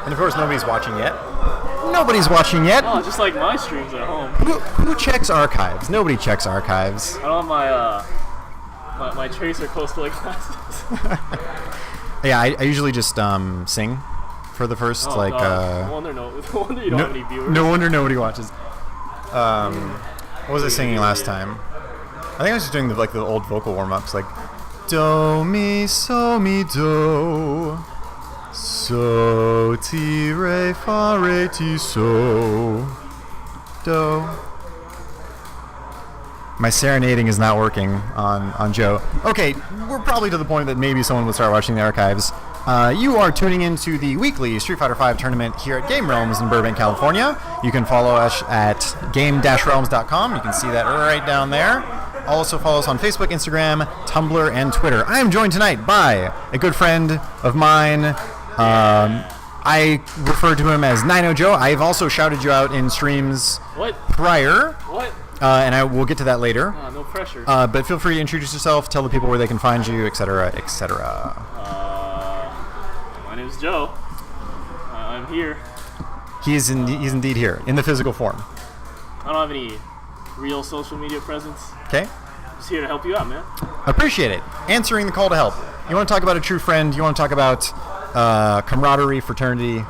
And of course, nobody's watching yet. Nobody's watching yet. Oh, just like my streams at home. Who checks archives? Nobody checks archives. I don't have my tracer close to like glasses. Yeah, I usually just sing for the first No wonder you don't have any viewers. No wonder nobody watches. What was I singing last time? I think I was just doing the old vocal warm-ups, like do mi do, so ti re fa re ti so do. My serenading is not working on Joe. Okay, we're probably to the point that maybe someone would start watching the archives. You are tuning into the weekly Street Fighter V tournament here at Game Realms in Burbank, California. You can follow us at game-realms.com. You can see that right down there. Also follow us on Facebook, Instagram, Tumblr, and Twitter. I am joined tonight by a good friend of mine. I refer to him as Nino Joe. I've also shouted you out in streams prior. What? And I will get to that later. No pressure. But feel free to introduce yourself, tell the people where they can find you, etc., etc. My name's Joe. I'm here. He's indeed here, in the physical form. I don't have any real social media presence. Okay. Just here to help you out, man. Appreciate it. Answering the call to help. You want to talk about a true friend, you want to talk about camaraderie, fraternity,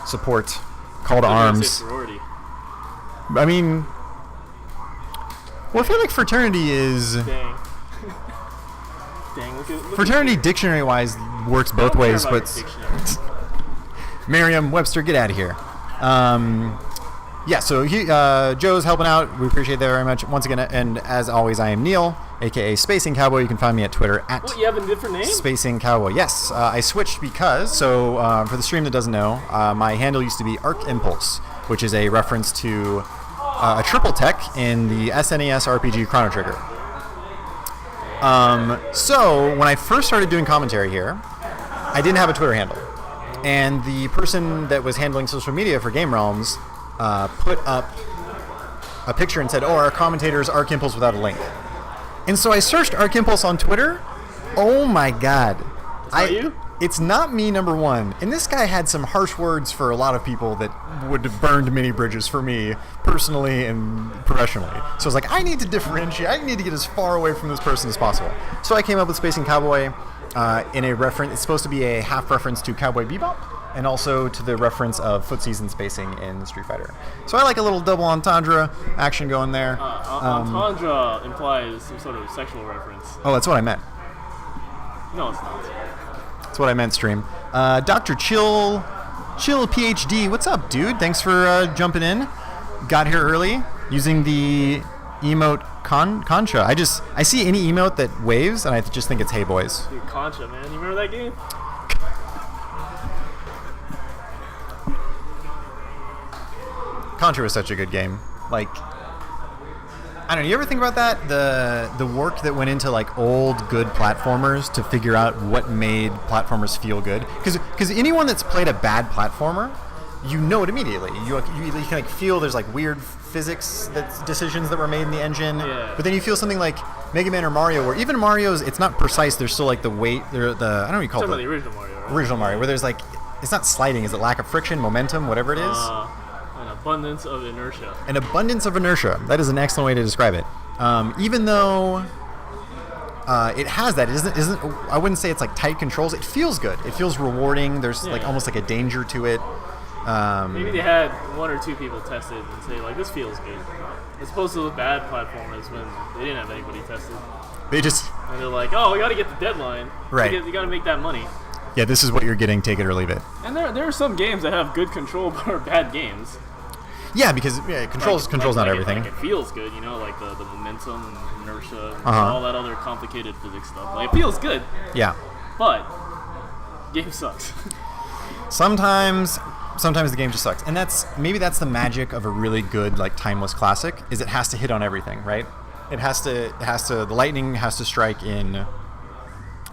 support, call to arms. Sorority. I mean... Well, I feel like fraternity is... Dang. Look fraternity dictionary-wise works both ways, but... Merriam-Webster, get out of here. Yeah, so Joe's helping out. We appreciate that very much. Once again, and as always, I am Neil, a.k.a. Spacing Cowboy. You can find me at Twitter at... What, you have a different name? Spacing Cowboy. Yes, I switched because, for the stream that doesn't know, my handle used to be Arc Impulse, which is a reference to... a triple tech in the SNES RPG Chrono Trigger. So when I first started doing commentary here, I didn't have a Twitter handle. And the person that was handling social media for Game Realms put up a picture and said, oh, our commentator is Arc Impulse without a link. And so I searched Arc Impulse on Twitter. Oh my god. Is that you? It's not me, number one. And this guy had some harsh words for a lot of people that would have burned many bridges for me, personally and professionally. So I was like, I need to differentiate. I need to get as far away from this person as possible. So I came up with Spacing Cowboy in a reference. It's supposed to be a half reference to Cowboy Bebop and also to the reference of footsies and spacing in Street Fighter. So I like a little double entendre action going there. Entendre implies some sort of sexual reference. Oh, that's what I meant. No, it's not. That's what I meant, stream. Dr. Chill PhD, what's up, dude? Thanks for jumping in. Got here early using the emote Concha. I see any emote that waves, and I just think it's Hey Boys. Dude, Concha, man. You remember that game? Contra was such a good game. Like, I don't know, you ever think about that? The work that went into like old good platformers to figure out what made platformers feel good? Because anyone that's played a bad platformer, you know it immediately. You can like feel there's like weird physics decisions that were made in the engine. Yeah. But then you feel something like Mega Man or Mario, where even Mario's, it's not precise. There's still like the weight. I don't know what you call it. The original Mario. Right? Original Mario, where there's like, it's not sliding. Is it lack of friction, momentum, whatever it is? An abundance of inertia. An abundance of inertia. That is an excellent way to describe it. Even though it has that, it isn't. I wouldn't say it's like tight controls. It feels good. It feels rewarding. There's like almost like a danger to it. Maybe they had one or two people test it and say like, this feels good. As opposed to the bad platformers when they didn't have anybody tested. And they're like, oh, we got to get the deadline. Right. You got to make that money. Yeah, this is what you're getting. Take it or leave it. And there are some games that have good control but are bad games. Yeah, because control's not everything. It feels good, you know, like the momentum and inertia, and all that other complicated physics stuff. Like, it feels good. Yeah. But game sucks. Sometimes the game just sucks, and maybe that's the magic of a really good like timeless classic. Is it has to hit on everything, right? The lightning has to strike in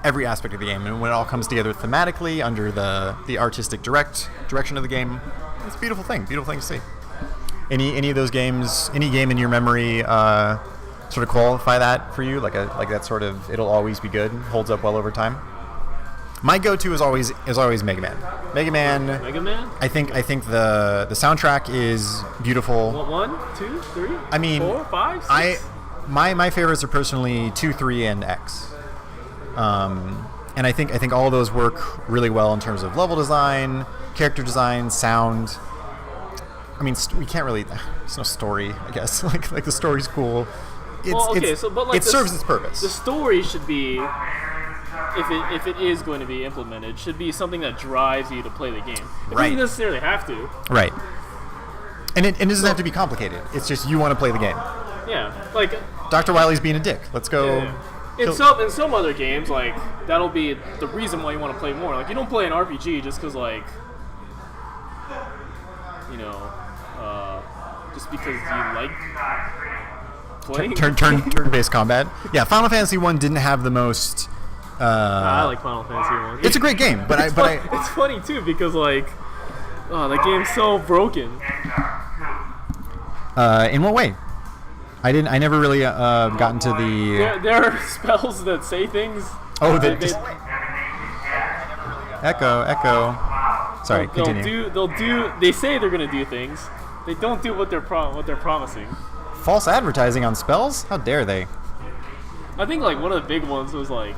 every aspect of the game, and when it all comes together thematically under the artistic direction of the game, it's a beautiful thing to see. Any of those games, any game in your memory sort of qualify that for you, like that sort of it'll always be good, holds up well over time? My go-to is always Mega Man. Mega Man. I think the soundtrack is beautiful. What, 1, 2, 3? I mean, 4, 5, 6? My favorites are personally 2, 3, and X. And I think all of those work really well in terms of level design, character design, sound. I mean, we can't really. There's no story, I guess. like the story's cool. It serves its purpose. The story should be, if it is going to be implemented, should be something that drives you to play the game. It doesn't necessarily have to. Right. And it doesn't have to be complicated. It's just you want to play the game. Yeah, like Dr. Wily's being a dick. Let's go. Yeah. In some other games, like that'll be the reason why you want to play more. Like you don't play an RPG just because just because you like playing turn-based combat. Yeah, Final Fantasy 1 didn't have the most. I like Final Fantasy 1. It's a great game, but it's funny too because the game's so broken. In what way? I never really got into the. There are spells that say things. Oh, Echo. Sorry, continue. They say they're gonna do things. They don't do what they're promising. False advertising on spells? How dare they? I think one of the big ones was hey,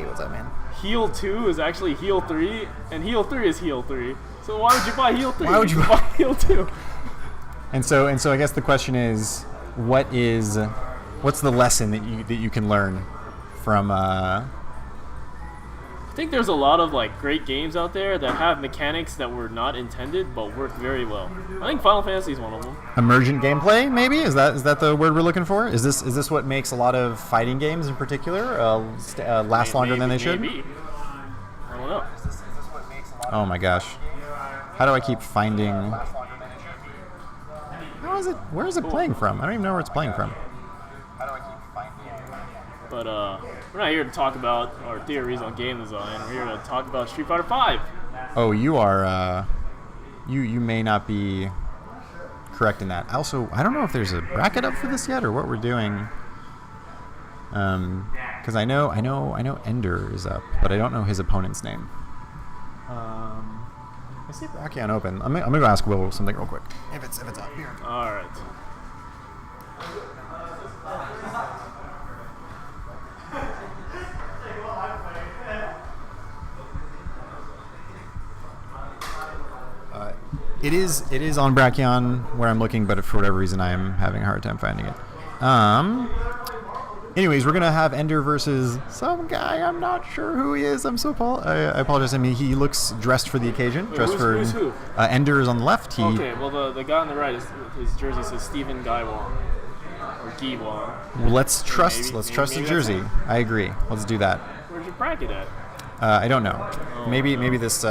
what's up, man? Heal 2 is actually Heal 3, and Heal 3 is Heal 3. So why would you buy Heal 3? Why would you buy Heal 2? And so I guess the question is, what's the lesson that you can learn from? I think there's a lot of great games out there that have mechanics that were not intended but work very well. I think Final Fantasy is one of them. Emergent gameplay, maybe? Is that the word we're looking for? Is this what makes a lot of fighting games in particular last longer than they should? Maybe. I don't know. Oh my gosh. How do I keep finding? How is it? Where is it playing from? I don't even know where it's playing from. But we're not here to talk about our theories on game design. We're here to talk about Street Fighter V. Oh, you are. You may not be correct in that. Also, I don't know if there's a bracket up for this yet or what we're doing. Because I know Ender is up, but I don't know his opponent's name. I see brachyon open. I'm gonna go ask Will something real quick. If it's up here. All right. It is on brachyon where I'm looking, but for whatever reason I am having a hard time finding it. Anyways, we're gonna have Ender versus some guy. I'm not sure who he is. I apologize. I mean, he looks dressed for the occasion. Wait, who's who? Ender is on the left. Okay. Well, the guy on the right his jersey says Stephen Guy Wong or Guy Wong. Well, let's trust the jersey. I agree. Let's do that. Where's your bracket at? I don't know. Maybe this.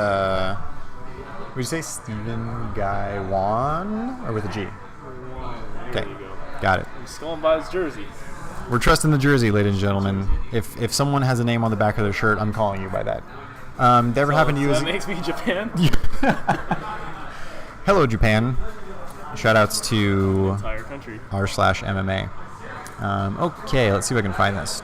Would you say Stephen Guy Wong or with a G? Okay, got it. I'm just going by his jersey. We're trusting the jersey, ladies and gentlemen. If someone has a name on the back of their shirt, I'm calling you by that. Ever happened to you? That makes me Japan. Hello, Japan. Shoutouts to entire country. r/MMA. Okay, let's see if I can find this.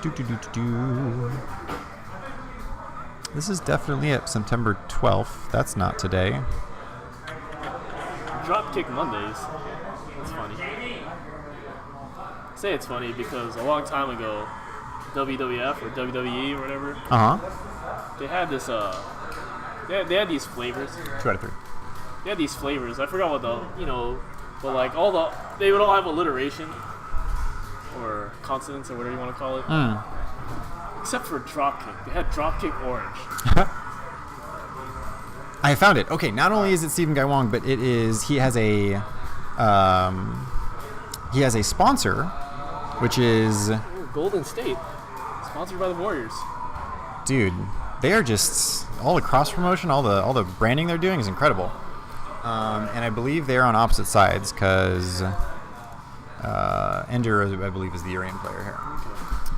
This is definitely at September 12th. That's not today. Dropkick Mondays. That's funny. I say it's funny because a long time ago, WWF or WWE or whatever. They had this. They had these flavors. 2 out of 3. They had these flavors. I forgot what but they would all have alliteration or consonants or whatever you want to call it. Except for Dropkick. They had Dropkick Orange. I found it. Okay, not only is it Stephen Guy Wong, but he has a sponsor, which is Golden State, sponsored by the Warriors. Dude, they are just all the cross promotion, all the branding they're doing is incredible. And I believe they're on opposite sides because Ender, I believe, is the Urian player here. Okay.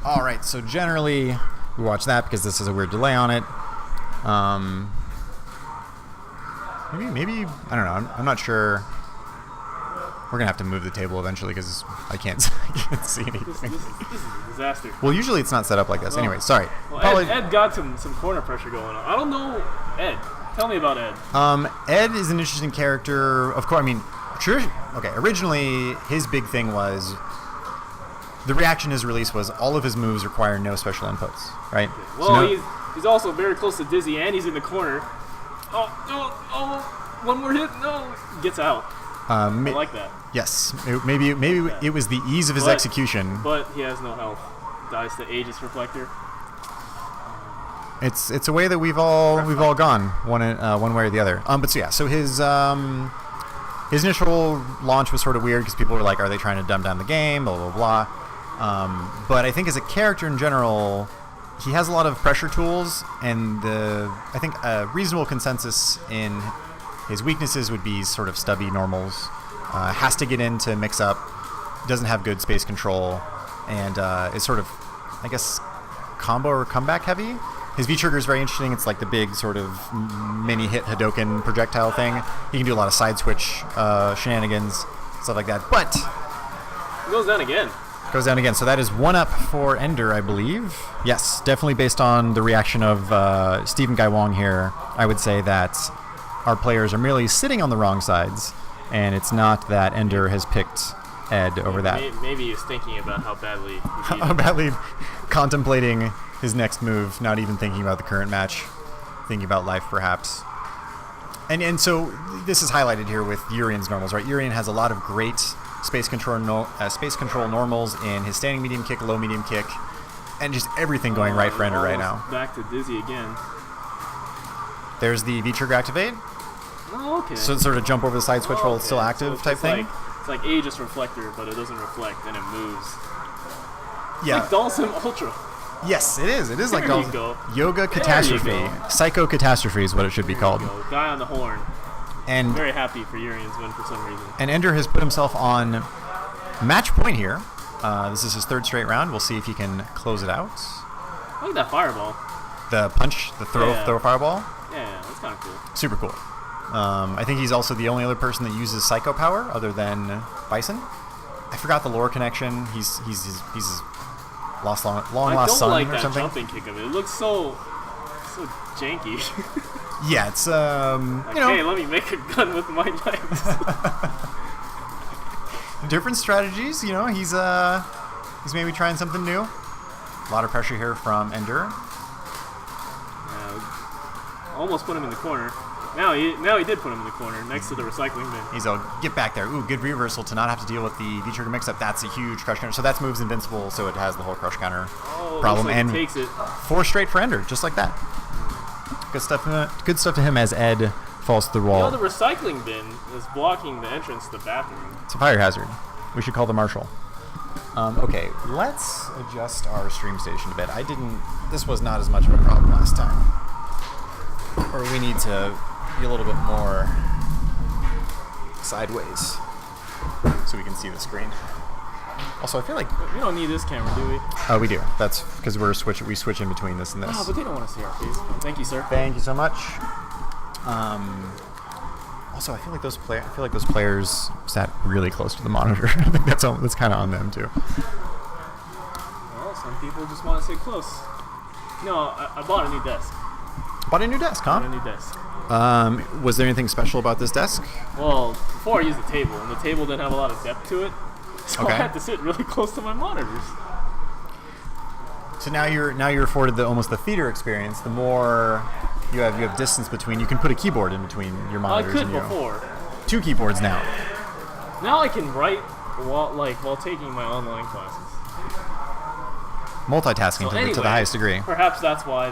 All right, so generally we watch that because this is a weird delay on it. Maybe I don't know. I'm not sure. We're gonna have to move the table eventually because I can't see anything. This is a disaster. Well, usually it's not set up like this. Anyway, sorry. Well, Ed got some corner pressure going on. I don't know Ed. Tell me about Ed. Ed is an interesting character. Of course, I mean, originally his big thing was the reaction his release was all of his moves require no special inputs, right? Well, so he's also very close to Dizzy, and he's in the corner. Oh, one more hit, no, gets out. I like that. Yes, maybe it was the ease of his execution. But he has no health. Dies to Aegis Reflector. It's a way that we've all gone one way or the other. So his initial launch was sort of weird because people were like, are they trying to dumb down the game? Blah blah blah. But I think as a character in general, he has a lot of pressure tools, and I think a reasonable consensus in his weaknesses would be sort of stubby normals. Has to get into mix up, doesn't have good space control, and is sort of, I guess, combo or comeback heavy. His V-trigger is very interesting. It's like the big sort of mini hit Hadoken projectile thing. He can do a lot of side switch shenanigans, stuff like that. But it goes down again. So that is 1-up for Ender, I believe. Yes, definitely based on the reaction of Stephen Guy Wong here. I would say that our players are merely sitting on the wrong sides, and it's not that Ender has picked Ed over that. Maybe he's thinking about how badly how badly contemplating his next move, not even thinking about the current match, thinking about life perhaps. And so this is highlighted here with Urian's normals, right? Urian has a lot of great space control normals in his standing medium kick, low medium kick, and just everything going right for Ender right now. Back to Dizzy again. There's the V-trigger activate. Oh, okay. So sort of jump over the side switch while it's still active type thing. It's like Aegis Reflector, but it doesn't reflect and it moves. Yeah. It's like Dalsim Ultra. Yes, it is. It is like Dalsim. Yoga Catastrophe. Psycho Catastrophe is what it should be called. Guy on the horn. And I'm very happy for Urian's win for some reason. And Ender has put himself on match point here. This is his third straight round. We'll see if he can close it out. I like that fireball. The punch, the throw fireball. Yeah, that's kind of cool. Super cool. I think he's also the only other person that uses Psycho Power other than Bison. I forgot the lore connection. He's long lost son or something. I don't like that jumping kick of it. It looks so janky. Yeah, it's hey, let me make a gun with my legs. Different strategies. He's maybe trying something new. A lot of pressure here from Ender. Almost put him in the corner. Now he did put him in the corner next to the recycling bin. He's all, get back there. Ooh, good reversal to not have to deal with the V-trigger mix-up. That's a huge crush counter. So that move's invincible, so it has the whole crush counter problem. Like and takes it. 4 straight for Ender, just like that. Good stuff to him as Ed falls to the wall. The recycling bin is blocking the entrance to the bathroom. It's a fire hazard. We should call the marshal. Okay, let's adjust our stream station a bit. This was not as much of a problem last time. Or we need to be a little bit more sideways so we can see the screen. Also, I feel like we don't need this camera, do we? We do. That's because we switch in between this and this. Oh, but they don't want to see our face. Thank you, sir. Thank you so much. Also, I feel like those players sat really close to the monitor. I think that's kind of on them too. Well, some people just want to sit close. No, I bought a new desk. Bought a new desk, huh? Bought a new desk. Was there anything special about this desk? Well, before I used the table, and the table didn't have a lot of depth to it, so I had to sit really close to my monitors. So now you're afforded almost the theater experience. The more you have distance between, you can put a keyboard in between your monitors. I could before. 2 keyboards now. Now I can write while taking my online classes. Multitasking to the highest degree. Perhaps that's why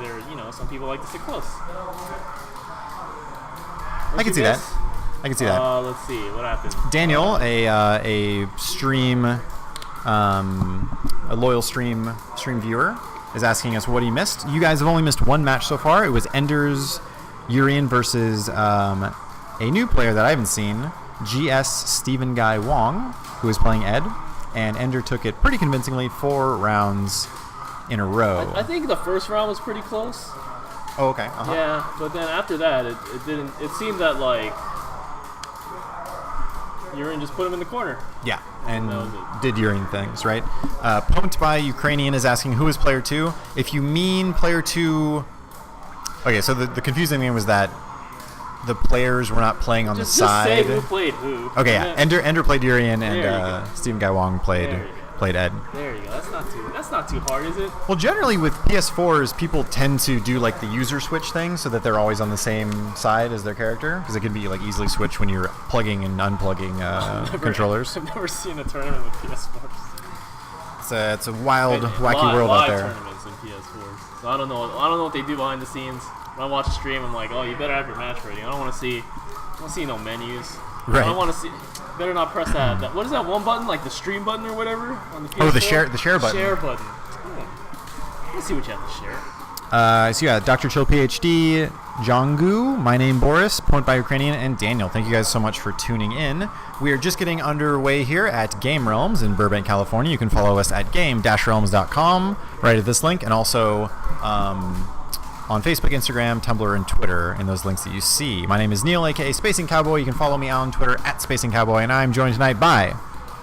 some people like to sit close. I can see that. Let's see what happened. Daniel, a loyal stream viewer, is asking us what he missed. You guys have only missed one match so far. It was Ender's Urian versus a new player that I haven't seen, GS Stephen Guy Wong, who is playing Ed, and Ender took it pretty convincingly 4 rounds in a row. I think the first round was pretty close. Oh, okay. Yeah, but then after that, it didn't. It seemed that Urine just put him in the corner. Yeah, and That was it. did urine things, right? Pumped by Ukrainian is asking, who is player 2? If you mean player 2... Okay, so the confusing thing was that the players were not playing on the side. Just say who played who. Okay, yeah. Ender played Urian, There you and Stephen Guy Wong played Ed. There you go. That's not too hard, is it? Well, generally with PS4s, people tend to do like the user switch thing so that they're always on the same side as their character, because it can be like easily switched when you're plugging and unplugging controllers. I've never seen a tournament with PS4s. It's a wild, wacky world out there. Tournaments in PS4s. So I don't know what they do behind the scenes. When I watch a stream, I'm like, oh, you better have your match ready. I don't want to see no menus. Right. I don't want to see. Better not press that. What is that one button? Like the stream button or whatever on the PS4? Oh, the share button. Share button. Let's see what you have to share. So yeah, Dr. Chill PhD, Jongu, my name Boris, Point by Ukrainian, and Daniel. Thank you guys so much for tuning in. We are just getting underway here at Game Realms in Burbank, California. You can follow us at game-realms.com right at this link, and also on Facebook, Instagram, Tumblr, and Twitter in those links that you see. My name is Neil, aka Spacing Cowboy. You can follow me on Twitter at Spacing Cowboy, and I'm joined tonight by...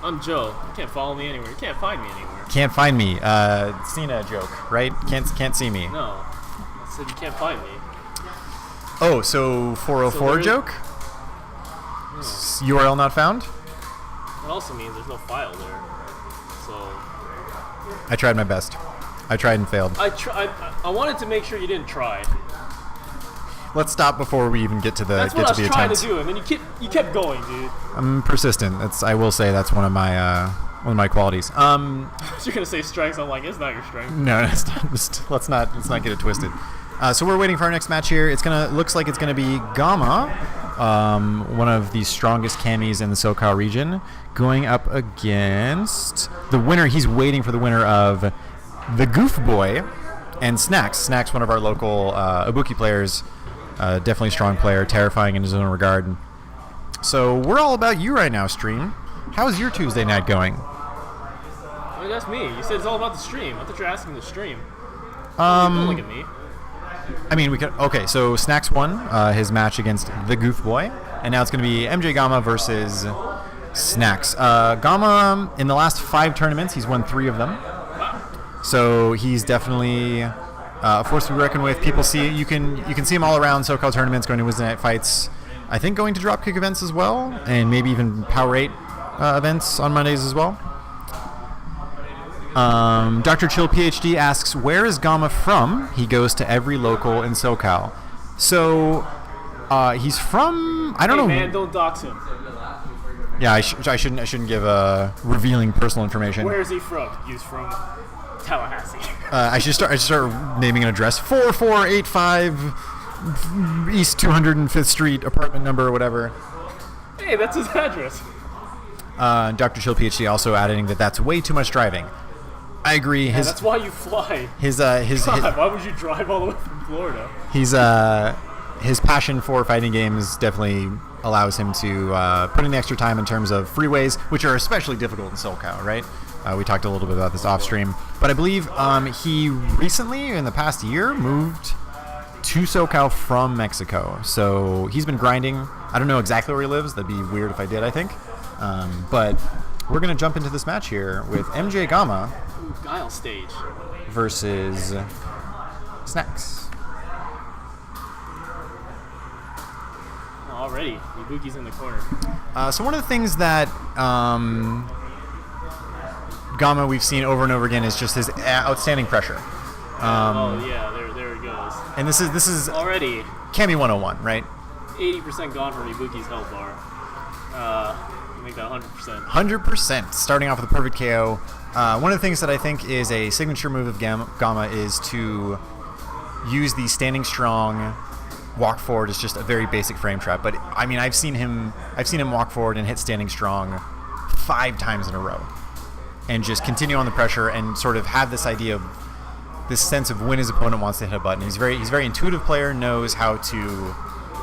I'm Joe. You can't follow me anywhere. You can't find me anywhere. Can't find me. Cena joke, right? Can't see me. No. I said you can't find me. Oh, so 404 joke? URL not found? It also means there's no file there. So... I tried my best. I tried and failed. I wanted to make sure you didn't try. Let's stop before we even get to the That's what I was trying attempt. to do, and then you kept going, dude. I'm persistent. I will say that's one of my qualities. You're gonna say strengths. I'm like, it's not your strength. No, it's not. Let's not get it twisted. So we're waiting for our next match here. Looks like it's gonna be Gamma, one of the strongest camis in the SoCal region, going up against the winner. He's waiting for the winner of the Goof Boy and Snacks. Snacks, one of our local Ibuki players, definitely a strong player, terrifying in his own regard. So we're all about you right now, stream. How's your Tuesday night going? Well, that's me. You said it's all about the stream. I thought you were asking the stream. Don't look at me. I mean, we could. Okay, so Snacks won his match against the Goof Boy, and now it's going to be MJ Gamma versus Snacks. Gamma, in the last 5 tournaments, he's won 3 of them. So he's definitely a force to be reckoned with. People see you can see him all around SoCal tournaments, going to Wednesday night fights. I think going to Dropkick events as well, and maybe even Power 8 events on Mondays as well. Dr. Chill PhD asks, where is Gamma from? He goes to every local in SoCal. So he's from, I don't know. Man, don't dox him. Yeah, I shouldn't give revealing personal information. Where is he from? He's from Tallahassee. I should start naming an address. 4485 East 205th Street, apartment number, whatever. Hey, that's his address. Dr. Chill PhD also adding that that's way too much driving. I agree. Yeah, that's why you fly. God, why would you drive all the way from Florida? His passion for fighting games definitely allows him to put in the extra time in terms of freeways, which are especially difficult in SoCal, right? We talked a little bit about this off stream, but I believe he recently, in the past year, moved to SoCal from Mexico. So he's been grinding. I don't know exactly where he lives. That'd be weird if I did, I think. But we're going to jump into this match here with MJ Gamma Guile stage versus Snacks. Already, Ibuki's in the corner. So one of the things that Gamma we've seen over and over again is just his outstanding pressure. Oh yeah, there it goes. And this is already Kami 101, right? 80% gone from Ibuki's health bar. Make that 100%. 100%. Starting off with a perfect KO. One of the things that I think is a signature move of Gamma is to use the standing strong walk forward as just a very basic frame trap. But I mean, I've seen him walk forward and hit standing strong 5 times in a row, and just continue on the pressure and sort of have this idea of this sense of when his opponent wants to hit a button. He's very intuitive player, knows how to.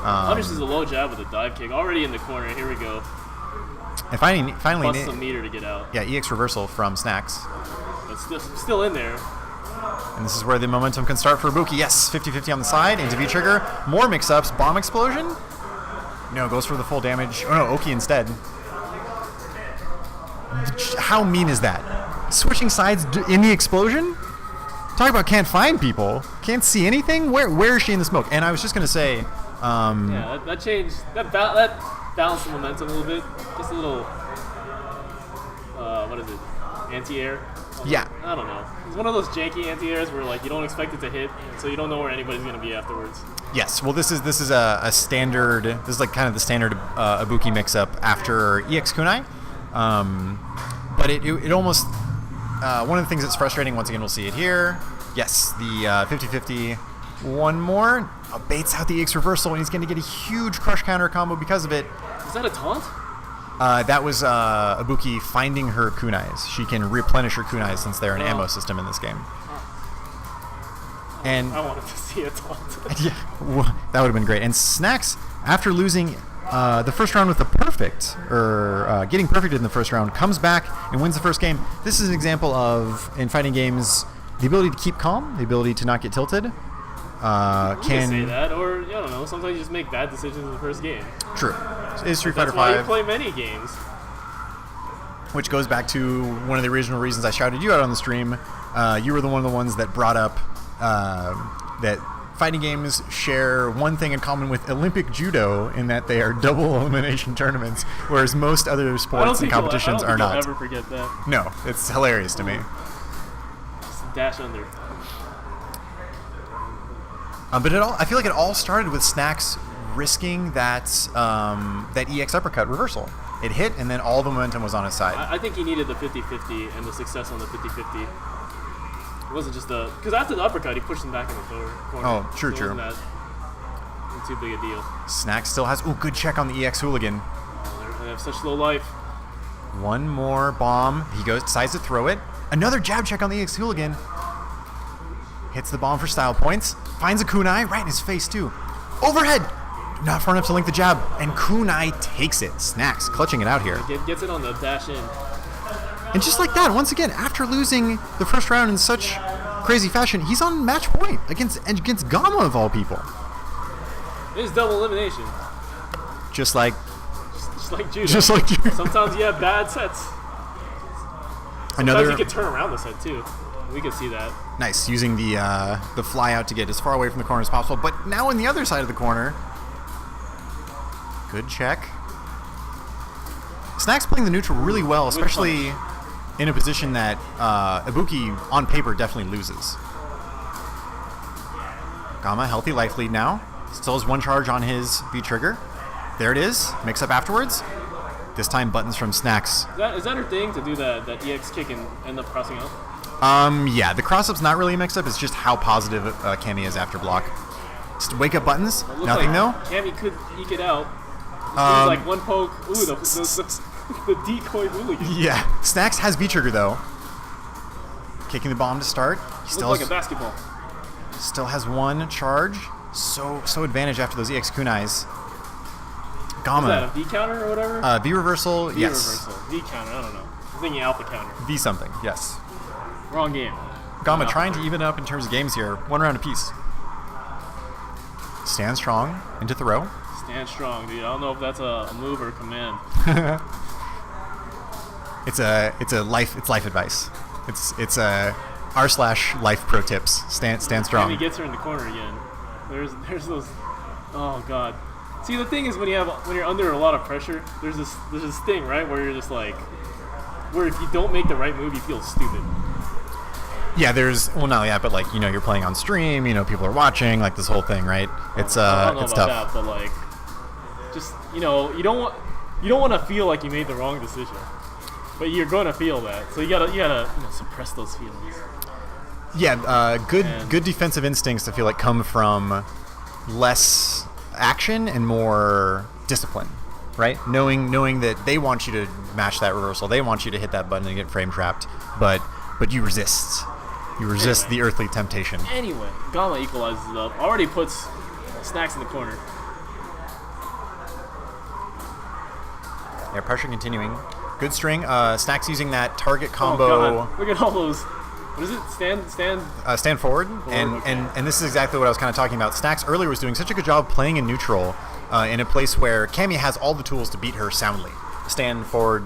Punishes a low jab with a dive kick. Already in the corner. Here we go. And finally, Busts a meter to get out. Yeah, EX reversal from Snacks. But still in there. And this is where the momentum can start for Ibuki. Yes, 50-50 on the side. Into V-trigger. More mix-ups. Bomb explosion. No, goes for the full damage. Oh no, Oki instead. How mean is that? Switching sides in the explosion? Talk about can't find people. Can't see anything? Where is she in the smoke? And I was just going to say... yeah, that changed. That balanced the momentum a little bit. Just a little... what is it? Anti-air? Yeah. I don't know. It's one of those janky anti-airs where like you don't expect it to hit, so you don't know where anybody's going to be afterwards. Yes. Well, this is a standard... This is like kind of the standard Ibuki mix-up after EX Kunai. But it almost... one of the things that's frustrating, once again, we'll see it here. Yes, the 50-50. One more. Baits out the EX reversal, and he's going to get a huge crush counter combo because of it. Is that a taunt? That was Ibuki finding her kunais. She can replenish her kunais since they're an ammo system in this game. And I wanted to see a taunt. yeah, that would have been great. And Snacks, after losing the first round with a perfect, or getting perfected in the first round, comes back and wins the first game. This is an example of, in fighting games, the ability to keep calm, the ability to not get tilted. You can say that, or I don't know. Sometimes you just make bad decisions in the first game. True. Is Street Fighter That's why you V, play many games. which goes back to one of the original reasons I shouted you out on the stream. You were one of the ones that brought up that fighting games share one thing in common with Olympic judo in that they are double elimination tournaments, whereas most other sports and competitions are not. I don't think you'll ever forget that. No, it's hilarious to me. Just dash under. But I feel like it all started with Snacks risking that EX uppercut reversal. It hit, and then all the momentum was on his side. I think he needed the 50-50 and the success on the 50-50. It wasn't just because after the uppercut, he pushed him back in the corner. Oh, true. Wasn't that too big a deal. Snacks still has... Ooh, good check on the EX Hooligan. Oh, they have such low life. One more bomb. He decides to throw it. Another jab check on the EX Hooligan. Hits the bomb for style points. Finds a kunai right in his face, too. Overhead! Not far enough to link the jab. And kunai takes it. Snacks clutching it out here. Gets it on the dash in. And just like that, once again, after losing the first round in such crazy fashion, he's on match point against Gamma, of all people. It's double elimination. Just like judo. Just like judo. Sometimes you have bad sets. Sometimes you can turn around the set, too. We can see that. Nice, using the fly out to get as far away from the corner as possible. But now on the other side of the corner, good check. Snacks playing the neutral really well, especially in a position that Ibuki, on paper, definitely loses. Gamma, healthy life lead now. Still has one charge on his V-trigger. There it is. Mix up afterwards. This time buttons from Snacks. Is that her thing, to do that EX kick and end up crossing up? Yeah, the cross-up's not really a mix-up. It's just how positive Cammy is after block. Just wake-up buttons. Nothing, though. Cammy could eke it out. Like one poke. Ooh, the decoy hooligan. Yeah. Snacks has V-trigger, though. Kicking the bomb to start. He still looks like a basketball. Still has one charge. So advantage after those EX kunais. Gamma. Is that a V counter or whatever? V reversal, V yes. reversal. V counter, I don't know. I'm thinking alpha counter. V something, yes. Wrong game. Gamma trying to even up in terms of games here. One round apiece. Stand strong into throw. Stand strong, dude. I don't know if that's a move or a command. It's life advice. It's r/life pro tips. Stand strong. And he gets her in the corner again. There's those. Oh god. See, the thing is when you're under a lot of pressure, there's this thing, right, where you're just like, where if you don't make the right move, you feel stupid. Yeah, but like, you're playing on stream, people are watching, like this whole thing, right? It's I don't know it's about tough. that, but like, just you don't want to feel like you made the wrong decision, but you're gonna feel that, so you gotta suppress those feelings. Yeah, good defensive instincts I feel like come from less action and more discipline, right? Knowing that they want you to match that reversal, they want you to hit that button and get frame trapped, but you resist. You resist the earthly temptation. Anyway, Gamma equalizes it up. Already puts Snacks in the corner. Yeah, pressure continuing. Good string. Snacks using that target combo. Oh god! Look at all those. What is it? Stand forward. And, okay. and this is exactly what I was kind of talking about. Snacks earlier was doing such a good job playing in neutral in a place where Cammy has all the tools to beat her soundly. stand forward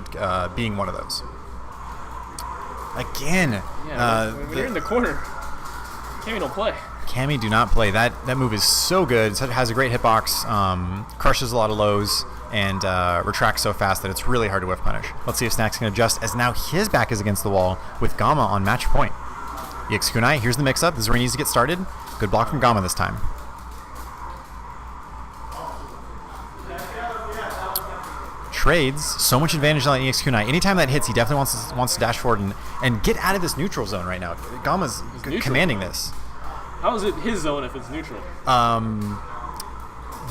being one of those. Again, when you're in the corner, Cammy don't play. Cammy do not play. That move is so good. It has a great hitbox, crushes a lot of lows, and retracts so fast that it's really hard to whiff punish. Let's see if Snacks can adjust, as now his back is against the wall with Gamma on match point. EX Kunai, here's the mix-up. This is where he needs to get started. Good block from Gamma this time. Trades, so much advantage on EX Kunai. Anytime that hits, he definitely wants to dash forward and get out of this neutral zone right now. Gamma's commanding this. How is it his zone if it's neutral?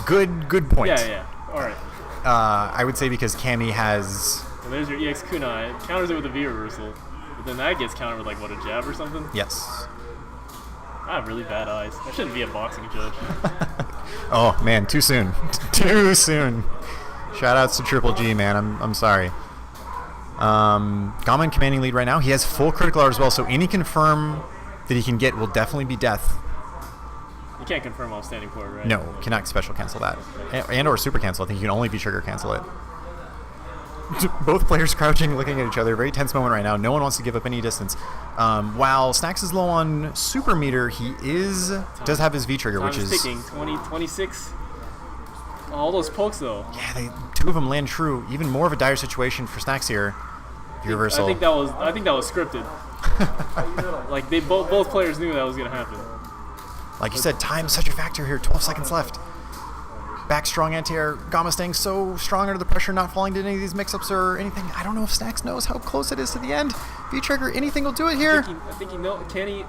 Good point. Yeah. All right. I would say because Cammy has... And there's your EX Kunai. It counters it with a V reversal. But then that gets countered with like, what, a jab or something? Yes. I have really bad eyes. I shouldn't be a boxing judge. Oh, man, too soon. Too soon. Shoutouts to Triple G, man. I'm sorry. Gamma in commanding lead right now. He has full critical art as well, so any confirm that he can get will definitely be death. You can't confirm while standing forward, right? No, cannot special cancel that. And or super cancel. I think you can only V-trigger cancel it. Both players crouching, looking at each other. Very tense moment right now. No one wants to give up any distance. While Snacks is low on super meter, he does have his V-trigger, which is... ticking. 20, 26. All those pokes, though. Yeah, two of them land true. Even more of a dire situation for Snacks here. Reversal. I think that was scripted. Like both players knew that was gonna happen. Like you said, time's such a factor here. 12 seconds left. Back strong anti-air. Gamma staying so strong under the pressure, not falling to any of these mix-ups or anything. I don't know if Snacks knows how close it is to the end. V-trigger, anything will do it here. I think he knows. Can he? No.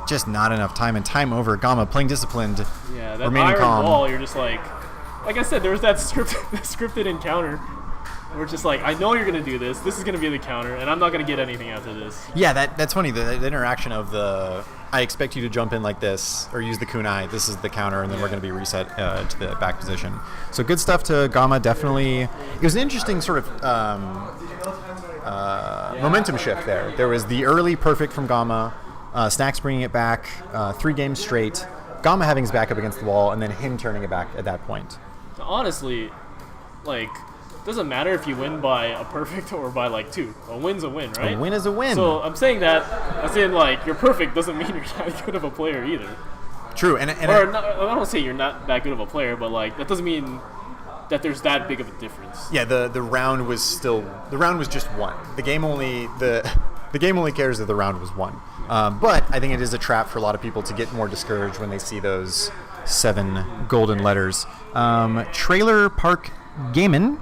Just not enough time, and time over. Gamma playing disciplined. Yeah, that remaining iron calm. wall, you're just like I said, there was that scripted encounter. We're just like, I know you're going to do this. This is going to be the counter, and I'm not going to get anything after this. Yeah, that's funny. The interaction of I expect you to jump in like this or use the kunai. This is the counter, and then we're going to be reset to the back position. So good stuff to Gamma. Definitely, it was an interesting sort of momentum shift there. There was the early perfect from Gamma, Snacks bringing it back 3 games straight, Gamma having his back up against the wall, and then him turning it back at that point. Honestly, like... doesn't matter if you win by a perfect or by like 2. A win's a win, right? A win is a win. So I'm saying that as in like you're perfect doesn't mean you're not good of a player either. True, I don't say you're not that good of a player, but like that doesn't mean that there's that big of a difference. Yeah, the round was just won. The game only cares that the round was won. But I think it is a trap for a lot of people to get more discouraged when they see those 7 golden letters. Trailer Park Gamin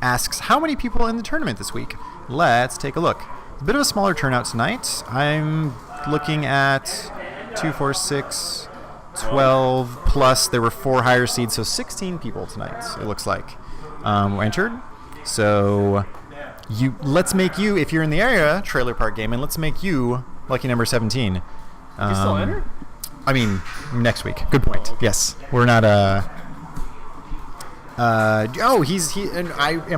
asks, how many people in the tournament this week? Let's take a look. A bit of a smaller turnout tonight. I'm looking at 2, 4, 6, 12 plus. There were 4 higher seeds, so 16 people tonight, it looks like, entered. So let's make you, if you're in the area, Trailer Park Gaming, let's make you lucky number 17. You still enter? I mean, next week. Good point. Oh, okay. Yes, we're not am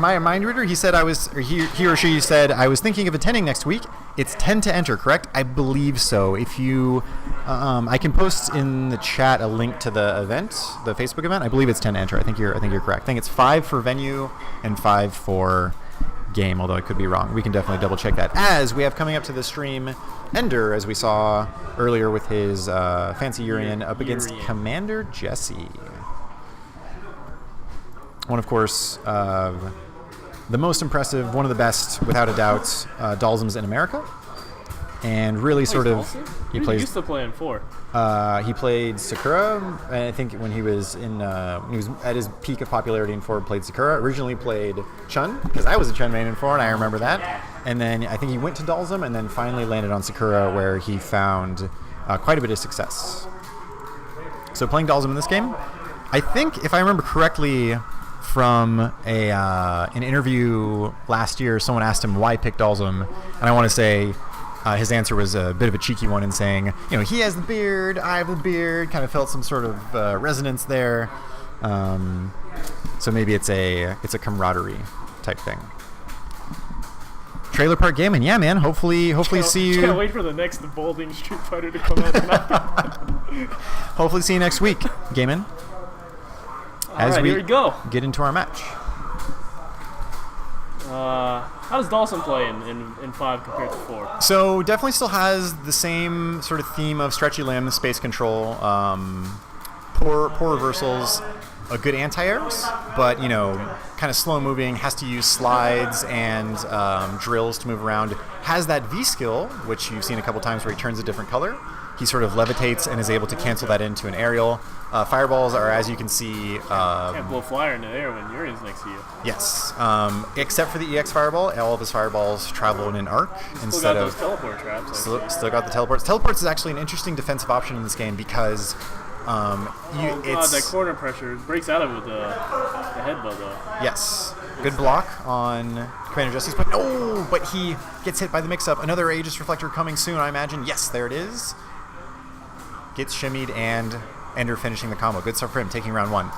I a mind reader? He said he or she said I was thinking of attending next week. It's 10 to enter, correct? I believe so. If you, I can post in the chat a link to the event, the Facebook event. I believe it's 10 to enter. I think you're correct. I think it's 5 for venue and 5 for game. Although I could be wrong. We can definitely double check that. As we have coming up to the stream, Ender, as we saw earlier with his fancy Urian up against Commander Jesse. One, of course, the most impressive, one of the best, without a doubt, Dalsums in America. And really he used to play in 4. He played Sakura, I think when he was at his peak of popularity in 4, played Sakura. Originally played Chun, because I was a Chun main in 4, and I remember that. And then I think he went to Dalsum, and then finally landed on Sakura, where he found quite a bit of success. So playing Dalsum in this game, I think, if I remember correctly, from an interview last year, someone asked him why pick Dalsum, and I want to say his answer was a bit of a cheeky one in saying, he has the beard, I have the beard, kind of felt some sort of resonance there. So maybe it's a camaraderie type thing. Trailer Park Gaming, yeah, man. Hopefully see you. Can't wait for the next Balding Street Fighter to come out. Hopefully see you next week, Gaming. As All right, we here we go. Get into our match. How does Dawson play in 5 compared to 4? So definitely still has the same sort of theme of stretchy limbs, space control, poor reversals, a good anti-airs, but kind of slow moving, has to use slides and drills to move around. Has that V skill, which you've seen a couple times where he turns a different color. He sort of levitates and is able to cancel that into an aerial. Fireballs are, as you can see... can't blow fire in the air when Urian's next to you. Yes. Except for the EX Fireball, all of his fireballs travel in an arc instead of... Still got those teleport traps. Still got the teleports. Teleports is actually an interesting defensive option in this game because... that corner pressure breaks out of it with the headbutt, though. Yes. Good block on Commander Jesse's point. Oh, but he gets hit by the mix-up. Another Aegis Reflector coming soon, I imagine. Yes, there it is. Gets shimmied and Ender finishing the combo. Good stuff for him, taking round 1.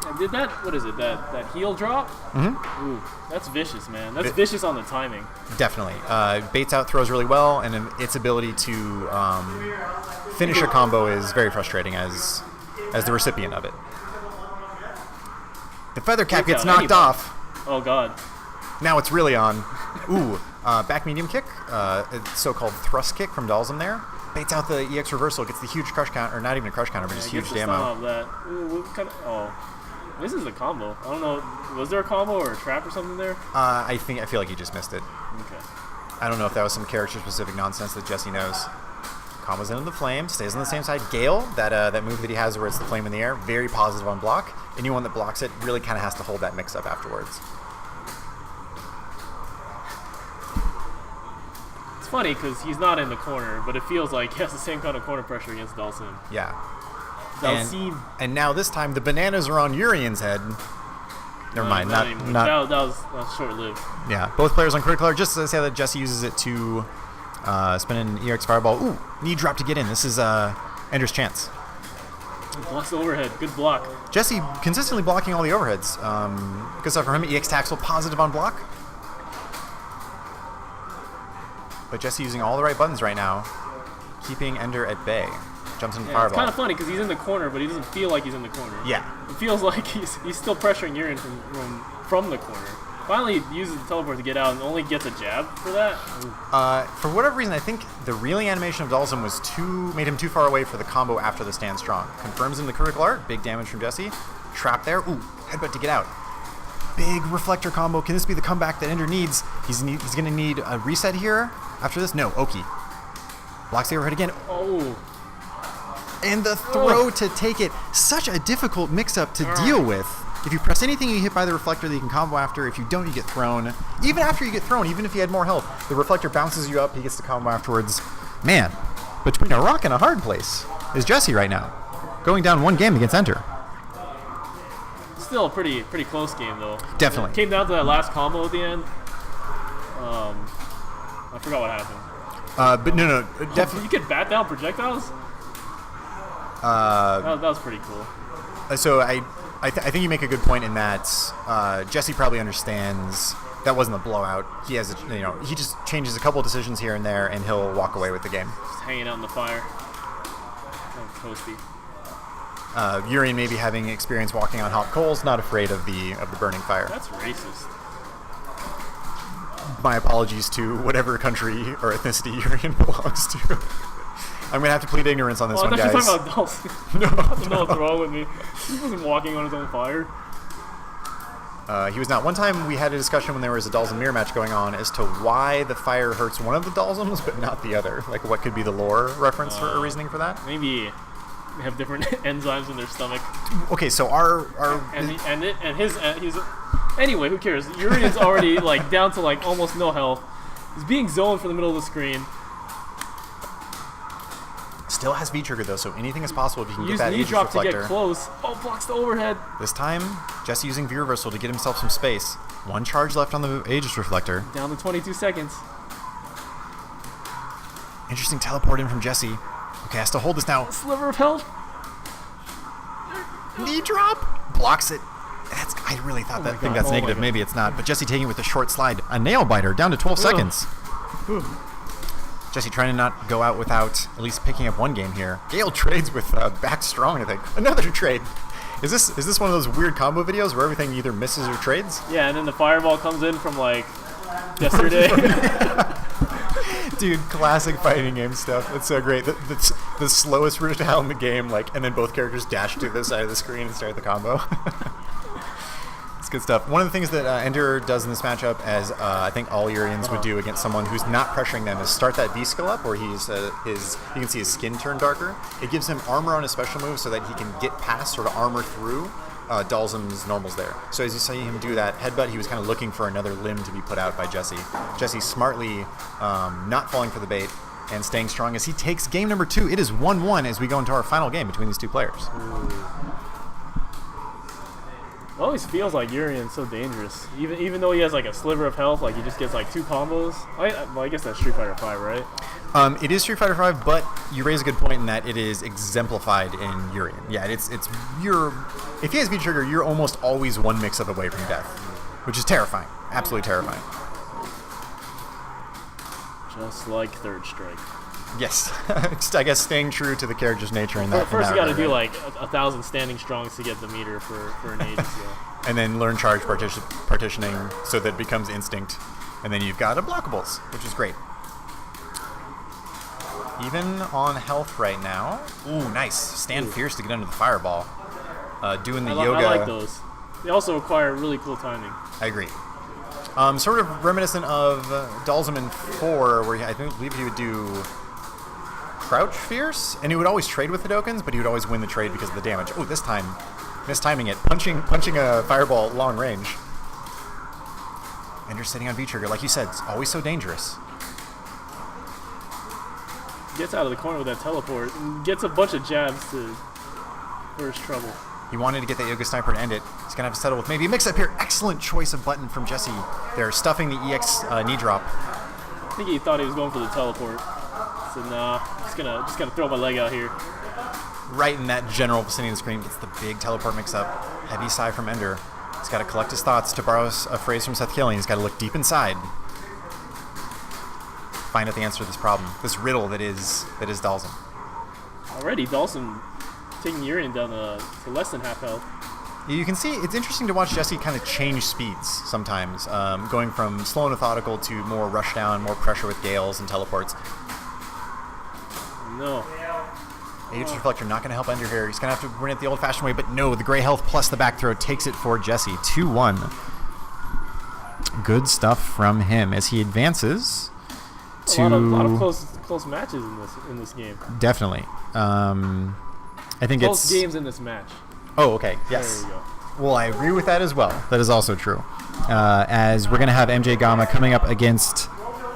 And did that, what is it, that heal drop? Mm-hmm. Ooh, that's vicious, man. That's vicious on the timing. Definitely. Baits out throws really well, and its ability to finish a combo is very frustrating as the recipient of it. The feather cap gets knocked off. Oh, God. Now it's really on. Ooh, back medium kick, so-called thrust kick from Dalsum there. Baits out the EX reversal, gets the huge crush counter, or not even a crush counter, but just huge demo. That. Ooh, this is a combo. I don't know. Was there a combo or a trap or something there? I feel like he just missed it. Okay. I don't know if that was some character-specific nonsense that Jesse knows. Combos into the flame, stays on the same side. Gale, that move that he has where it's the flame in the air, very positive on block. Anyone that blocks it really kind of has to hold that mix-up afterwards. It's funny because he's not in the corner, but it feels like he has the same kind of corner pressure against Dalsim. Yeah. And now this time the bananas are on Urian's head. Never mind. Not that was short-lived. Yeah. Both players on critical are just to say that Jesse uses it to spin an EX Fireball. Ooh, knee drop to get in. This is Ender's chance. Blocks the overhead. Good block. Jesse consistently blocking all the overheads. Good stuff for him. EX Taxel positive on block. But Jesse using all the right buttons right now, keeping Ender at bay. Jumps into Fireball. It's kind of funny because he's in the corner, but he doesn't feel like he's in the corner. Yeah. It feels like he's still pressuring Urian from the corner. Finally uses the teleport to get out and only gets a jab for that. For whatever reason, I think the reeling animation of Dalsum made him too far away for the combo after the stand strong. Confirms in the critical art. Big damage from Jesse. Trap there. Ooh, headbutt to get out. Big reflector combo. Can this be the comeback that Ender needs? He's going to need a reset here after this. No, Oki. Blocks the overhead again. Oh. And the throw to take it. Such a difficult mix-up to deal with. If you press anything, you hit by the reflector that you can combo after. If you don't, you get thrown. Even after you get thrown, even if you had more health, the reflector bounces you up. He gets the combo afterwards. Man, between a rock and a hard place is Jesse right now. Going down 1 game against Enter. Still a pretty close game, though. Definitely. It came down to that last combo at the end. I forgot what happened. But no, definitely. You could bat down projectiles? That was pretty cool. So I think you make a good point in that Jesse probably understands that wasn't a blowout. He has he just changes a couple of decisions here and there, and he'll walk away with the game. Just hanging out in the fire. Oh, toasty. Urian maybe having experience walking on hot coals, not afraid of the burning fire. That's racist. My apologies to whatever country or ethnicity Urian belongs to. I'm going to have to plead ignorance on this one, guys. I thought you were talking about Dalsum. No, I don't know what's wrong with me. He wasn't walking on his own fire. He was not. One time we had a discussion when there was a Dalsum mirror match going on as to why the fire hurts one of the Dalsums but not the other. Like, what could be the lore reference or reasoning for that? Maybe they have different enzymes in their stomach. Okay, so anyway, who cares? Urian's already down to almost no health. He's being zoned from the middle of the screen. Still has V-trigger though, so anything is possible if you can get that Aegis Aegis Reflector. To get close. Oh, blocks the overhead. This time, Jesse using V-reversal to get himself some space. 1 charge left on the Aegis Reflector. Down to 22 seconds. Interesting teleport in from Jesse. Okay, has to hold this now. A sliver of health. Knee drop. Blocks it. I really thought that's negative. Maybe it's not. But Jesse taking it with a short slide. A nail biter down to 12 seconds. Jesse trying to not go out without at least picking up 1 game here. Gale trades with back strong, I think. Another trade. Is this one of those weird combo videos where everything either misses or trades? Yeah, and then the fireball comes in from like yesterday. Dude, classic fighting game stuff. It's so great. The slowest projectile in the game, like, and then both characters dash to the side of the screen and start the combo. It's good stuff. One of the things that Ender does in this matchup, as I think all Urians would do against someone who's not pressuring them, is start that V skill up where he's you can see his skin turn darker. It gives him armor on his special move so that he can get past, sort of armor through Dalsum's normals there. So as you see him do that headbutt, he was kind of looking for another limb to be put out by Jesse. Jesse smartly not falling for the bait and staying strong as he takes game number 2. It is 1-1 as we go into our final game between these two players. It always feels like Urian's so dangerous. Even though he has like a sliver of health, like he just gets like 2 combos. I guess that's Street Fighter 5, right? It is Street Fighter 5, but you raise a good point in that it is exemplified in Urian. Yeah, if he has V trigger, you're almost always one mix-up away from death, which is terrifying. Absolutely terrifying. Just like Third Strike. Yes, just, I guess staying true to the character's nature in that. First, you got to do like 1,000 standing strongs to get the meter for an age. And then learn charge partitioning so that it becomes instinct, and then you've got unblockables, which is great. Even on health right now. Ooh, nice. Stand fierce to get under the fireball. Doing the yoga. I like those. They also require really cool timing. I agree. Sort of reminiscent of Dalsum in 4, where I believe he would do crouch fierce, and he would always trade with the Hadokens, but he would always win the trade because of the damage. Oh, this time, mistiming it. Punching a fireball at long range. And you're sitting on V-trigger. Like you said, it's always so dangerous. Gets out of the corner with that teleport and gets a bunch of jabs for his trouble. He wanted to get that Yoga Sniper to end it. He's going to have to settle with maybe a mix-up here. Excellent choice of button from Jesse. They're stuffing the EX knee drop. I think he thought he was going for the teleport. So nah, just gonna throw my leg out here. Right in that general vicinity of the screen gets the big teleport mix-up. Heavy sigh from Ender. He's got to collect his thoughts. To borrow a phrase from Seth Killian, he's got to look deep inside. Find out the answer to this problem, this riddle that is Dalsum. Already, Dalsum taking Urian down to less than half health. You can see it's interesting to watch Jesse kind of change speeds sometimes, going from slow and methodical to more rush down, more pressure with gales and teleports. No. Aegis Reflector not going to help Ender here. He's going to have to win it the old-fashioned way, but no, the gray health plus the back throw takes it for Jesse. 2-1. Good stuff from him as he advances to a lot of close matches in this game. Definitely. I think close games in this match. Oh, okay. Yes. There we go. Well, I agree with that as well. That is also true. As we're going to have MJ Gama coming up against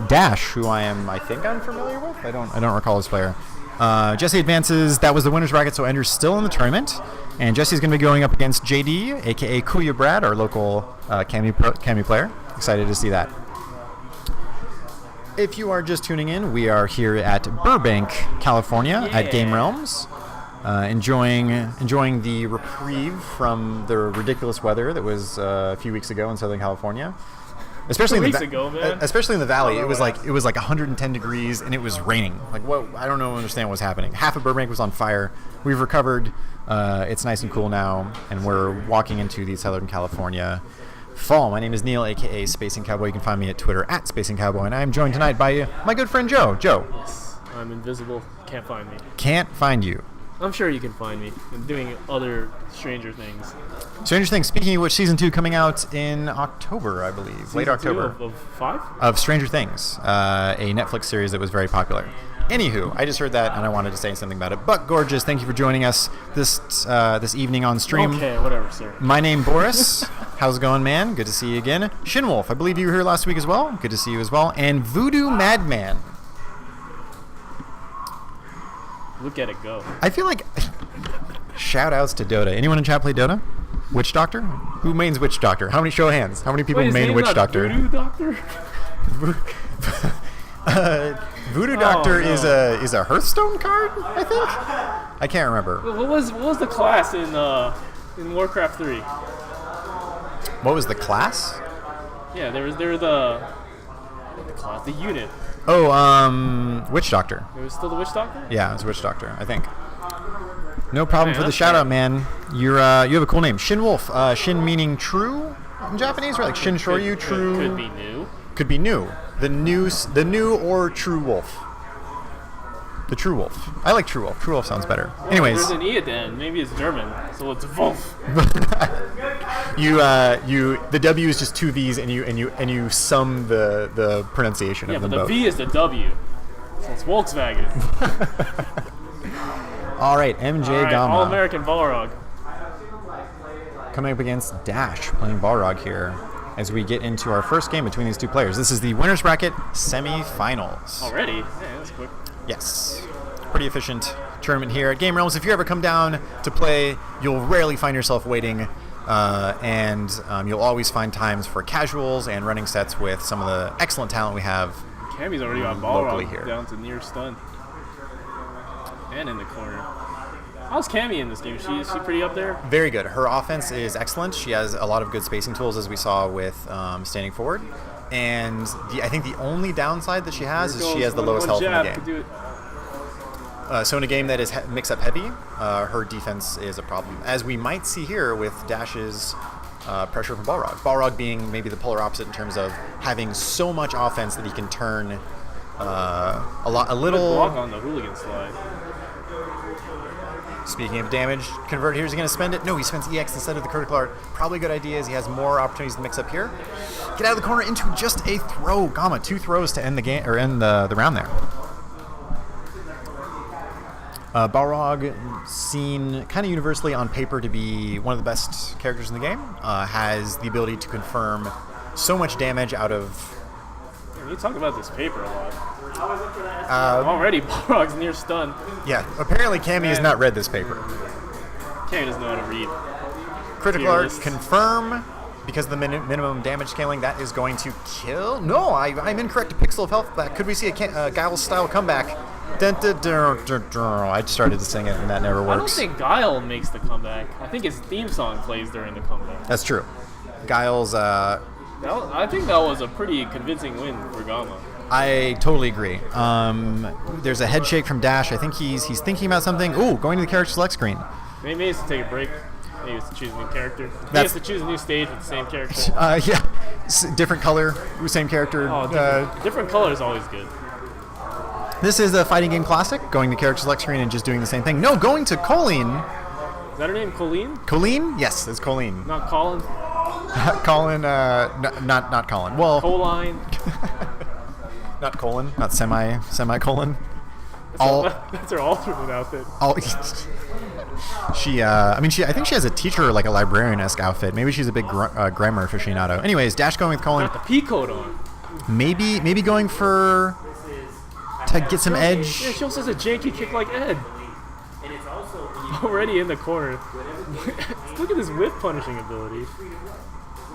Dash, who I think I'm familiar with. I don't recall his player. Jesse advances. That was the winner's bracket, so Ender's still in the tournament. And Jesse's going to be going up against JD, a.k.a. Kuya Brad, our local Cammy player. Excited to see that. If you are just tuning in, we are here at Burbank, California, at Game Realms. Enjoying the reprieve from the ridiculous weather that was a few weeks ago in Southern California. Especially in the valley, it was like 110 degrees and it was raining. Like, whoa, I don't understand what's happening. Half of Burbank was on fire. We've recovered. It's nice and cool now, and we're walking into the Southern California fall. My name is Neil, aka Spacing Cowboy. You can find me at Twitter at Spacing Cowboy, and I am joined tonight by my good friend Joe. Joe. Yes, I'm invisible. Can't find me. Can't find you. I'm sure you can find me. I'm doing other Stranger Things. Stranger Things. Speaking of which, season 2 coming out in October, I believe. Late October. Of 5? Of Stranger Things, a Netflix series that was very popular. Anywho, I just heard that and I wanted to say something about it. But Gorgeous, thank you for joining us this evening on stream. Okay, whatever, sir. My name Boris. How's it going, man? Good to see you again. Shinwolf, I believe you were here last week as well. Good to see you as well. And Voodoo Madman. Look at it go. I feel like shout outs to Dota. Anyone in chat play Dota? Witch Doctor? Who mains Witch Doctor? How many show of hands? How many people main Witch Doctor? Voodoo Doctor? Voodoo Doctor is a Hearthstone card, I think. I can't remember. What was the class in Warcraft 3? What was the class? Yeah, there was the class, the unit. Oh, Witch Doctor. It was still the Witch Doctor? Yeah, it was Witch Doctor, I think. No problem Man, for the that's shout fair. out, man. You have a cool name, Shin Wolf. Shin meaning true in Japanese, or like Shin Shoryu, true. Could be new. Could be new. The new or true wolf. The true wolf. I like true wolf. True wolf sounds better. Anyways, There's an E at the end. Maybe it's German, so it's Wolf. the W is just two V's, and you sum the pronunciation Yeah, of but them the both. V is the W. So it's Volkswagen. All right, MJ All right, Gamma All-American Balrog. coming up against Dash, playing Balrog here. As we get into our first game between these two players, this is the winners bracket semifinals. Already? Yeah, that's quick. Yes. Pretty efficient tournament here at Game Realms. If you ever come down to play, you'll rarely find yourself waiting, and you'll always find times for casuals and running sets with some of the excellent talent we have. Cammy's already got Locally Balrog here. down to near stun. And in the corner. How's Cammy in this game? Is she pretty up there? Very good. Her offense is excellent. She has a lot of good spacing tools, as we saw with standing forward. And I think the only downside that she has is she has the lowest health in the game. So in a game that is mix-up heavy, her defense is a problem, as we might see here with Dash's pressure from Balrog. Balrog being maybe the polar opposite in terms of having so much offense that he can turn a little. Block on the hooligan slide. Speaking of damage, convert here. Is he going to spend it? No, he spends EX instead of the critical art. Probably a good idea, as he has more opportunities to mix up here. Get out of the corner into just a throw. Gamma, 2 throws to end the game or end the round there. Balrog, seen kind of universally on paper to be one of the best characters in the game, has the ability to confirm so much damage out of. You talk about this paper a lot. Already, Balrog's near stun. Yeah, apparently Cammy has not read this paper. Cammy doesn't know how to read. Critical art, lists. confirm, because of the minimum damage scaling, that is going to kill. No, I'm incorrect. A pixel of health back. Could we see a Guile-style comeback? Dun, dun, dun, dun, dun. I started to sing it, and that never works. I don't think Guile makes the comeback. I think his theme song plays during the comeback. That's true. Guile's. I think that was a pretty convincing win for Gamma. I totally agree. There's a head shake from Dash. I think he's thinking about something. Ooh, going to the character select screen. Maybe he has to take a break. Maybe he has to choose a new character. Maybe he That's- has to choose a new stage with the same character. Yeah, different color, same character. Oh, different color is always good. This is a fighting game classic. Going to character select screen and just doing the same thing. No, going to Colleen. Is that her name, Colleen? Colleen? Yes, it's Colleen. Not Colin? Colin, not Colin. Well, Coline? not colon, not semicolon. All, That's her alternate outfit. all. I think she has a teacher, like a librarian-esque outfit. Maybe she's a big grammar aficionado. Anyways, Dash going with Colin. Got the P coat on. Maybe going for to get some edge. Yeah, she also has a janky kick like Ed. Already in the corner. Look at this whip punishing ability.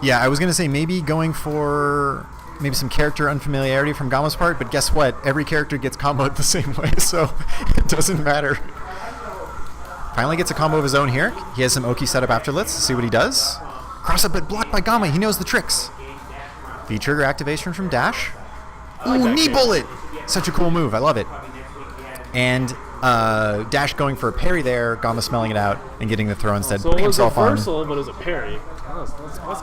Yeah, I was gonna say maybe going for maybe some character unfamiliarity from Gamma's part, but guess what? Every character gets comboed the same way, so it doesn't matter. Finally gets a combo of his own here. He has some Oki set up after Let's see what he does. Cross up, but blocked by Gamma. He knows the tricks. The trigger activation from Dash. Ooh, knee bullet! Such a cool move. I love it. And Dash going for a parry there. Gamma smelling it out and getting the throw instead. So Putting it was a himself on. reversal, but it was a parry. That's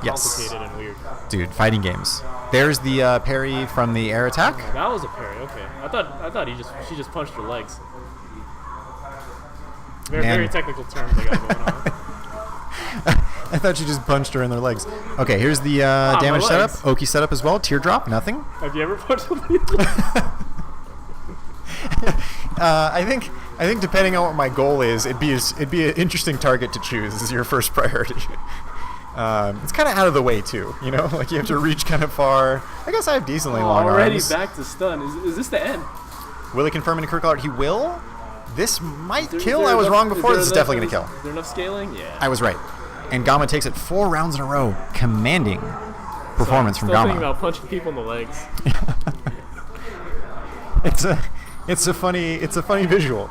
Yes. complicated and weird. Dude, fighting games. There's the parry from the air attack. That was a parry. Okay, I thought she just punched her legs. Very, Man. very technical terms I got going on. I thought you just punched her in their legs. Okay, here's the my damage legs. setup. Oki setup as well. Teardrop, nothing. Have you ever punched somebody? I think depending on what my goal is, it'd be an interesting target to choose as your first priority. It's kind of out of the way too, you know. Like you have to reach kind of far. I guess I have decently long Already arms. back to stun. Is this the end? Will he confirm in a critical art? He will. This might Is kill. there I was enough- wrong before. This is there definitely enough- gonna kill. Is there enough scaling? Yeah. I was right. And Gamma takes it 4 rounds in a row. Commanding performance from Still Gamma. thinking about punching people in the legs. It's a funny visual.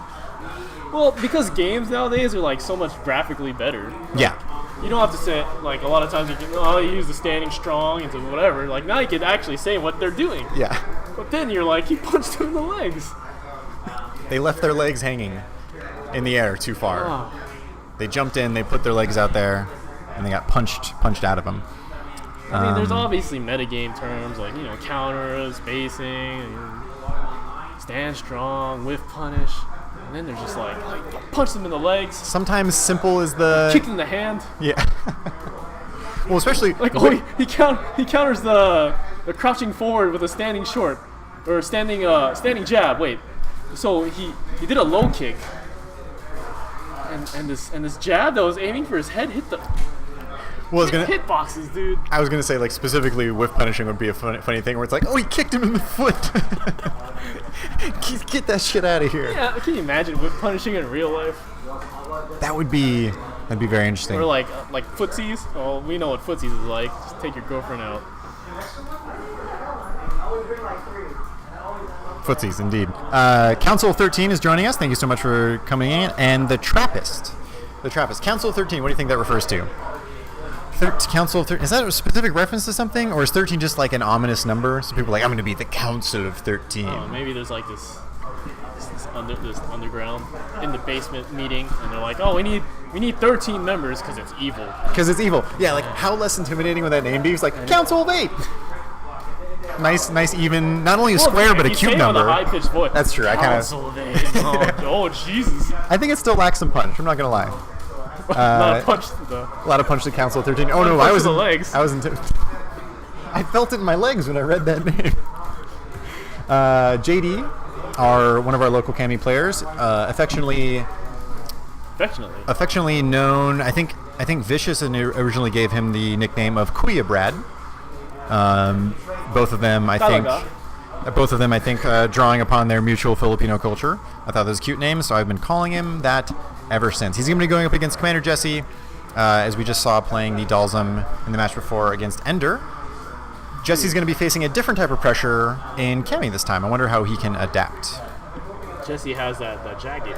Well, because games nowadays are like so much graphically better. Yeah. You don't have to say like a lot of times you can you use the standing strong and whatever. Like now you can actually say what they're doing. Yeah. But then you're like, he punched him in the legs. They left their legs hanging. in the air too far. Oh. They jumped in, they put their legs out there, and they got punched out of them. I mean, there's obviously metagame terms like, counters, spacing, stand strong, whiff punish. And then they're just like punch them in the legs. Sometimes simple is the... Kick in the hand. Yeah. Well, especially... Like, he counters the crouching forward with a standing short. Or standing jab, wait. So he did a low kick. And this jab that was aiming for his head hit the... hit boxes, dude. I was gonna say, like, specifically whiff punishing would be a funny thing where it's like, oh, he kicked him in the foot. Get that shit out of here. Yeah, can you imagine whiff punishing in real life? That'd be very interesting. Or like footsies. Oh, we know what footsies is like. Just take your girlfriend out. Footsies, indeed. Council 13 is joining us. Thank you so much for coming in. And the Trappist. Council 13. What do you think that refers to? Council 13. Is that a specific reference to something, or is 13 just like an ominous number? So people are like, I'm going to be the Council of 13. Oh, maybe there's like this underground in the basement meeting, and they're like, oh, we need 13 members because it's evil. Yeah, like how less intimidating would that name be? It's like Council of 8. Nice, even. Not only a square, but a cube number. With a high-pitched voice. That's true. Council of 8. Oh, Jesus. I think it still lacks some punch. I'm not gonna lie. A lot of punch to Council 13. Oh no, I was in. I felt it in my legs when I read that name. JD, one of our local Cami players, affectionately known. I think Vicious originally gave him the nickname of Kuya Brad. Both of them, I think, drawing upon their mutual Filipino culture. I thought that was a cute name, so I've been calling him that ever since. He's going to be going up against Commander Jesse, as we just saw playing the Dalsum in the match before against Ender. Jesse's going to be facing a different type of pressure in Kami this time. I wonder how he can adapt. Jesse has that jacket,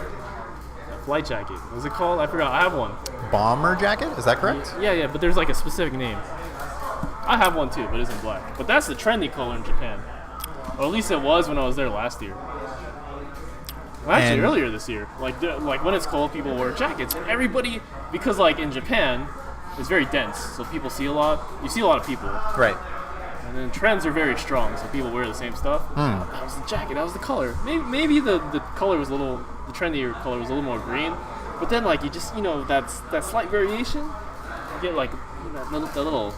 that flight jacket. What's it called? I forgot. I have one. Bomber jacket? Is that correct? Yeah, but there's like a specific name. I have one too, but it's in black. But that's the trendy color in Japan. Or at least it was when I was there last year. Well, actually, earlier this year. Like when it's cold, people wear jackets. And everybody, because like in Japan, it's very dense. So people see a lot. You see a lot of people. Right. And then trends are very strong, so people wear the same stuff. That was the jacket. That was the color. Maybe the color was the trendier color was a little more green. But then like you just, that slight variation, you get like that little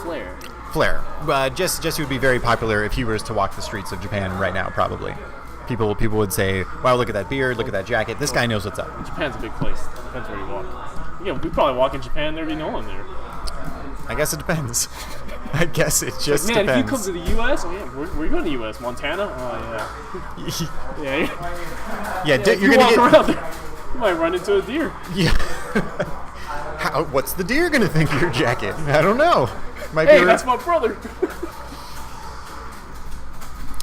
flair. Jesse would be very popular if he was to walk the streets of Japan right now, probably. People would say, wow, look at that beard, look at that jacket. This guy knows what's up. Japan's a big place. Depends where you walk. Yeah, we probably walk in Japan, there'd be no one there. I guess it depends. I guess it just depends. If you come to the U.S., where are you going to the U.S.? Montana? Oh, yeah. You're going to walk around there. You might run into a deer. Yeah. What's the deer going to think of your jacket? I don't know. Hey, that's my brother.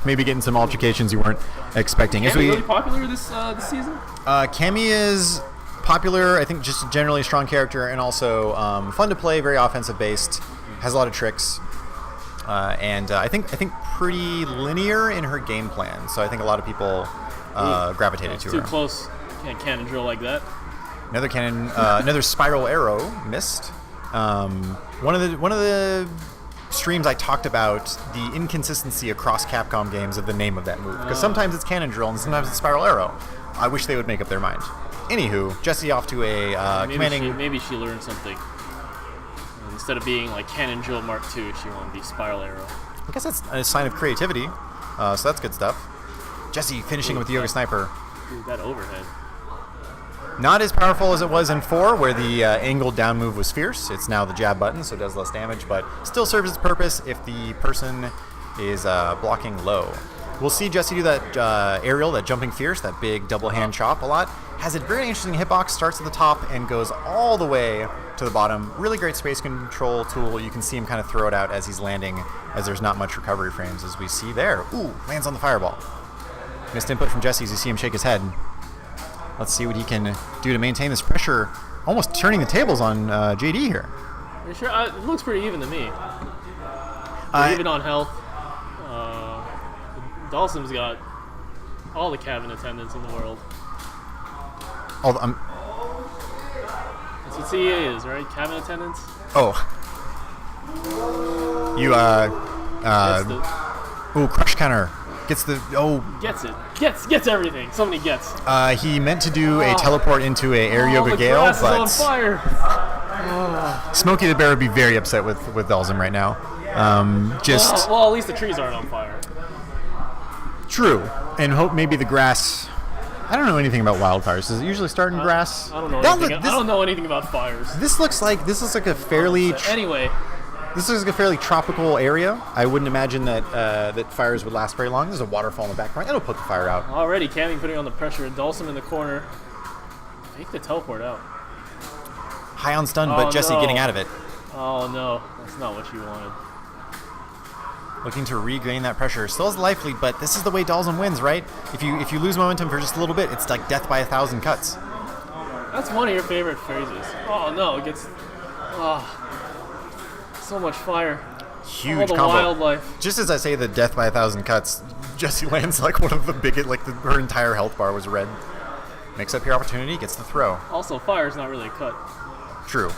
Maybe getting some altercations you weren't expecting. Is really popular this season? Cammy is popular. I think just generally a strong character and also fun to play, very offensive based, has a lot of tricks, and I think pretty linear in her game plan. So I think a lot of people gravitated to her. Too close. Can't cannon drill like that. Another spiral arrow missed. One of the streams I talked about the inconsistency across Capcom games of the name of that move, because sometimes it's cannon drill and sometimes it's spiral arrow. I wish they would make up their mind. Anywho, Jesse off to a commanding. Maybe she learned something. Instead of being like cannon drill Mark II, she wanted to be spiral arrow. I guess that's a sign of creativity. So that's good stuff. Jesse finishing with the Yoga Sniper. Dude, that overhead. Not as powerful as it was in 4, where the angled down move was fierce. It's now the jab button, so it does less damage, but still serves its purpose if the person is blocking low. We'll see Jesse do that aerial, that jumping fierce, that big double hand chop a lot. Has a very interesting hitbox, starts at the top and goes all the way to the bottom. Really great space control tool. You can see him kind of throw it out as he's landing, as there's not much recovery frames, as we see there. Ooh, lands on the fireball. Missed input from Jesse as you see him shake his head. Let's see what he can do to maintain this pressure. Almost turning the tables on JD here. Sure, it looks pretty even to me. Even on health. Dawson's got all the cabin attendants in the world. Although That's what CEA is, right? Cabin attendants. oh, you crush counter gets the Gets it. Gets everything. Somebody gets. he meant to do a teleport into a air yoga the gale, grass is but on fire. Smokey the Bear would be very upset with Dalsum right now. Well, at least the trees aren't on fire. True, and hope maybe the grass. I don't know anything about wildfires. Does it usually start in grass? I don't know. I don't know anything about fires. This looks like a fairly. Anyway. This is a fairly tropical area. I wouldn't imagine that that fires would last very long. There's a waterfall in the background. It'll put the fire out. Already, Camming putting on the pressure. Dalsum in the corner. Take the teleport out. High on stun, but Jesse getting out of it. Oh no, that's not what you wanted. Looking to regain that pressure. Still has the life lead, but this is the way Dalsum wins, right? If you lose momentum for just a little bit, it's like death by 1,000 cuts. That's one of your favorite phrases. Oh no, it gets. So much fire. Huge all the combo. Wildlife. Just as I say the death by 1,000 cuts, Jesse lands like one of the biggest, her entire health bar was red. Makes up your opportunity, gets the throw. Also, fire is not really a cut. True.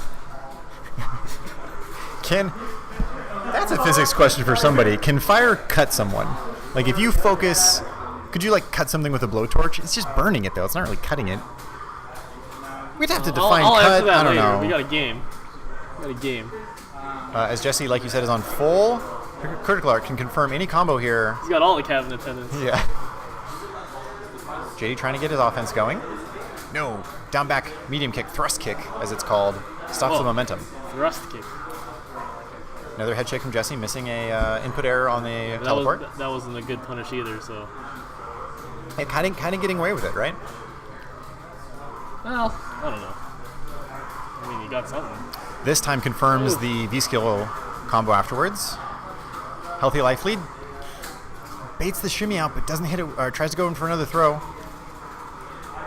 That's a physics question for somebody. Can fire cut someone? Like if you focus, could you like cut something with a blowtorch? It's just burning it though. It's not really cutting it. We'd have to define I'll cut. answer that I don't later. know. We got a game. As Jesse, like you said, is on full critical art, can confirm any combo here. He's got all the cabin attendants. Yeah. JD trying to get his offense going. No. Down back, medium kick, thrust kick, as it's called. Stops the momentum. Thrust kick. Another head shake from Jesse, missing a input error on the teleport. That wasn't a good punish either, so. And kind of getting away with it, right? Well, I don't know. I mean, you got something. This time confirms the V-skill combo afterwards. Healthy life lead. Baits the shimmy out, but doesn't hit it, or tries to go in for another throw.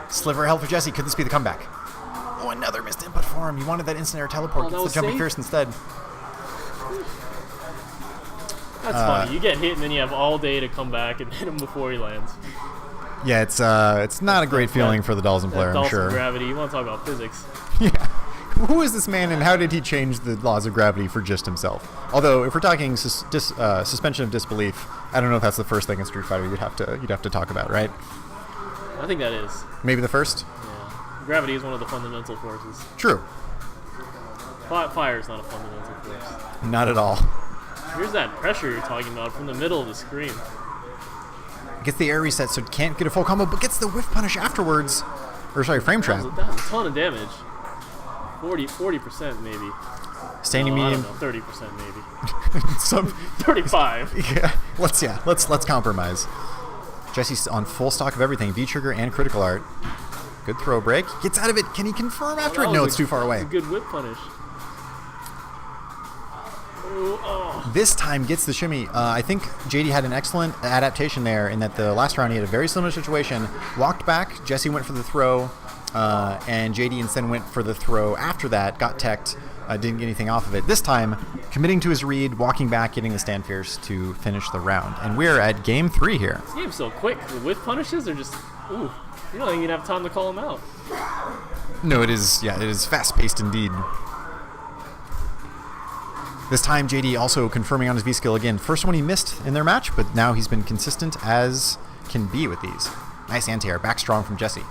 Sliver of health for Jesse. Could this be the comeback? Oh, another missed input for him. You wanted that instant air teleport. Gets the jumping safe? fierce instead. That's funny. You get hit, and then you have all day to come back and hit him before he lands. Yeah, it's not a great feeling for the Dalsum player, I'm sure. Gravity. You want to talk about physics? Yeah. Who is this man, and how did he change the laws of gravity for just himself? Although, if we're talking suspension of disbelief, I don't know if that's the first thing in Street Fighter you'd have to talk about, right? I think that is. Maybe the first? Yeah. Gravity is one of the fundamental forces. True. Fire is not a fundamental force. Not at all. Here's that pressure you're talking about from the middle of the screen. Gets the air reset, so can't get a full combo, but gets the whiff punish afterwards. Or sorry, frame trap. That was a ton of damage. 40% maybe. Standing medium. I don't know, 30% maybe. 35. Yeah. Let's compromise. Jesse's on full stock of everything. V trigger and critical art. Good throw break. Gets out of it. Can he confirm after it? No, it's too far away. That's a good whip punish. Ooh, oh. This time gets the shimmy. I think JD had an excellent adaptation there in that the last round he had a very similar situation. Walked back. Jesse went for the throw. And JD instead went for the throw after that, got teched, didn't get anything off of it. This time, committing to his read, walking back, getting the stand fierce to finish the round. And we're at game 3 here. This game's so quick. The whiff punishes are just, ooh, you don't even have time to call them out. No, it is fast-paced indeed. This time, JD also confirming on his V-skill again. First one he missed in their match, but now he's been consistent as can be with these. Nice anti-air, back strong from Jesse.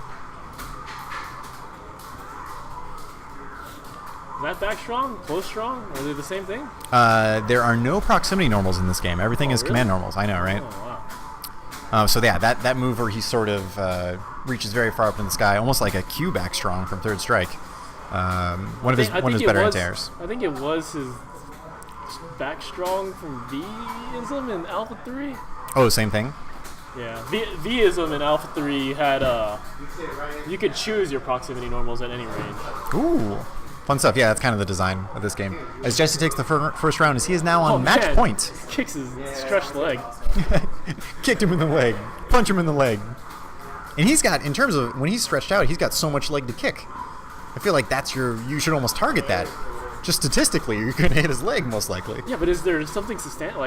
Is that back strong? Close strong? Are they the same thing? There are no proximity normals in this game. Everything is really? command normals. I know, right? Oh, wow. So yeah, that move where he sort of reaches very far up in the sky, almost like a Q back strong from Third Strike. One of his better anti-airs. I think it was his back strong from V-ism in Alpha 3. Oh, same thing? Yeah, V-ism in Alpha 3 had, you could choose your proximity normals at any range. Ooh. Fun stuff. Yeah, that's kind of the design of this game. As Jesse takes the first round, as he is now on match point. Kicks his stretched leg. Kicked him in the leg. Punch him in the leg. And he's got, in terms of when he's stretched out, he's got so much leg to kick. I feel like you should almost target that. Just statistically, you're going to hit his leg most likely. Yeah, but is there something substantial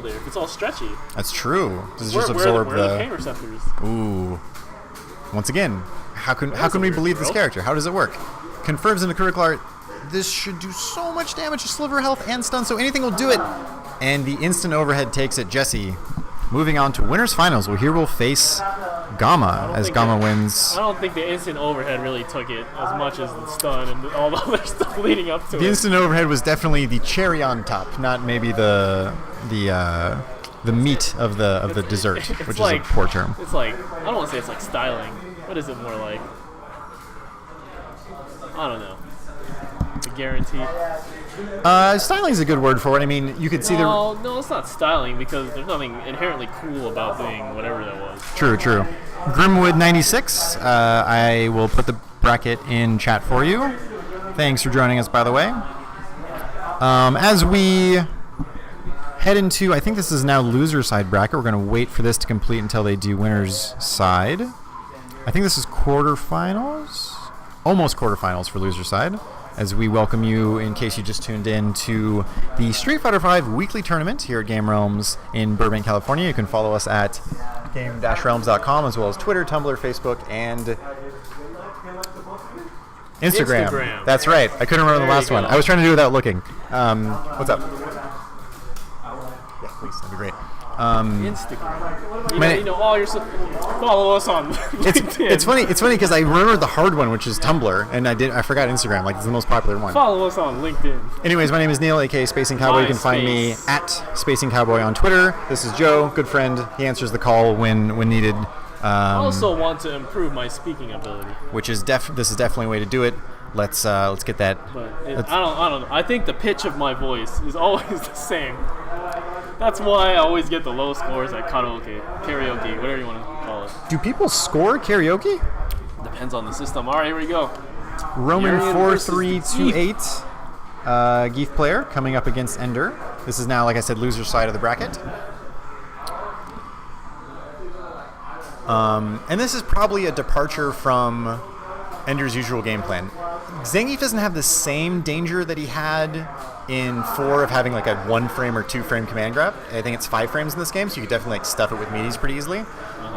there if it's all stretchy? That's true. Does it just absorb where are the pain receptors? Ooh. once again, how can we believe this character? How does it work? Confirms in the critical art, this should do so much damage to sliver health and stun, so anything will do it. And the instant overhead takes it, Jesse. Moving on to winners finals, here we'll face Gamma as Gamma wins. I don't think the instant overhead really took it as much as the stun and all the other stuff leading up to it. The instant overhead was definitely the cherry on top, not maybe the meat of the dessert, which is a poor term. It's like, I don't want to say it's like styling. What is it more like? I don't know. A guarantee. Styling is a good word for it. I mean, you could see No, it's not styling because there's nothing inherently cool about doing whatever that was. True. Grimwood 96. I will put the bracket in chat for you. Thanks for joining us, by the way. As we head into, I think this is now loser side bracket. We're going to wait for this to complete until they do winner's side. I think this is quarterfinals. Almost quarterfinals for loser side. As we welcome you, in case you just tuned in, to the Street Fighter V weekly tournament here at Game Realms in Burbank, California. You can follow us at game-realms.com, as well as Twitter, Tumblr, Facebook, and Instagram. That's right. I couldn't remember the last one. I was trying to do it without looking. What's up? Yeah, please. That'd be great. Instagram. All your follow us on LinkedIn. It's funny because I remember the hard one, which is Tumblr, and I forgot Instagram. Like, it's the most popular one. Follow us on LinkedIn. Anyways, my name is Neil, aka Spacing Cowboy. You can find me at Spacing Cowboy on Twitter. This is Joe, good friend. He answers the call when needed. I also want to improve my speaking ability, which is this is definitely a way to do it. Let's get that. But I don't know. I think the pitch of my voice is always the same. That's why I always get the low scores at karaoke, whatever you want to call it. Do people score karaoke? Depends on the system. All right, here we go. Roman 4328, Geef player coming up against Ender. This is now, like I said, loser side of the bracket. And this is probably a departure from Ender's usual game plan. Zangief doesn't have the same danger that he had in 4 of having like a 1 frame or 2 frame command grab. I think it's 5 frames in this game, so you could definitely like stuff it with meaties pretty easily.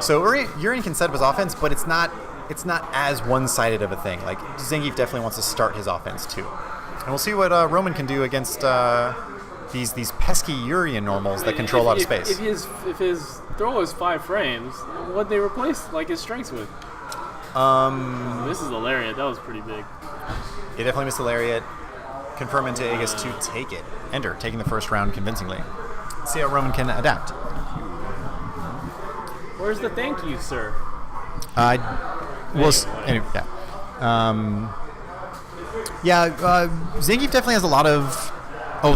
So Urien can set up his offense, but it's not as one-sided of a thing. Like, Zangief definitely wants to start his offense too. And we'll see what Roman can do against these pesky Urien normals that control a lot of space. If his throw is 5 frames, what'd they replace like his strengths with? This is the lariat. That was pretty big. He definitely missed the lariat. Confirm into Aegis to take it. Ender taking the first round convincingly. Let's see how Roman can adapt. Where's the thank you, sir? Anyway, yeah. Zangief definitely has a lot of.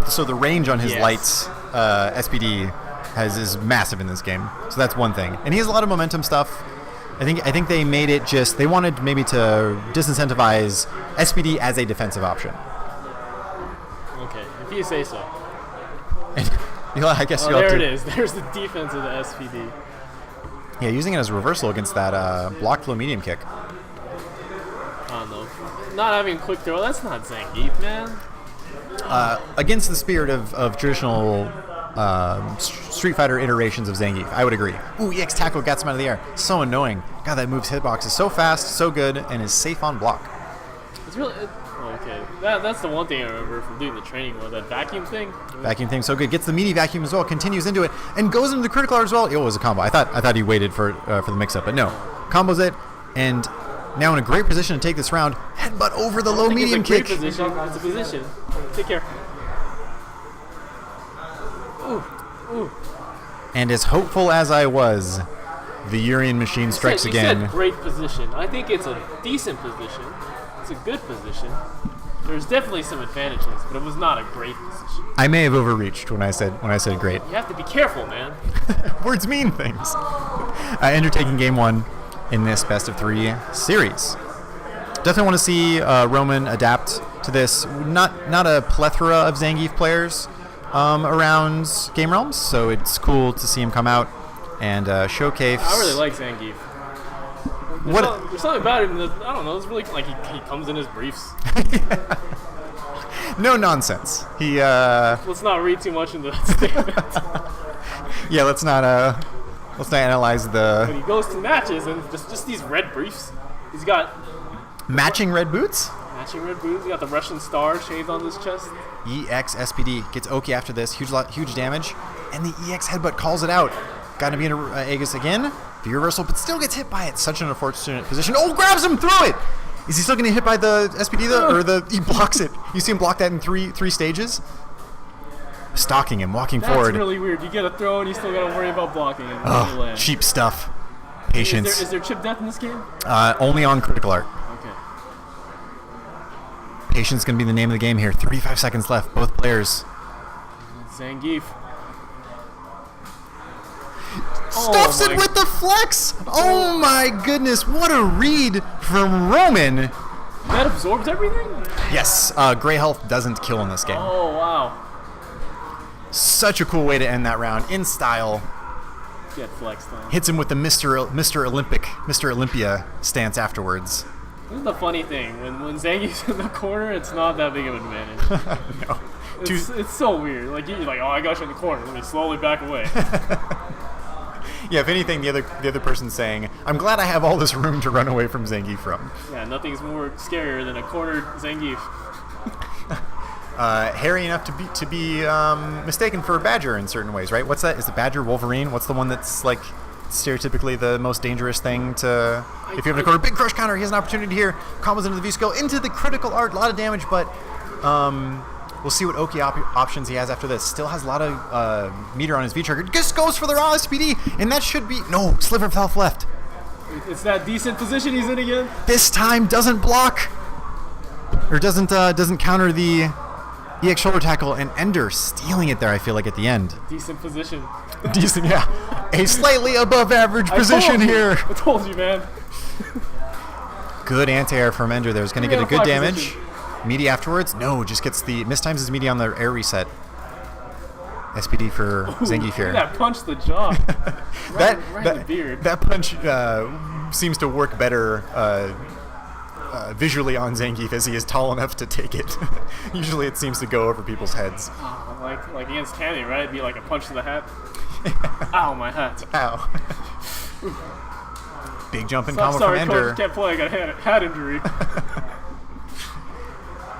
So the range on his lights SPD is massive in this game. So that's one thing, and he has a lot of momentum stuff. I think they made it just, they wanted maybe to disincentivize SPD as a defensive option. Okay, if you say so. I guess you'll there have to. It is. There's the defense of the SPD. Yeah, using it as a reversal against that blocked low medium kick. I don't know. Not having a quick throw, that's not Zangief, man. Against the spirit of traditional Street Fighter iterations of Zangief, I would agree. Ooh, EX tackle gets him out of the air. So annoying. God, that move's hitbox is so fast, so good, and is safe on block. It's really... okay. That's the one thing I remember from doing the training mode, that vacuum thing. Vacuum thing, so good. Gets the meaty vacuum as well, continues into it, and goes into the critical art as well. It was a combo. I thought he waited for the mix-up, but no. Combos it, and now in a great position to take this round. Headbutt over the low medium kick. It's a position. Take care. Ooh. And as hopeful as I was, the Urien machine strikes again. You said great position. I think it's a decent position. It's a good position. There's definitely some advantages, but it was not a great position. I may have overreached when I said great. You have to be careful, man. Words mean things. Ender taking game 1 in this best of 3 series. Definitely want to see Roman adapt to this. Not a plethora of Zangief players around Game Realms, so it's cool to see him come out and showcase. I really like Zangief. There's something about him that, I don't know, it's really like he comes in his briefs. No nonsense. Let's not read too much into that statement. Yeah, let's not analyze the. When he goes to matches and just these red briefs. He's got Matching red boots? matching red boots. He got the Russian star shaved on his chest. EX SPD gets Oki after this. Huge damage. And the EX headbutt calls it out. Got to be in Aegis again. The reversal, but still gets hit by it. Such an unfortunate position. Oh, grabs him through it! Is he still getting hit by the SPD though? Or he blocks it? You see him block that in three stages? Stalking him, walking forward. That's really weird. You get a throw and you still got to worry about blocking him. Oh, cheap stuff. Patience. Is there chip death in this game? Only on critical art. Okay. Patience going to be the name of the game here. 35 seconds left. Both players. Zangief. Stuffs it with the flex! Oh my goodness, what a read from Roman. That absorbs everything? Yes, Gray Health doesn't kill in this game. Oh, wow. Such a cool way to end that round, in style. Get flexed on. Hits him with the Mr. Olympia stance afterwards. This is the funny thing. When Zangief's in the corner, it's not that big of an advantage. No. It's so weird. Like, you're like, oh, I got you in the corner. Let me slowly back away. Yeah, if anything, the other person's saying, I'm glad I have all this room to run away from Zangief from. Yeah, nothing's more scarier than a cornered Zangief. Hairy enough to be mistaken for a badger in certain ways, right? What's that? Is the badger Wolverine? What's the one that's like stereotypically the most dangerous thing to... If you have a corner, big crush counter, he has an opportunity here. Combos into the V-skill, into the critical art, a lot of damage, but we'll see what Oki options he has after this. Still has a lot of meter on his V-trigger. Just goes for the raw SPD, and that should be... No, Sliver of Health left. It's that decent position he's in again. This time doesn't block, or doesn't counter the EX shoulder tackle, and Ender stealing it there, I feel like, at the end. Decent position. Decent, yeah. A slightly above average position here. I told you, man. Good anti-air from Ender there. Is going to get a good damage. Position. Meaty afterwards? No, just gets the... Mistimes his meaty on the air reset. SPD for Zangief here. That punch the jaw. right in the beard. That punch seems to work better visually on Zangief as he is tall enough to take it. Usually it seems to go over people's heads. Like against Cammy, right? It'd be like a punch to the hat. Ow, my hat. Ow. Big jump in combo from Ender. Coach, can't play. I got a hat injury.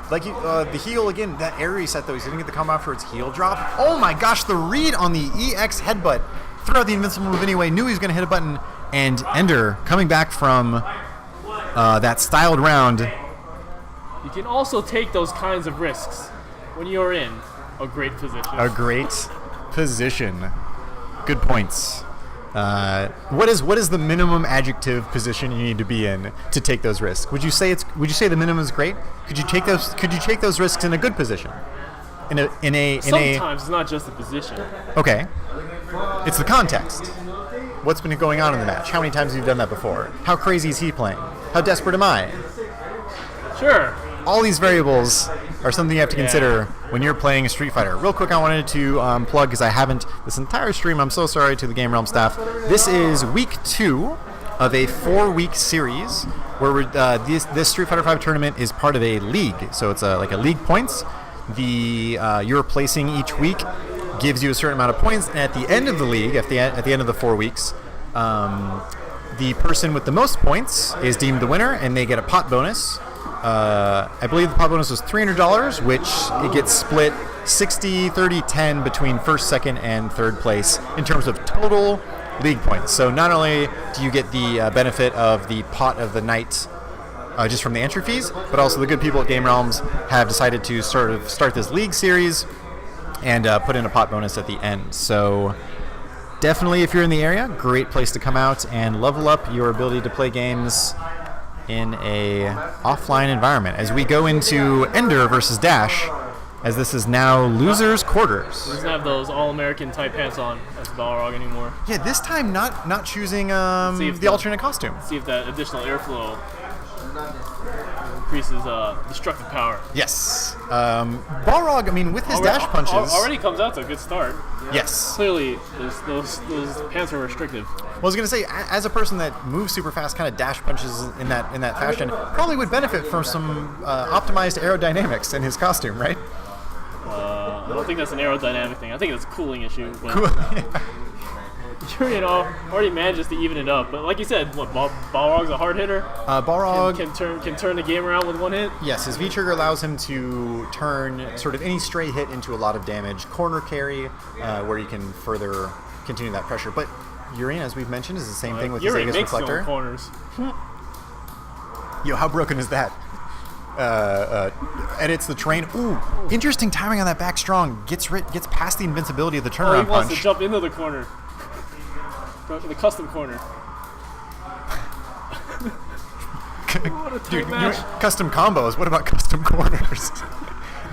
Like the heal again, that air reset though, he's didn't get the combo afterwards. Heal drop. Oh my gosh, the read on the EX headbutt. Threw out the invincible move anyway, knew he was going to hit a button, and Ender coming back from that styled round. You can also take those kinds of risks when you're in a great position. A great position. Good points. What is the minimum adjective position you need to be in to take those risks? Would you say the minimum is great? Could you take those risks in a good position? Sometimes it's not just the position. Okay. It's the context. What's been going on in the match? How many times have you done that before? How crazy is he playing? How desperate am I? Sure. All these variables are something you have to consider when you're playing a Street Fighter. Real quick, I wanted to plug, because I haven't this entire stream, I'm so sorry to the Game Realm staff. This is week 2 of a 4-week series where this Street Fighter 5 tournament is part of a league. So it's like a league points. You're placing each week gives you a certain amount of points, and at the end of the league, at the end of the 4 weeks, the person with the most points is deemed the winner, and they get a pot bonus. I believe the pot bonus was $300, which it gets split 60, 30, 10 between first, second, and third place in terms of total league points. So not only do you get the benefit of the pot of the night just from the entry fees, but also the good people at Game Realms have decided to start this league series and put in a pot bonus at the end. So definitely, if you're in the area, great place to come out and level up your ability to play games in a offline environment as we go into Ender versus Dash, as this is now losers quarters. He doesn't have those all-American type pants on as Balrog anymore. Yeah, this time not choosing the alternate costume. See if that additional airflow increases destructive power. Yes. Balrog, I mean, with his dash punches... Already comes out to a good start. Yes. Clearly, those pants are restrictive. Well, I was going to say, as a person that moves super fast, kind of dash punches in that fashion, probably would benefit from some optimized aerodynamics in his costume, right? I don't think that's an aerodynamic thing. I think it's a cooling issue. But Cool. Urian already manages to even it up, but like you said, what Balrog's a hard hitter. Balrog can turn the game around with one hit. Yes, his V trigger allows him to turn sort of any stray hit into a lot of damage. Corner carry, where you can further continue that pressure. But Urian, as we've mentioned, is the same thing with his Urian Aegis makes his own Reflector. corners. Yo, how broken is that? Edits the terrain. Ooh, interesting timing on that back strong. Gets past the invincibility of the turnaround he wants punch. to jump into the corner. The custom corner. Dude, custom combos. What about custom corners?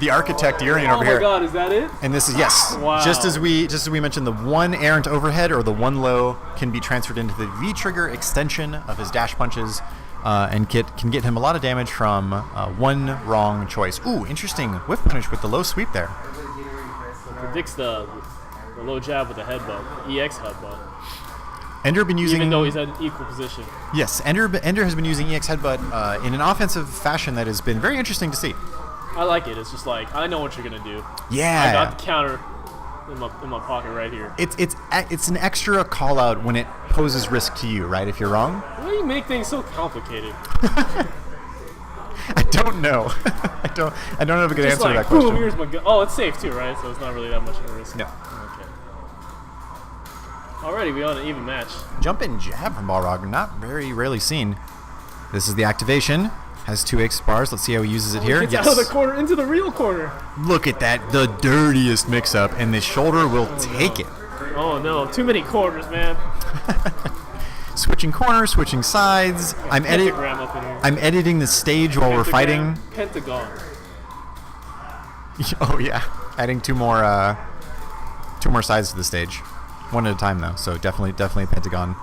The architect Urian over here. Oh my god, is that it? And this is yes. Wow. Just as we mentioned, the one errant overhead or the one low can be transferred into the V trigger extension of his dash punches, and can get him a lot of damage from one wrong choice. Ooh, interesting whiff punish with the low sweep there. Predicts the low jab with the headbutt, EX headbutt. Ender been using, even though he's at an equal position. Yes, Ender has been using EX headbutt in an offensive fashion that has been very interesting to see. I like it. It's just like, I know what you're gonna do. Yeah. I got the counter in my pocket right here. It's an extra call out when it poses risk to you, right? If you're wrong. Why do you make things so complicated? I don't know. I don't have a good just answer like, to that question. Boom, here's my gun. Oh, it's safe too, right? So it's not really that much of a risk. No. Okay. Alrighty, we on an even match. Jump in jab from Balrog, not very rarely seen. This is the activation. Has 2 X bars. Let's see how he uses it here. Gets Yes. out of the corner into the real corner. Look at that, the dirtiest mix-up, and the shoulder will take it. Oh no, too many corners, man. Switching corners, switching sides. I'm editing the stage while we're fighting. Pentagon. Oh yeah, adding two more sides to the stage, one at a time though. So definitely a pentagon.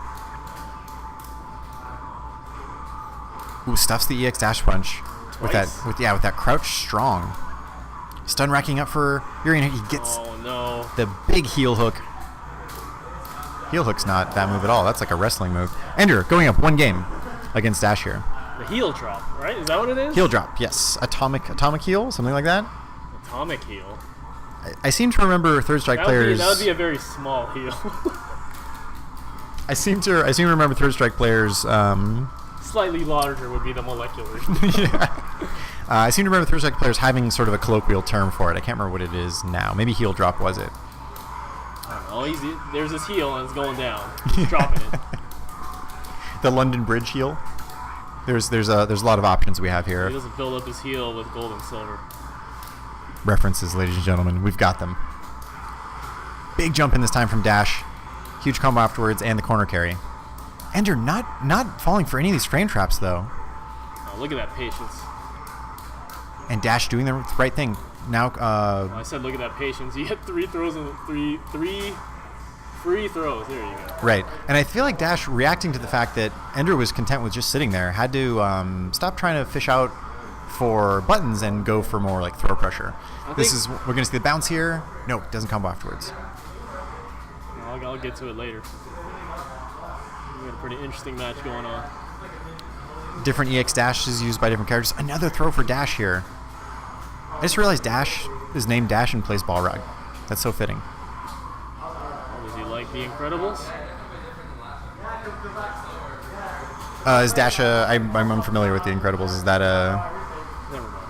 Ooh, stuffs the EX dash punch with that crouch strong. Stun racking up for Urian. He gets the big heel hook. Heel hook's not that move at all. That's like a wrestling move. Ender going up 1 game against Dash here. The heel drop, right? Is that what it is? Heel drop, yes. Atomic heel, something like that. Atomic heel. I seem to remember Third Strike players. That would be a very small heel. I seem to remember Third Strike players. Slightly larger would be the molecular. Yeah. I seem to remember Third Strike players having sort of a colloquial term for it. I can't remember what it is now. Maybe heel drop was it? Oh, there's his heel and it's going down. He's dropping it. The London Bridge heel. There's a lot of options we have here. He doesn't build up his heel with gold and silver. References, ladies and gentlemen, we've got them. Big jump in this time from Dash. Huge combo afterwards and the corner carry. Ender not falling for any of these frame traps though. Oh, look at that patience. And Dash doing the right thing. Now, I said look at that patience. You had 3 throws and three free throws. There you go. Right. And I feel like Dash, reacting to the fact that Ender was content with just sitting there, had to stop trying to fish out for buttons and go for more like throw pressure. We're going to see the bounce here. No, it doesn't combo afterwards. I'll get to it later. We got a pretty interesting match going on. Different EX dashes used by different characters. Another throw for Dash here. I just realized Dash is named Dash and plays Balrog. That's so fitting. Does he like The Incredibles? Is Dash I'm unfamiliar with The Incredibles. Is that a...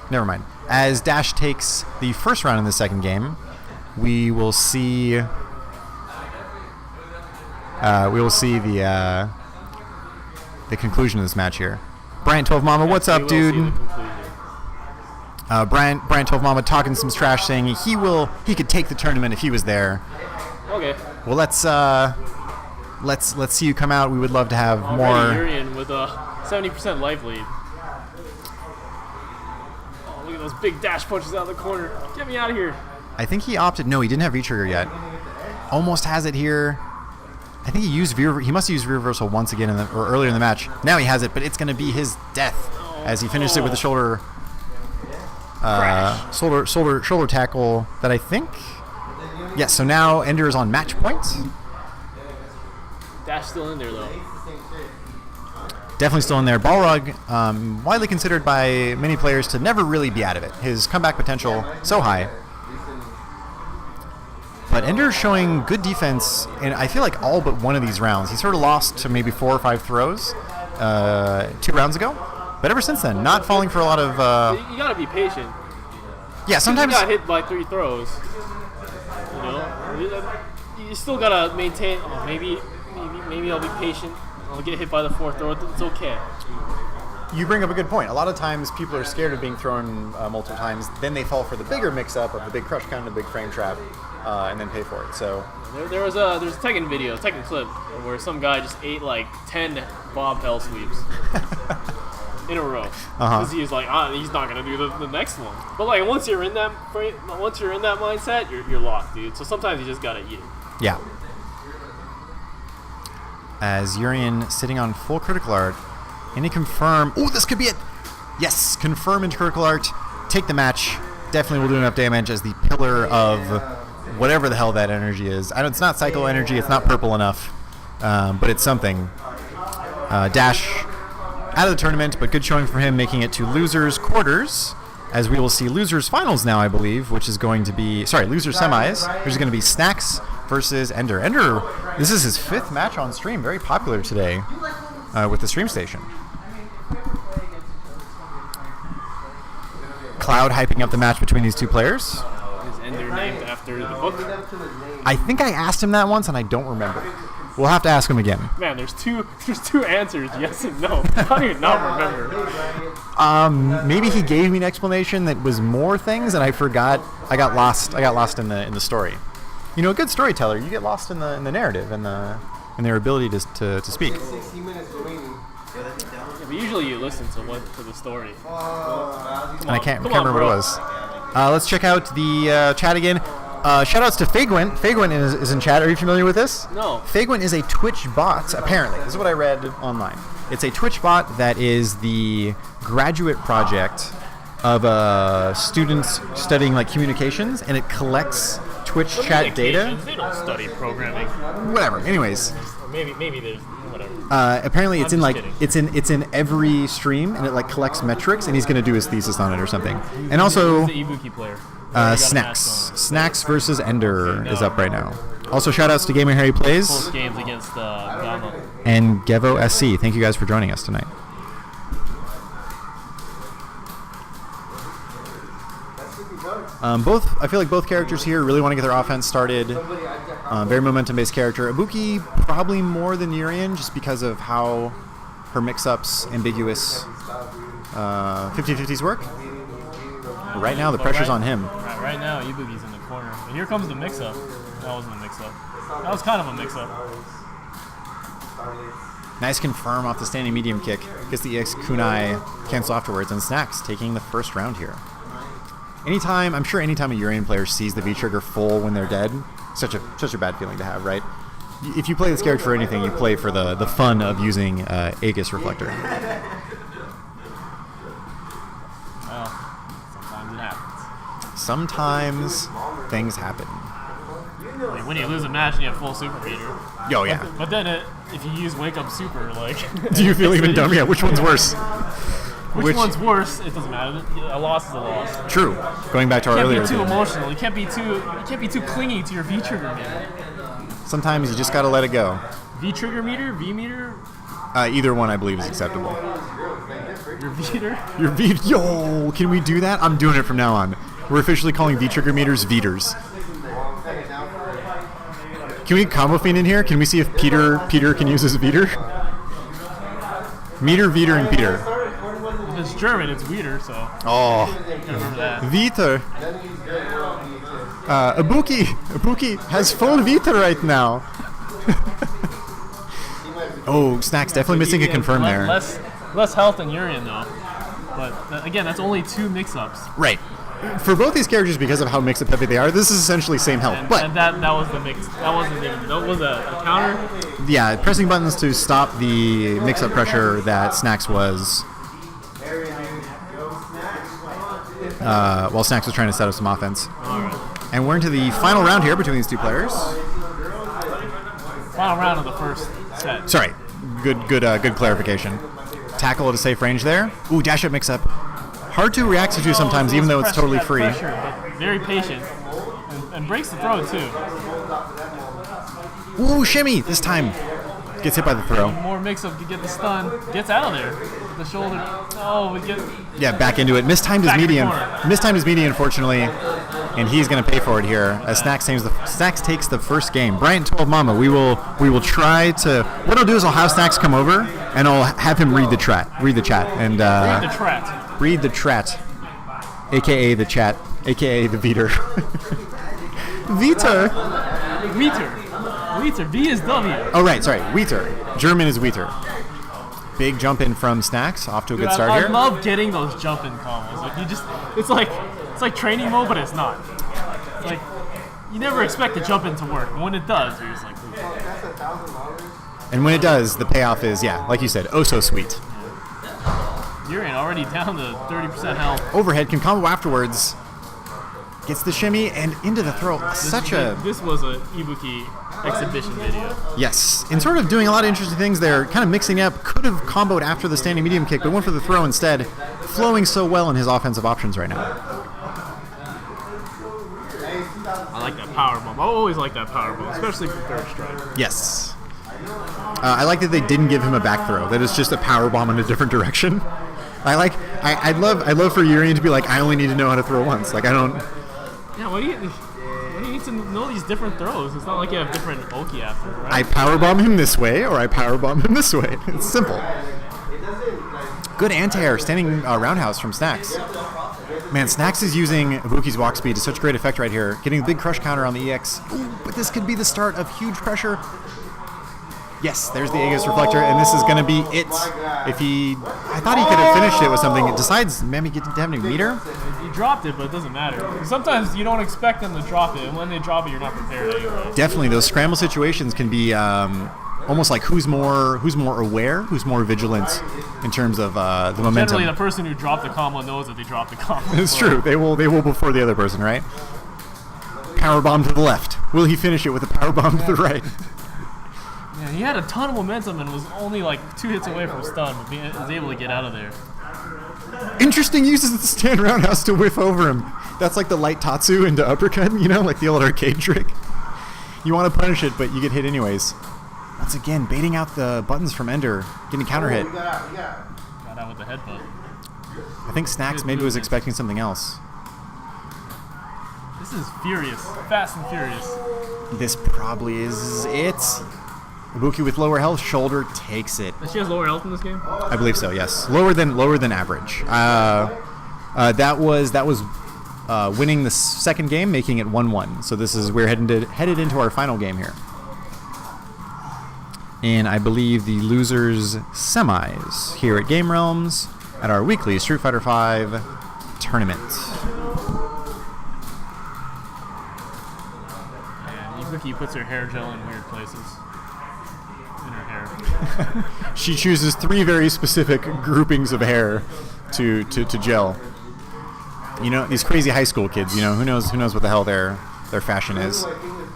Never mind. As Dash takes the first round in the second game, we will see... the conclusion of this match here. Bryant 12 Mama, what's up, dude? Bryant 12 Mama talking some trash, saying he could take the tournament if he was there. Okay. Well, let's see you come out. We would love to have more. Urian with a 70% life lead. Oh, look at those big dash punches out of the corner. Get me out of here. I think he opted. No, he didn't have V-trigger yet. Almost has it here. I think he used he must have used reversal once again or earlier in the match. Now he has it, but it's going to be his death as he finishes it with the shoulder tackle that I think. Yes. So now Ender is on match point. Dash still in there though. Definitely still in there. Balrog, widely considered by many players to never really be out of it. His comeback potential so high. But Ender's showing good defense, and I feel like all but one of these rounds. He sort of lost to maybe 4 or 5 throws 2 rounds ago. But ever since then, not falling for a lot of... You gotta be patient. Yeah, sometimes... You got hit by 3 throws. You know? You still gotta maintain... Oh, maybe I'll be patient. I'll get hit by the 4th throw. It's okay. You bring up a good point. A lot of times people are scared of being thrown multiple times. Then they fall for the bigger mix-up of the big crush count and the big frame trap, and then pay for it. So there's a Tekken clip, where some guy just ate like 10 Bob Hell sweeps in a row. Because he's like, he's not gonna do the next one. But like once you're in that mindset, you're locked, dude. So sometimes you just gotta eat it. Yeah. As Urian sitting on full critical art. Any confirm? Oh, this could be it. Yes, confirm into critical art. Take the match. Definitely will do enough damage as the pillar of whatever the hell that energy is. It's not cycle energy. It's not purple enough, but it's something. Dash out of the tournament, but good showing for him, making it to losers quarters. As we will see losers finals now, I believe, which is going to be losers semis. Which is going to be Snacks versus Ender. Ender, this is his 5th match on stream. Very popular today with the stream station. Cloud hyping up the match between these two players. Is Ender named after the book? I think I asked him that once, and I don't remember. We'll have to ask him again. Man, there's two answers, yes and no. How do you not remember? Maybe he gave me an explanation that was more things, and I forgot. I got lost in the story. You know, a good storyteller, you get lost in the narrative and their ability to speak. Yeah, but usually you listen to the story. I can't remember what it was. Let's check out the chat again. Shoutouts to Fagwin. Fagwin is in chat. Are you familiar with this? No. Fagwin is a Twitch bot, apparently. This is what I read online. It's a Twitch bot that is the graduate project of students studying like communications, and it collects Twitch chat data. They don't study programming. Whatever. Anyways. Maybe there's whatever. Apparently it's in every stream, and it like collects metrics, and he's going to do his thesis on it or something. And also He's the Ibuki player. Snacks versus Ender is up right now. Also shoutouts to Gamer Harry Plays. Close games against Gama. And Gevo SC. Thank you guys for joining us tonight. I feel like both characters here really want to get their offense started. Very momentum-based character. Ibuki probably more than Urian, just because of how her mix-ups, ambiguous 50-50s work. Right now, the pressure's on him. Right now, Ibuki's in the corner. And here comes the mix-up. That wasn't a mix-up. That was kind of a mix-up. Nice confirm off the standing medium kick. Gets the EX kunai cancel afterwards, and Snacks taking the first round here. I'm sure anytime a Urian player sees the V-trigger full when they're dead, such a bad feeling to have, right? If you play this character for anything, you play for the fun of using Aegis Reflector. Well, sometimes it happens. Sometimes things happen. Like when you lose a match and you have full super meter. Oh, yeah. But then if you use Wake Up Super, like... Do you feel even dumb? Yeah, which one's worse? Which one's worse? It doesn't matter. A loss is a loss. True. Going back to our earlier... You can't be too emotional. You can't be too clingy to your V-trigger meter. Sometimes you just gotta let it go. V-trigger meter? V-meter? Either one, I believe, is acceptable. Your V-meter? Your V... Yo! Can we do that? I'm doing it from now on. We're officially calling V-trigger meters V-ters. Can we combo fiend in here? Can we see if Peter can use his Viter? Meter, Viter, and Peter. If it's German, it's Viter, so... Oh. Remember that. Viter. Ibuki has full Viter right now. Oh, Snacks definitely missing a confirm there. Less health than Urian, though. But, again, that's only 2 mix-ups. Right. For both these characters, because of how mix-up heavy they are, this is essentially same health. And that was the mix. That wasn't even... That was a counter? Yeah, pressing buttons to stop the mix-up pressure that Snacks was... while Snacks was trying to set up some offense. Alright. And we're into the final round here between these two players. Final round of the first set. Sorry. Good clarification. Tackle at a safe range there. Ooh, dash up mix-up. Hard to react to sometimes, even though it's totally free. Pressure, but very patient. And and breaks the throw too. Ooh, shimmy this time. Gets hit by the throw. More mix-up to get the stun. Gets out of there with the shoulder. Oh, we get. Yeah, back into it. Mistimed his median. Mistimed his median, unfortunately, and he's going to pay for it here. As Snacks takes the first game. Bryant told Mama, we will try to. What I'll do is I'll have Snacks come over and I'll have him read the chat. And read the trat. Read the trat, aka the chat, aka the Veter. Veter. V is W. Oh, right. Sorry. Weeter. German is Weeter. Big jump in from Snacks. Off to a good start here. I love getting those jump in combos. Like it's like training mode, but it's not. It's like you never expect the jump in to work. And when it does, you're just like. And when it does, the payoff is, yeah, like you said, oh so sweet. You're already down to 30% health. Overhead can combo afterwards. Gets the shimmy and into the throw. This was a Ibuki exhibition video. Yes, and sort of doing a lot of interesting things there. Kind of mixing up. Could have comboed after the standing medium kick, but went for the throw instead. Flowing so well in his offensive options right now. I like that power bomb. I always like that power bomb, especially for third strike. Yes. I like that they didn't give him a back throw. That it's just a power bomb in a different direction. I'd love for Urian to be like, I only need to know how to throw once. Like I don't. Yeah, what do you need to know these different throws? It's not like you have different Oki after, right? I powerbomb him this way, or I powerbomb him this way. It's simple. Good anti-air, standing roundhouse from Snacks. Man, Snacks is using Ibuki's walk speed to such great effect right here. Getting a big crush counter on the EX. Ooh, but this could be the start of huge pressure. Yes, there's the Aegis Reflector, and this is going to be it. I thought he could have finished it with something. It decides, maybe get to have any meter. He dropped it, but it doesn't matter. Sometimes you don't expect them to drop it, and when they drop it, you're not prepared anyway. Definitely, those scramble situations can be almost like who's more aware, who's more vigilant in terms of the momentum. Generally, the person who dropped the combo knows that they dropped the combo. It's true. They will before the other person, right? Power bomb to the left. Will he finish it with a power bomb to the right? Yeah, he had a ton of momentum and was only like 2 hits away from stun, but was able to get out of there. Interesting uses of the stand roundhouse to whiff over him. That's like the light Tatsu into uppercut, like the old arcade trick. You want to punish it, but you get hit anyways. Once again, baiting out the buttons from Ender, getting counter hit. Got out with the headbutt. I think Snacks maybe was expecting something else. This is furious. Fast and furious. This probably is it. Ibuki with lower health, shoulder takes it. Does she have lower health in this game? I believe so. Yes, lower than average. That was winning the second game, making it 1-1. So we're headed into our final game here, and I believe the losers semis here at Game Realms at our weekly Street Fighter V tournament. Yeah, Ibuki puts her hair gel in weird places. She chooses 3 very specific groupings of hair to gel. These crazy high school kids, who knows what the hell their fashion is.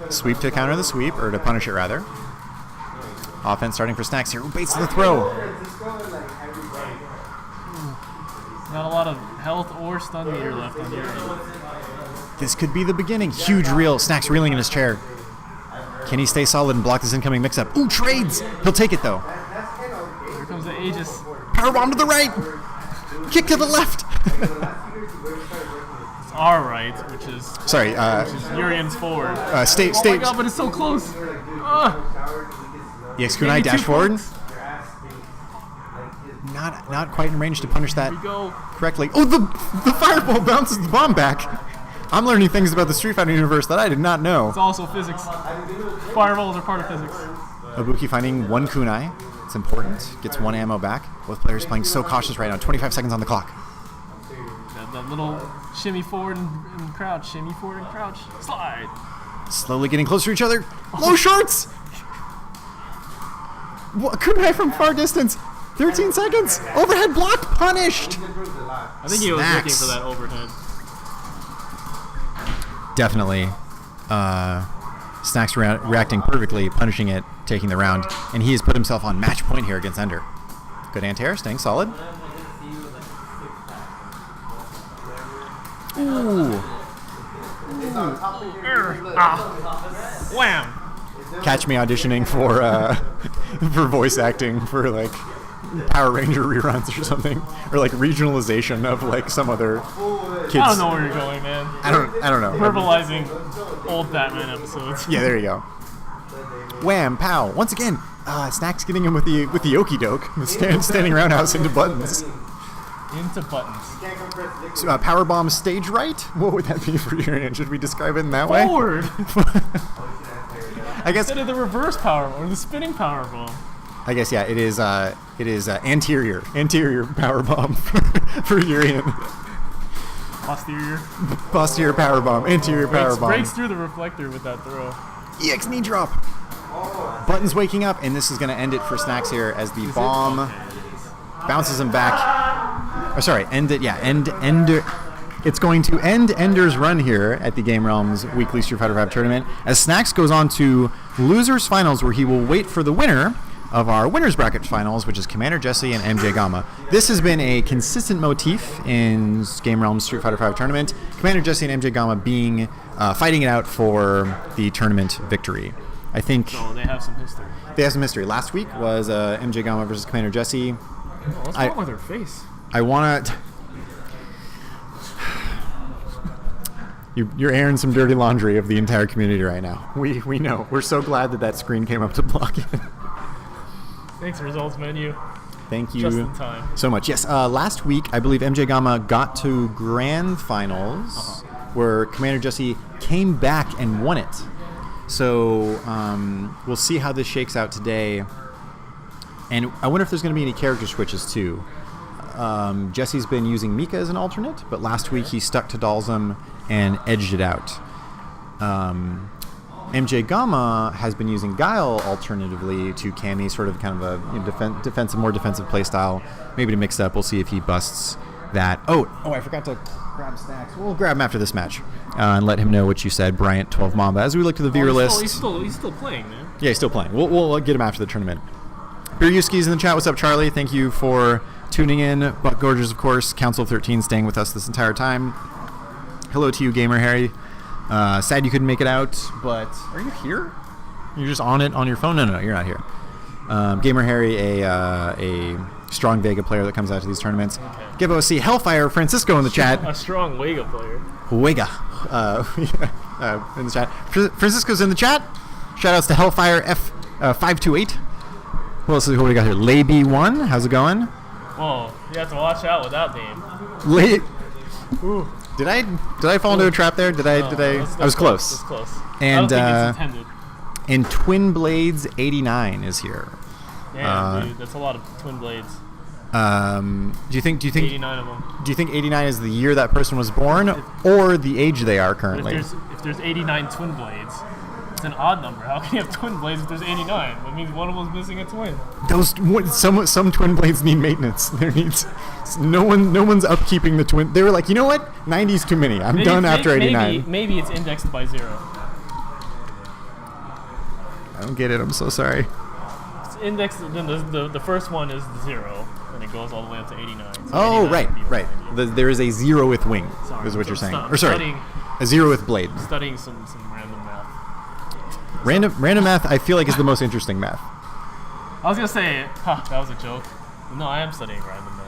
Sweep to counter the sweep, or to punish it rather. Offense starting for Snacks here. Baits the throw. Not a lot of health or stun meter left on here. This could be the beginning. Huge reel. Snacks reeling in his chair. Can he stay solid and block this incoming mix-up? Ooh, trades! He'll take it, though. Here comes the Aegis. Powerbomb to the right! Kick to the left! It's our right, which is... Sorry, which is Urian's forward. State. Oh my god, but it's so close! EX Kunai dash forward. Not quite in range to punish that correctly. Oh, the fireball bounces the bomb back! I'm learning things about the Street Fighter universe that I did not know. It's also physics. Fireballs are part of physics. Ibuki finding 1 kunai. It's important. Gets 1 ammo back. Both players playing so cautious right now. 25 seconds on the clock. That little shimmy forward and crouch. Shimmy forward and crouch. Slide. Slowly getting closer to each other. Low shorts! Kunai from far distance. 13 seconds. Overhead block punished. I think he was looking for that overhead. Definitely. Snacks reacting perfectly, punishing it, taking the round, and he has put himself on match point here against Ender. Good anti-air, staying solid. Ooh. Wham! Catch me auditioning for for voice acting for like Power Ranger reruns or something, or like regionalization of like some other kids. I don't know where you're going, man. I don't know. Verbalizing old Batman episodes. Yeah, there you go. Wham, pow. Once again, Snack's getting him with the okie doke. Standing roundhouse into buttons. Into buttons. So, power bomb stage right? What would that be for your hand? Should we describe it in that way? Forward. I guess. Instead of the reverse power or the spinning power bomb. I guess yeah. It is anterior power bomb for Urian. Posterior power bomb. Anterior power bomb. Breaks through the reflector with that throw. EX knee drop. Buttons waking up, and this is going to end it for Snacks here as the bomb bounces him back. Oh, sorry, end it. Yeah, end. It's going to end Ender's run here at the Game Realms weekly Street Fighter V tournament as Snacks goes on to losers finals, where he will wait for the winner of our winners bracket finals, which is Commander Jesse and MJ Gamma. This has been a consistent motif in Game Realms Street Fighter V tournament. Commander Jesse and MJ Gamma being fighting it out for the tournament victory. I think so they have some history. They have some history. Last week was MJ Gamma versus Commander Jesse. What's wrong with her face? I want to. You're airing some dirty laundry of the entire community right now. We know. We're so glad that screen came up to block it. Thanks, results menu. Thank you Just in time. so much. Yes, last week, I believe MJ Gamma got to grand finals where Commander Jesse came back and won it. So we'll see how this shakes out today. And I wonder if there's going to be any character switches too. Jesse's been using Mika as an alternate, but last week he stuck to Dalsum and edged it out. MJ Gamma has been using Guile alternatively to Cammy, sort of kind of a more defensive play style. Maybe to mix it up, we'll see if he busts that. Oh, I forgot to grab Snacks. We'll grab him after this match and let him know what you said, Bryant 12 Mamba. As we look to the viewer list. He's still playing, man. Yeah, he's still playing. We'll get him after the tournament. Biryuski's in the chat. What's up, Charlie? Thank you for tuning in. Buck Gorgers, of course. Council of 13 staying with us this entire time. Hello to you, Gamer Harry. Sad you couldn't make it out, but are you here? You're just on it on your phone? No, you're not here. Gamer Harry, a strong Vega player that comes out to these tournaments. Okay. Give OC Hellfire Francisco in the chat. A strong Vega player. Vega in the chat. Francisco's in the chat. Shoutouts to Hellfire F528. Who else is what we got here? Lay-B1, how's it going? Whoa, you have to watch out with that name. Ooh. Did I fall into a trap there? Did I? I was close. That's close. And I don't think it's intended. And Twin Blades 89 is here. Damn, dude, that's a lot of Twin Blades. Do you think 89 of them? Do you think 89 is the year that person was born, or the age they are currently? If there's 89 Twin Blades, it's an odd number. How can you have Twin Blades if there's 89? That means one of them's missing a twin. Some Twin Blades need maintenance. No one's upkeeping the twin. They were like, you know what? 90's too many. I'm done after 89. Maybe it's indexed by 0. I don't get it. I'm so sorry. It's indexed. Then the first one is 0, and it goes all the way up to 89. So oh, 89 right. There is a 0 with wing. Sorry, is what you're saying. Studying, a 0 with blade. Studying some random math. Random math, I feel like, is the most interesting math. I was gonna say, that was a joke. No, I am studying random math.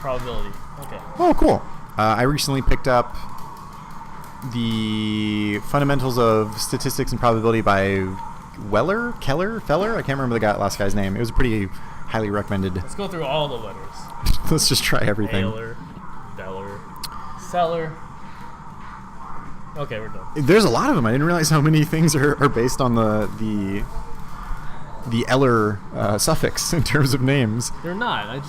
Probability. Okay. Oh, cool. I recently picked up the fundamentals of statistics and probability by Feller? I can't remember the last guy's name. It was pretty highly recommended. Let's go through all the letters. Let's just try everything. Taylor, Beller, Seller. Okay, we're done. There's a lot of them. I didn't realize how many things are based on the Eller suffix in terms of names. They're not.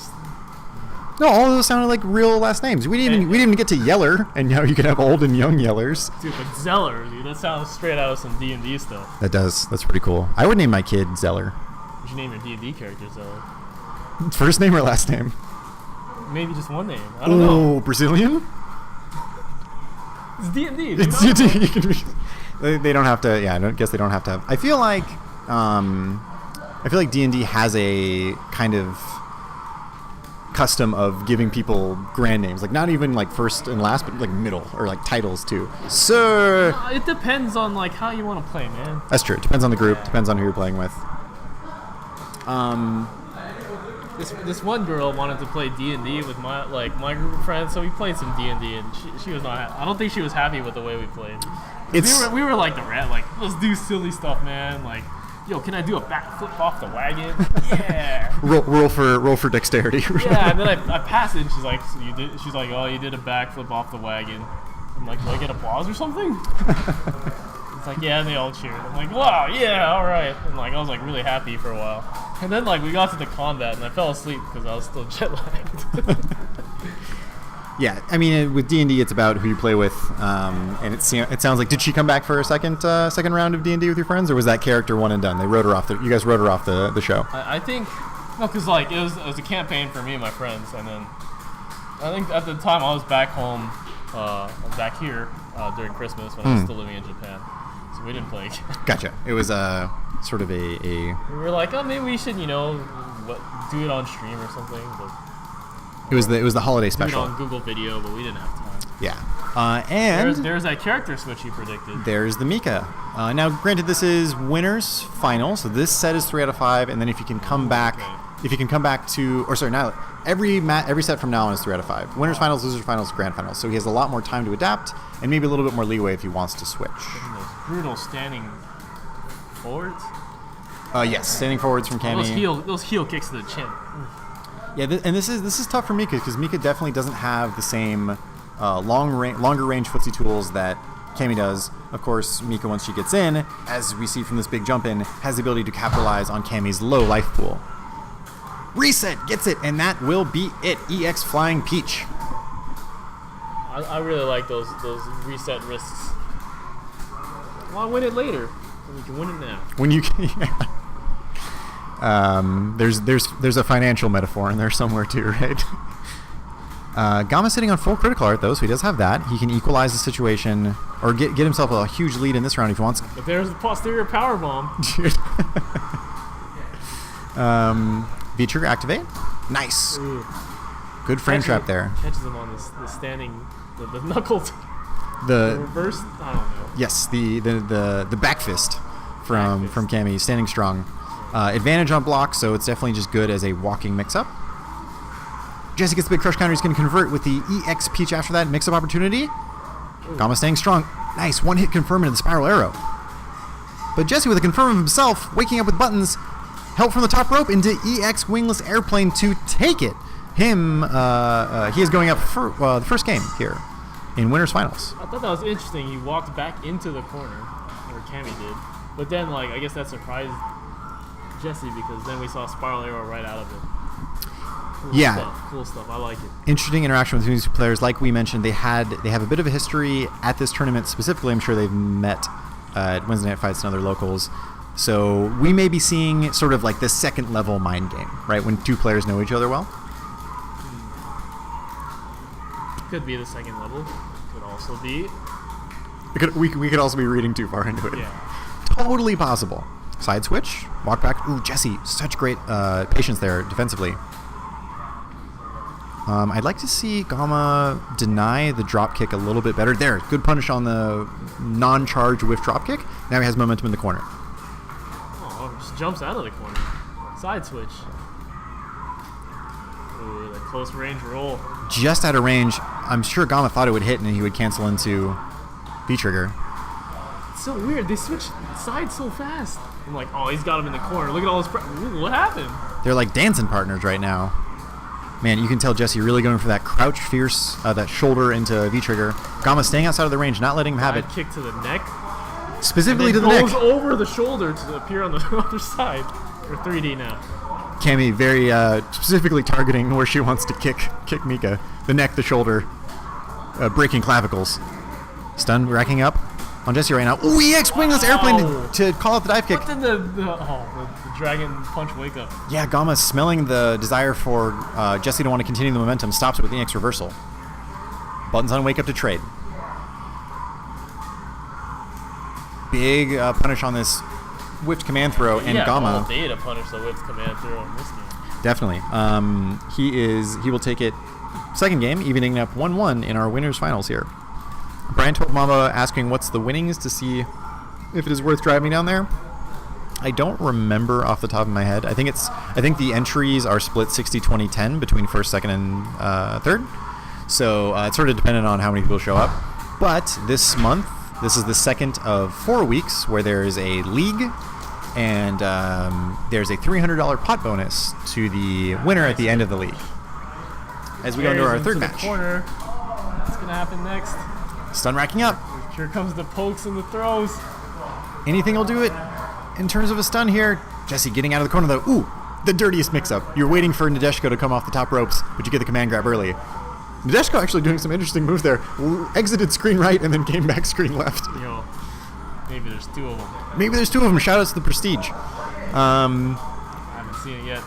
No, all of those sounded like real last names. We didn't even get to Yeller, and now you can have old and young Yellers. Dude, but Zeller, dude, that sounds straight out of some D&D stuff. That does. That's pretty cool. I would name my kid Zeller. You should name your D&D character Zeller. First name or last name? Maybe just one name. I don't know. Oh, Brazilian? It's D&D. It's D&D. They don't have to. Yeah, I guess they don't have to have. I feel like D&D has a kind of custom of giving people grand names, like not even like first and last, but like middle or like titles too. Sir. It depends on like how you want to play, man. That's true. It depends on the group. Depends on who you're playing with. This one girl wanted to play D&D with my group of friends, so we played some D&D, and she was not. I don't think she was happy with the way we played. We were like the rat, like let's do silly stuff, man. Like, yo, can I do a backflip off the wagon? Yeah. roll for dexterity. Yeah, and then I passed it, and she's like, so you did? She's like, oh, you did a backflip off the wagon. I'm like, do I get applause or something? It's like, yeah, and they all cheered. I'm like, wow, yeah, all right. And like, I was like really happy for a while. And then like we got to the combat, and I fell asleep because I was still jet lagged. Yeah, I mean, with D&D, it's about who you play with, and it sounds like, did she come back for a second round of D&D with your friends, or was that character one and done? They wrote her off. You guys wrote her off the show. I think, no, because like it was a campaign for me and my friends, and then I think at the time I was back home, back here during Christmas when I was still living in Japan, so we didn't play. Gotcha. It was sort of a. We were like, oh, maybe we should, do it on stream or something, but. It was the holiday special. On Google Video, but we didn't have time. Yeah. And there's that character switch you predicted. There's the Mika. Now, granted, this is winners final, so this set is 3 out of 5, and then if you can come back, every set from now on is 3 out of 5. Winners finals, losers finals, grand finals. So he has a lot more time to adapt, and maybe a little bit more leeway if he wants to switch. Those brutal standing forwards. Yes, standing forwards from Cammy. Those heel kicks to the chin. Yeah, and this is tough for Mika because Mika definitely doesn't have the same longer range footsie tools that Cammy does. Of course, Mika, once she gets in, as we see from this big jump in, has the ability to capitalize on Cammy's low life pool. Reset gets it, and that will be it. EX Flying Peach. I really like those reset risks. Well, I'll win it later. We can win it now. When you can. There's a financial metaphor in there somewhere too, right? Gama's sitting on full critical art though, so he does have that. He can equalize the situation or get himself a huge lead in this round if he wants. But there's the posterior power bomb. V-trigger activate. Nice. Ooh. Good frame trap there. Catches him on the standing, the knuckled. The reverse. I don't know. Yes, the back fist from Cammy, standing strong. Advantage on block, so it's definitely just good as a walking mix-up. Jesse gets the big crush counter. He's going to convert with the EX Peach after that mix-up opportunity. Gama staying strong. Nice, one hit confirm into the spiral arrow. But Jesse with a confirm of himself, waking up with buttons. Help from the top rope into EX Wingless Airplane to take it. He is going up for the first game here in Winners Finals. I thought that was interesting. He walked back into the corner, or Cammy did. But then, I guess that surprised Jesse because then we saw a spiral arrow right out of it. Cool stuff. I like it. Interesting interaction with these players. Like we mentioned, they have a bit of a history at this tournament specifically. I'm sure they've met at Wednesday Night Fights and other locals. So we may be seeing sort of like the second level mind game, right? When two players know each other well. Could be the second level. Could also be. We could also be reading too far into it. Yeah. Totally possible. Side switch, walk back. Ooh, Jesse, such great patience there defensively. I'd like to see Gama deny the drop kick a little bit better. There, good punish on the non-charge whiff drop kick. Now he has momentum in the corner. Oh, just jumps out of the corner. Side switch. Ooh, the close range roll. Just out of range. I'm sure Gama thought it would hit and he would cancel into V-trigger. It's so weird. They switch sides so fast. I'm like, oh, he's got him in the corner. Look at all this. Ooh, what happened? They're like dancing partners right now. Man, you can tell Jesse really going for that crouch fierce, that shoulder into V-trigger. Gama staying outside of the range, not letting him have it. Kick to the neck. Specifically to the neck. Goes over the shoulder to appear on the other side. Or 3D now. Cammy very specifically targeting where she wants to kick Mika. The neck, the shoulder, breaking clavicles. Stun racking up on Jesse right now. Ooh, EX wingless airplane to call out the dive kick. What did the dragon punch wake up? Yeah, Gama smelling the desire for Jesse to want to continue the momentum, stops it with EX reversal. Buttons on wake up to trade. Big punish on this whipped command throw, and Gama. All day to punish the whipped command throw in this game. Definitely. He will take it second game, evening up 1-1 in our winners finals here. Brian told Mamba asking what's the winnings to see if it is worth driving down there. I don't remember off the top of my head. I think the entries are split 60-20-10 between first, second, and third. So it's sort of dependent on how many people show up. But this month, this is the second of 4 weeks where there is a league, and there's a $300 pot bonus to the winner at the end of the league. As we go into our third match. Corner. What's gonna happen next? Stun racking up. Here comes the pokes and the throws. Anything will do it in terms of a stun here. Jesse getting out of the corner though. Ooh, the dirtiest mix-up. You're waiting for Nadeshko to come off the top ropes, but you get the command grab early. Nadeshko actually doing some interesting moves there. Exited screen right and then came back screen left. Yo, maybe there's two of them. Maybe there's two of them. Shout outs to the Prestige. I haven't seen it yet.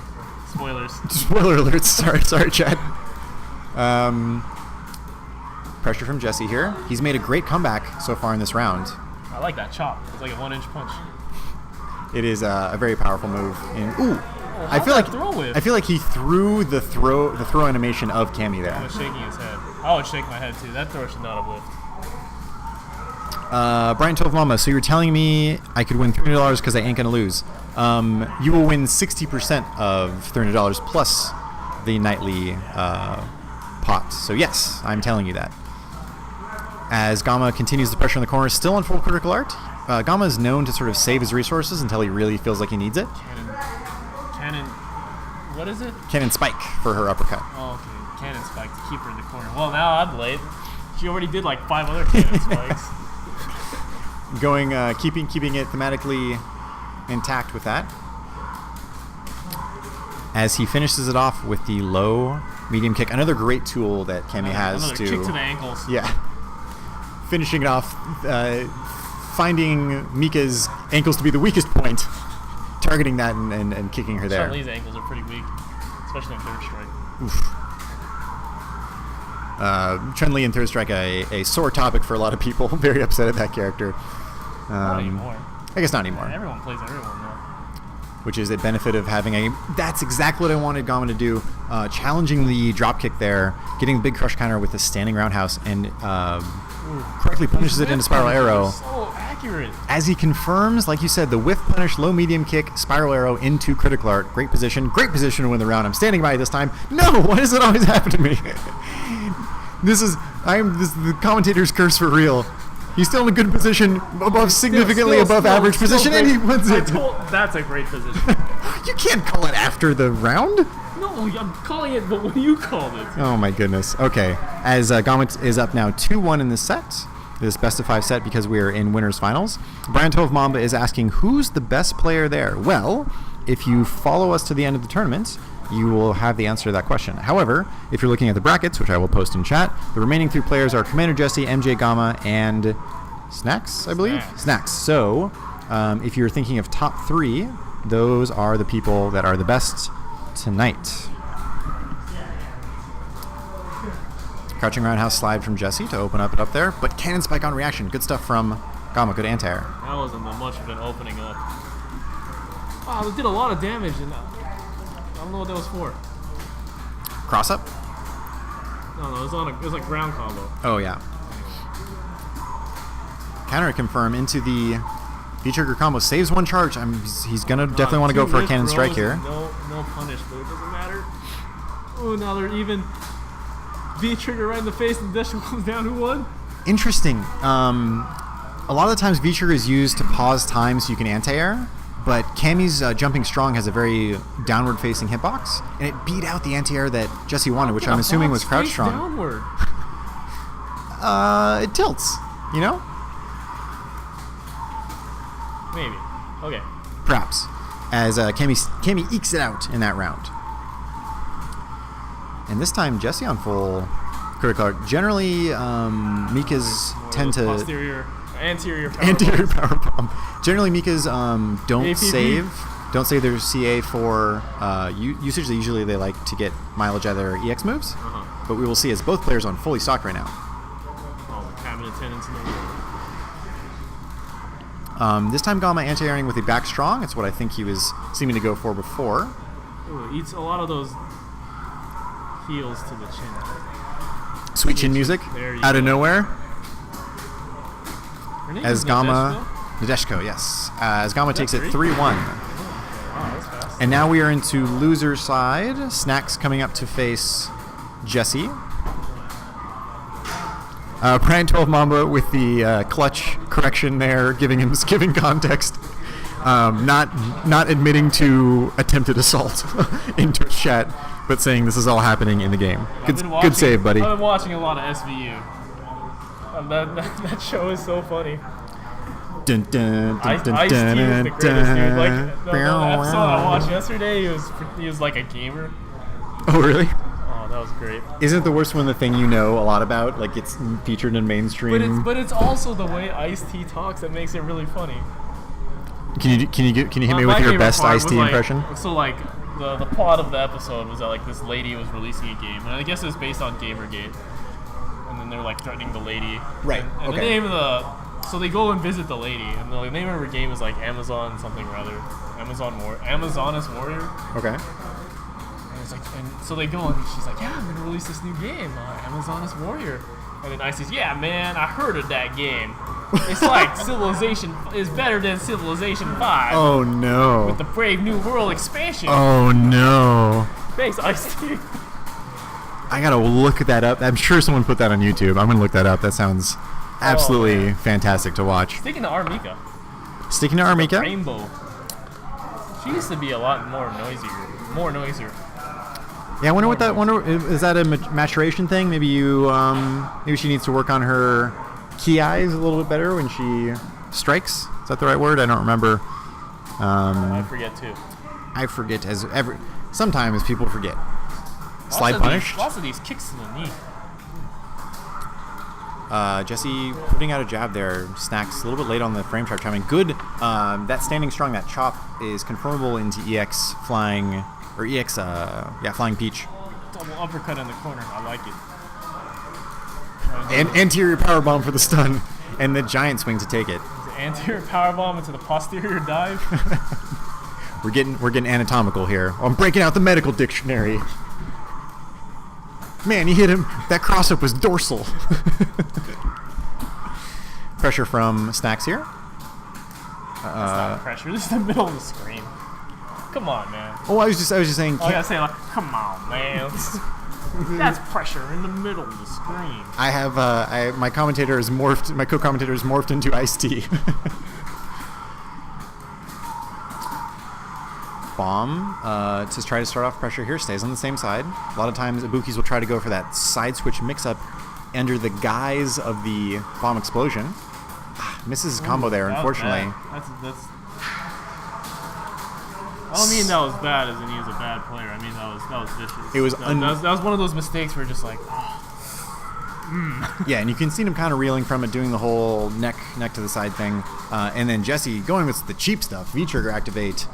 Spoilers. Spoiler alerts. Sorry, Chad. Pressure from Jesse here. He's made a great comeback so far in this round. I like that chop. It's like a 1-inch punch. It is a very powerful move. Well, I feel like he threw the throw animation of Cammy there. He was shaking his head. I would shake my head too. That throw should not have lived. Brian told Mama, so you're telling me I could win $300 because I ain't gonna lose. You will win 60% of $300 plus the nightly pot. So yes, I'm telling you that. As Gamma continues the pressure in the corner, still on full critical art. Gamma is known to sort of save his resources until he really feels like he needs it. Cannon, what is it? Cannon spike for her uppercut. Oh, okay. Cannon spike to keep her in the corner. Well, now I'm late. She already did like 5 other cannon spikes. Keeping it thematically intact with that. As he finishes it off with the low medium kick, another great tool that Cammy has another to kick to the ankles. Yeah, finishing it off, finding Mika's ankles to be the weakest point, targeting that and kicking her there. Chun-Li's ankles are pretty weak, especially on third strike. Oof. Chun-Li and third strike, a sore topic for a lot of people. Very upset at that character. Not anymore. I guess not anymore. Everyone plays everyone now. Which is a benefit of having a... That's exactly what I wanted Gamma to do. Challenging the dropkick there, getting the big crush counter with a standing roundhouse, and correctly punishes it into spiral arrow. So accurate. As he confirms, like you said, the whiff punish, low medium kick, spiral arrow into critical art. Great position to win the round. I'm standing by this time. No, why does it always happen to me? This is the commentator's curse for real. He's still in a good position, significantly above average position, and he wins it. That's a great position. You can't call it after the round. No, I'm calling it, but when you called it. Oh my goodness. Okay, as Gomit is up now 2-1 in this set, this best of 5 set because we are in winners finals. Brian Tove Mamba is asking who's the best player there. Well, if you follow us to the end of the tournament, you will have the answer to that question. However, if you're looking at the brackets, which I will post in chat, the remaining 3 players are Commander Jesse, MJ Gamma, and Snacks, I believe? Snacks. So, if you're thinking of top 3, those are the people that are the best tonight. Crouching roundhouse slide from Jesse to open it up there, but cannon spike on reaction. Good stuff from Gamma. Good anti-air. That wasn't much of an opening up. Wow, it did a lot of damage in that. I don't know what that was for. Cross up? No, it was like ground combo. Oh yeah. Counter confirm into the V-trigger combo. Saves 1 charge. He's gonna definitely want to go for a cannon strike here. No punish, but it doesn't matter. Oh, now they're even. V-trigger right in the face and Desh comes down. Who won? Interesting. A lot of the times V-trigger is used to pause time so you can anti-air. But Cammy's Jumping Strong has a very downward-facing hitbox, and it beat out the anti-air that Jesse wanted, which I'm assuming was Crouch Strong. Downward. It tilts, you know? Maybe. Okay. Perhaps. As Cammy ekes it out in that round. And this time, Jesse on full critical art. Generally, Mika's tend to... Anterior power bomb. Generally, Mika's don't APB. save their CA for usage. Usually they like to get mileage out of their EX moves. But we will see as both players on fully stocked right now. Oh, the cabinet attendants. This time Gamma anti-airing with a back strong. It's what I think he was seeming to go for before. Ooh, eats a lot of those heels to the chin. Sweet chin music out of nowhere. As Gamma Nadeshko, yes. As Gamma takes it 3-1. Wow, that's fast. And now we are into loser side. Snacks coming up to face Jesse. Brian 12 Mamba with the clutch correction there, giving context. Not admitting to attempted assault in Twitch chat, but saying this is all happening in the game. Good save, buddy. I've been watching a lot of SVU. That show is so funny. Dun, dun, dun, dun, Ice-T is the greatest dude. Like the episode I watched yesterday, he was like a gamer. Oh really? Oh, that was great. Isn't the worst one the thing you know a lot about? Like it's featured in mainstream. But it's also the way Ice-T talks that makes it really funny. Can you hit me with your best Ice-T impression? So like the plot of the episode was that like this lady was releasing a game, and I guess it's based on Gamergate. And then they're like threatening the lady. Right. And okay. the name of so they go and visit the lady, and the name of her game is like Amazon something or other. Amazoness Warrior. Okay. And it's like, and so they go and she's like, yeah, I'm gonna release this new game, Amazoness Warrior. And then Ice says, yeah, man, I heard of that game. It's like Civilization is better than Civilization 5. Oh no. With the Brave New World expansion. Oh no. Thanks, Ice-T. I gotta look that up. I'm sure someone put that on YouTube. I'm gonna look that up. That sounds absolutely fantastic to watch. Sticking to Armika. Sticking to Armika? Rainbow. She used to be a lot more noisier. Yeah, I wonder what that. Is that a maturation thing? Maybe maybe she needs to work on her key eyes a little bit better when she strikes. Is that the right word? I don't remember. I forget too. I forget sometimes people forget. Slide punish. Lots of these kicks to the knee. Jesse putting out a jab there. Snacks a little bit late on the frame chart timing. Good. That standing strong. That chop is confirmable into EX flying flying peach. Double uppercut in the corner. I like it. And anterior powerbomb for the stun, and the giant swing to take it. Anterior powerbomb into the posterior dive. We're getting anatomical here. I'm breaking out the medical dictionary. Man, he hit him. That cross-up was dorsal. Pressure from Snacks here. That's not pressure. This is the middle of the screen. Come on, man. Oh, I was just saying. I gotta say, like, come on, man. That's pressure in the middle of the screen. I have my co-commentator is morphed into Ice-T. Bomb to try to start off pressure here, stays on the same side. A lot of times Ibukis will try to go for that side switch mix-up under the guise of the bomb explosion. Misses his combo there, unfortunately. That's I don't mean that was bad as in he was a bad player. I mean that was vicious. It was that was one of those mistakes where you're just like, Yeah, and you can see him kind of reeling from it, doing the whole neck to the side thing. And then Jesse going with the cheap stuff, V-trigger activate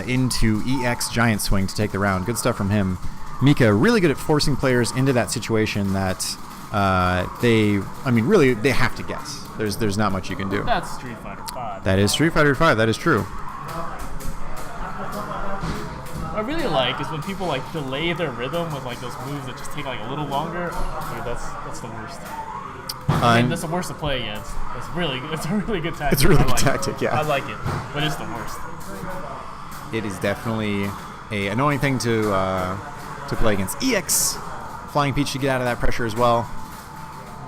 into EX giant swing to take the round. Good stuff from him. Mika really good at forcing players into that situation that they have to guess. There's not much you can do. That's Street Fighter 5. That is Street Fighter 5. That is true. What I really like is when people like delay their rhythm with like those moves that just take like a little longer. Dude, that's the worst. That's the worst to play against. It's a really good tactic. It's a really good tactic, yeah. I like it, but it's the worst. It is definitely a annoying thing to play against. EX Flying Peach to get out of that pressure as well.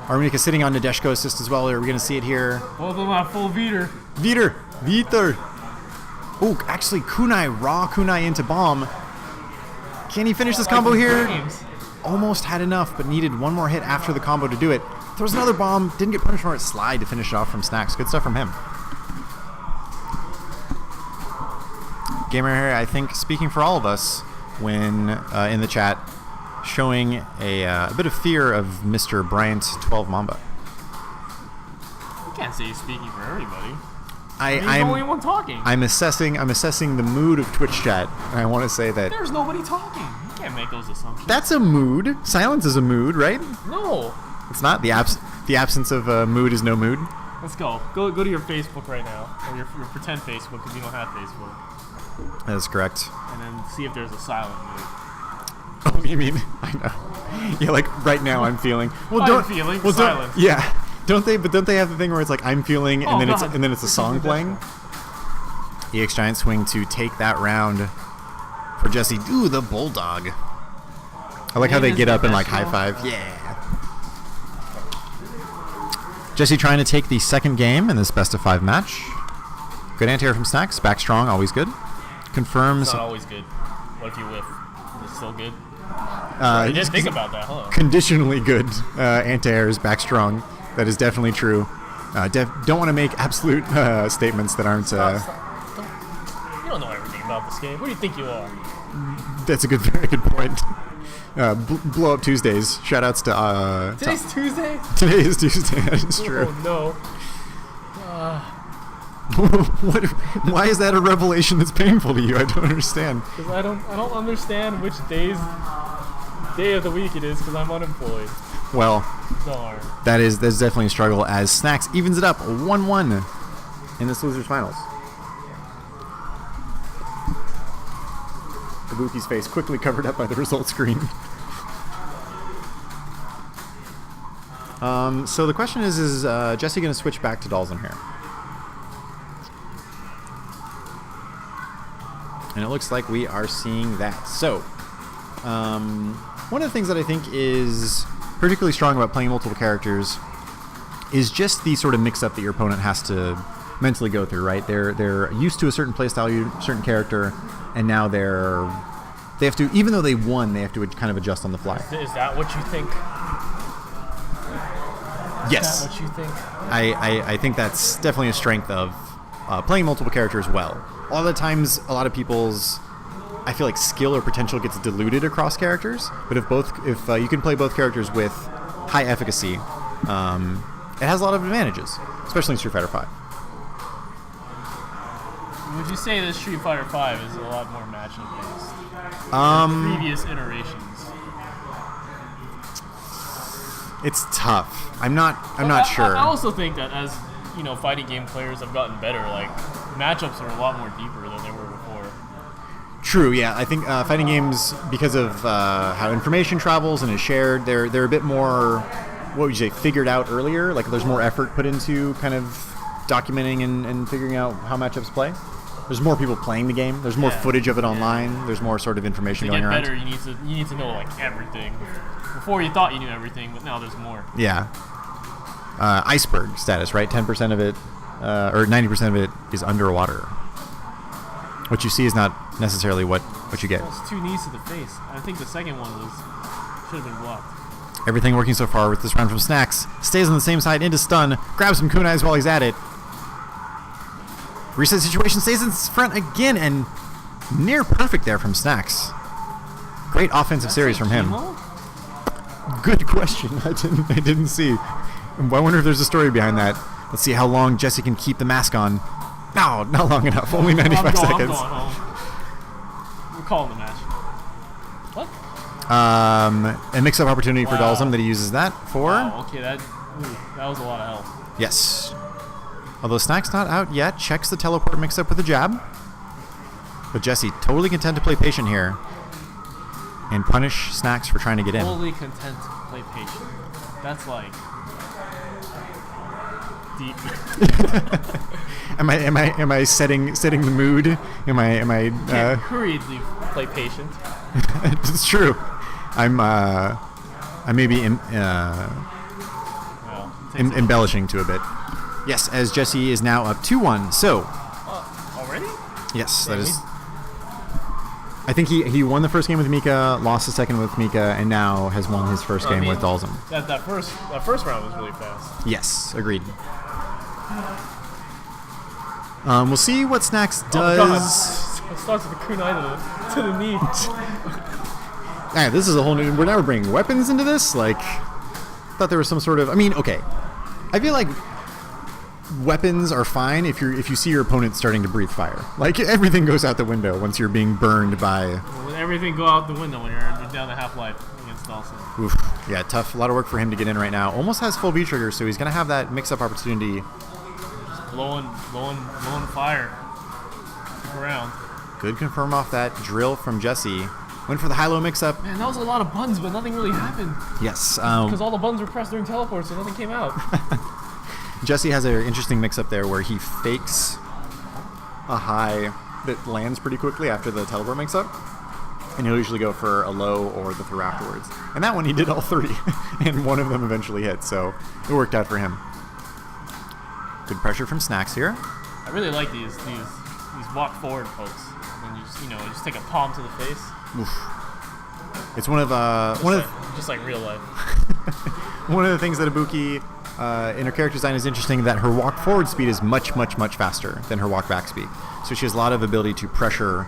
Armika sitting on Nadeshko assist as well. Are we going to see it here? Both of them have full Viter. Viter. Oh, actually, raw kunai into bomb. Can he finish this combo here? Almost had enough, but needed one more hit after the combo to do it. Throws another bomb, didn't get punished for it. Slide to finish it off from Snacks. Good stuff from him. Gamer here, I think, speaking for all of us when in the chat, showing a bit of fear of Mr. Bryant 12 Mamba. You can't say he's speaking for everybody. I'm the only one talking. I'm assessing the mood of Twitch chat, and I want to say that there's nobody talking. You can't make those assumptions. That's a mood. Silence is a mood, right? No. It's not. The absence of a mood is no mood. Let's go. Go to your Facebook right now, or your pretend Facebook, because you don't have Facebook. That is correct. And then see if there's a silent move. Oh, you mean? I know. Yeah, like right now I'm feeling. Well, I'm feeling silence. Yeah. Don't they? But don't they have the thing where it's like I'm feeling, and then it's a song playing? EX Giant swing to take that round for Jesse. Ooh, the bulldog. I like how they get up and like high five. Yeah. Jesse trying to take the second game in this best of 5 match. Good anti-air from Snacks. Back strong, always good. Confirms. It's not always good. What if you whiff? Is it still good? I didn't think about that, huh? Conditionally good anti-air is back strong. That is definitely true. Don't want to make absolute statements that aren't. You don't know everything about this game. Who do you think you are? That's a very good point. Blow up Tuesdays. Shoutouts to. Today's Tuesday? Today is Tuesday. That is true. Oh no. Why is that a revelation that's painful to you? I don't understand. Because I don't understand which day of the week it is because I'm unemployed. Well, Darn. that's definitely a struggle as Snacks evens it up 1-1 in this losers finals. Kabuki's face quickly covered up by the result screen. So the question is Jesse going to switch back to Dalsum here? And it looks like we are seeing that. So, one of the things that I think is particularly strong about playing multiple characters is just the sort of mix-up that your opponent has to mentally go through, right? They're used to a certain playstyle, certain character, and now they have to, even though they won, they have to kind of adjust on the fly. Is that what you think? Yes. Is that what you think? I think that's definitely a strength of playing multiple characters well. A lot of the times, a lot of people's, I feel like skill or potential gets diluted across characters. But if you can play both characters with high efficacy, it has a lot of advantages, especially in Street Fighter V. Would you say that Street Fighter V is a lot more matchup based than previous iterations? It's tough. I'm not sure. I also think that as fighting game players have gotten better, like matchups are a lot more deeper than they were before. True. Yeah, I think fighting games, because of how information travels and is shared, they're a bit more, what would you say, figured out earlier. Like there's more effort put into kind of documenting and figuring out how matchups play. There's more people playing the game. There's more footage of it online. There's more sort of information going around. To get better, you need to know like everything. Before you thought you knew everything, but now there's more. Yeah. Iceberg status, right? 10% of it, or 90% of it is underwater. What you see is not necessarily what you get. Well, it's 2 knees to the face. I think the second one should have been blocked. Everything working so far with this round from Snacks. Stays on the same side into stun. Grabs some kunais while he's at it. Reset situation, stays in front again, and near perfect there from Snacks. Great offensive series from him. Good question. I didn't see. I wonder if there's a story behind that. Let's see how long Jesse can keep the mask on. No, not long enough. Only 95 seconds. I'm going home. We're calling the match. What? A mix-up opportunity for Dalsum that he uses that for. Oh, okay, that was a lot of health. Yes. Although Snack's not out yet, checks the teleport mix-up with a jab. But Jesse totally content to play patient here and punish Snacks for trying to get in. Totally content to play patient. That's like deep. Am I setting the mood? Am I Can't hurriedly play patient. It's true. I may be embellishing to a bit. Yes, as Jesse is now up 2-1. So. Already? Yes, that is. I think he won the first game with Mika, lost the second with Mika, and now has won his first game with Dalsum. That first round was really fast. Yes, agreed. We'll see what Snacks does. Oh, God. It starts with the kunai to the knee. Alright, this is a whole new. We're now bringing weapons into this. Like, thought there was some sort of. I mean, okay. I feel like weapons are fine if you see your opponent starting to breathe fire. Like everything goes out the window once you're being burned by. Well, everything go out the window when you're down to half life against Dalsum. Oof. Yeah, tough. A lot of work for him to get in right now. Almost has full V trigger, so he's gonna have that mix-up opportunity. Just blowing fire around. Good confirm off that drill from Jesse. Went for the high-low mix-up. Man, that was a lot of buns, but nothing really happened. Yes. Because all the buns were pressed during teleport, so nothing came out. Jesse has an interesting mix-up there where he fakes a high that lands pretty quickly after the teleport mix-up. And he'll usually go for a low or the throw afterwards. And that one he did all three. And one of them eventually hit, so it worked out for him. Good pressure from Snacks here. I really like these walk forward pokes. And you just take a palm to the face. Oof. It's one of just like real life. one of the things that Ibuki in her character design is interesting, that her walk forward speed is much faster than her walk back speed. So she has a lot of ability to pressure,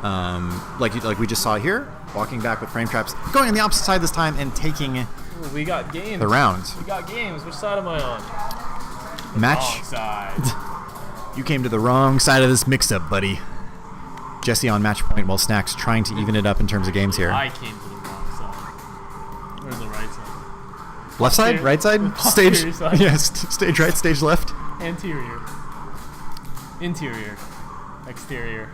like we just saw here, walking back with frame traps, going on the opposite side this time and taking we got games. The round. We got games. Which side am I on? Match. Wrong side. You came to the wrong side of this mix-up, buddy. Jesse on match point while Snacks trying to even it up in terms of games here. I came to the wrong side. Where's the right side? Left side? Right side? Stage? Side. Yes, stage right, stage left. Anterior. Interior. Exterior.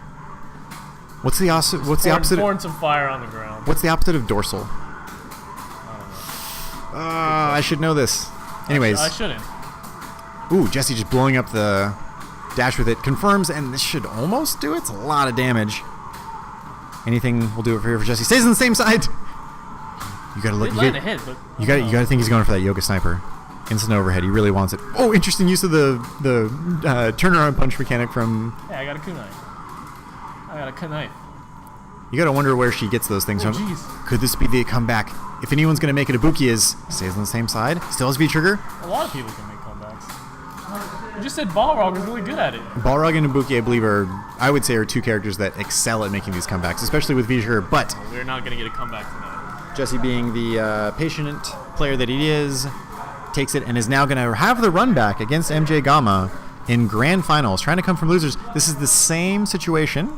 What's the opposite? Pouring some fire on the ground. What's the opposite of dorsal? I don't know. I should know this. Anyways. I shouldn't. Ooh, Jesse just blowing up the dash with it. Confirms, and this should almost do it. It's a lot of damage. Anything will do it for here for Jesse. Stays on the same side. You gotta look. You gotta think he's going for that yoga sniper. Instant overhead. He really wants it. Oh, interesting use of the turnaround punch mechanic from. Yeah, I got a kunai. You gotta wonder where she gets those things from. Geez. Could this be the comeback? If anyone's gonna make it, Ibuki is. Stays on the same side. Still has V trigger. A lot of people can make comebacks. You just said Balrog was really good at it. Balrog and Ibuki, I believe, are two characters that excel at making these comebacks, especially with V trigger. But we're not gonna get a comeback tonight. Jesse, being the patient player that he is, takes it and is now going to have the run back against MJ Gamma in grand finals, trying to come from losers. This is the same situation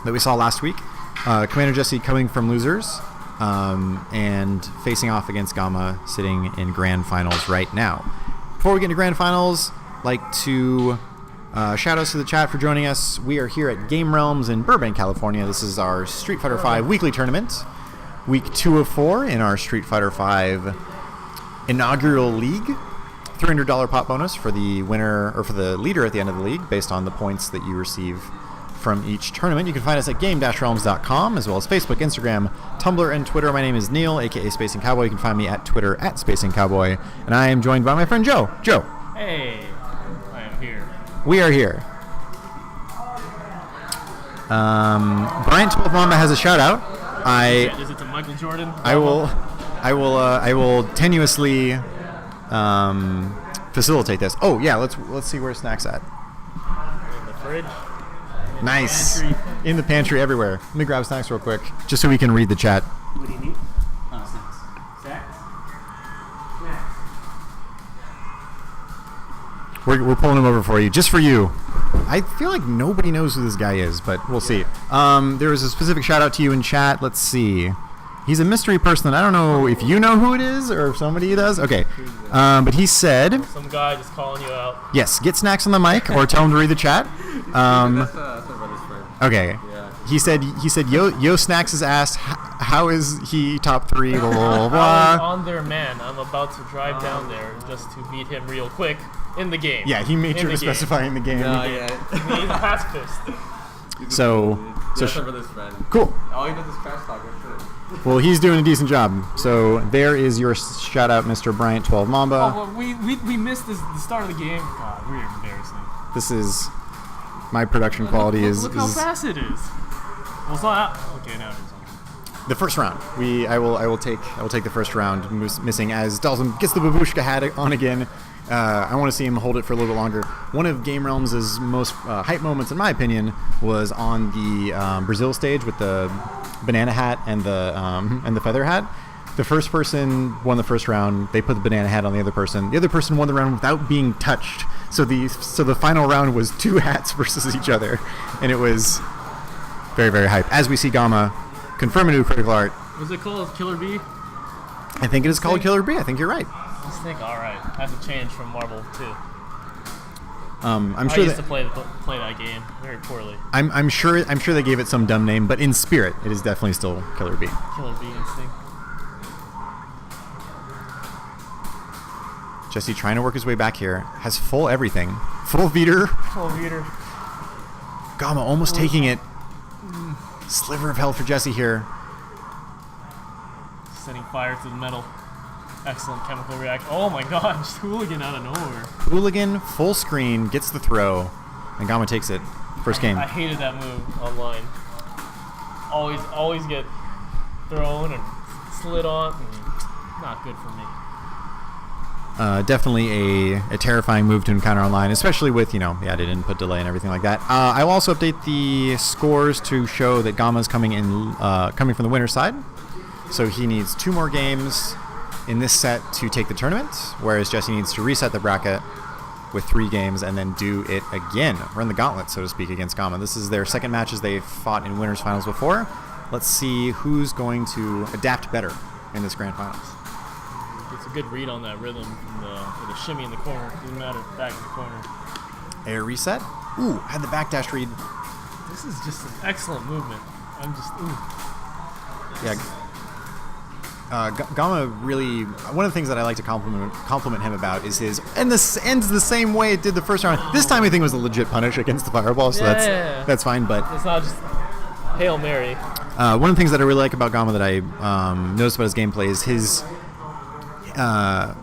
that we saw last week. Commander Jesse coming from losers and facing off against Gamma, sitting in grand finals right now. Before we get into grand finals, like to shout outs to the chat for joining us. We are here at Game Realms in Burbank, California. This is our Street Fighter V weekly tournament. Week 2 of 4 in our Street Fighter V inaugural league. $300 pot bonus for the winner, or for the leader at the end of the league, based on the points that you receive from each tournament. You can find us at game-realms.com, as well as Facebook, Instagram, Tumblr, and Twitter. My name is Neil, aka Spacing Cowboy. You can find me at Twitter at Spacing Cowboy, and I am joined by my friend Joe. Joe. Hey, I am here. We are here. Brian 12 Mamba has a shout out. Is it to Michael Jordan? I will tenuously facilitate this. Oh yeah, let's see where Snack's at. In the fridge. Nice. The pantry. In the pantry, everywhere. Let me grab Snacks real quick, just so we can read the chat. What do you need? Snacks. We're pulling him over for you, just for you. I feel like nobody knows who this guy is, but we'll see. There was a specific shout out to you in chat. Let's see. He's a mystery person that I don't know if you know who it is or if somebody does. Okay. But he said... Some guy just calling you out. Yes, get Snacks on the mic or tell him to read the chat. That's my brother's friend. Okay. Yeah. He said Yo Snacks has asked, how is he top 3, blah, blah, blah. I'm on their man. I'm about to drive down there just to beat him real quick in the game. Yeah, he made sure to specify in the game. No, yeah. He's a pacifist. So That's my brother's friend. Cool. All he does is trash talk. That's it. Well, he's doing a decent job. So there is your shout out, Mr. Bryant 12 Mamba. Oh, well, we missed the start of the game. God, we're embarrassing. This is my production quality look how fast it is. Well, it's not. Okay, now it is. The first round. I will take the first round. Missing as Dalton gets the babushka hat on again. I want to see him hold it for a little bit longer. One of Game Realms' most hype moments, in my opinion, was on the Brazil stage with the banana hat and the feather hat. The first person won the first round. They put the banana hat on the other person. The other person won the round without being touched. So the final round was 2 hats versus each other, and it was very, very hype. As we see Gamma confirm a new critical art. Was it called Killer Bee? I think it is called Killer Bee. I think you're right. Let's think. All right, has to change from Marvel too. I'm I sure used that to play that game very poorly. I'm sure they gave it some dumb name, but in spirit, it is definitely still Killer Bee. Killer Bee instinct. Jesse trying to work his way back here, has full everything, full Veter. Full Veter. Gamma almost taking it. Sliver of health for Jesse here. Setting fire to the metal. Excellent chemical reaction. Oh my god, just Hooligan out of nowhere. Hooligan, full screen, gets the throw, and Gamma takes it. First game. I hated that move online. Always get thrown and slid on. Not good for me. Definitely a terrifying move to encounter online, especially with, they didn't put delay and everything like that. I will also update the scores to show that Gamma's coming from the winner's side. So he needs 2 more games in this set to take the tournament, whereas Jesse needs to reset the bracket with 3 games and then do it again. Run the gauntlet, so to speak, against Gamma. This is their second match as they've fought in winners finals before. Let's see who's going to adapt better in this grand finals. It's a good read on that rhythm from the shimmy in the corner. Doesn't matter, back in the corner. Air reset. Ooh, had the backdash read. This is just an excellent movement. I'm just, Yeah. Gamma really, one of the things that I like to compliment him about is his, and this ends the same way it did the first round. This time I think it was a legit punish against the fireball, so that's fine, but it's not just Hail Mary. One of the things that I really like about Gamma that I noticed about his gameplay is his,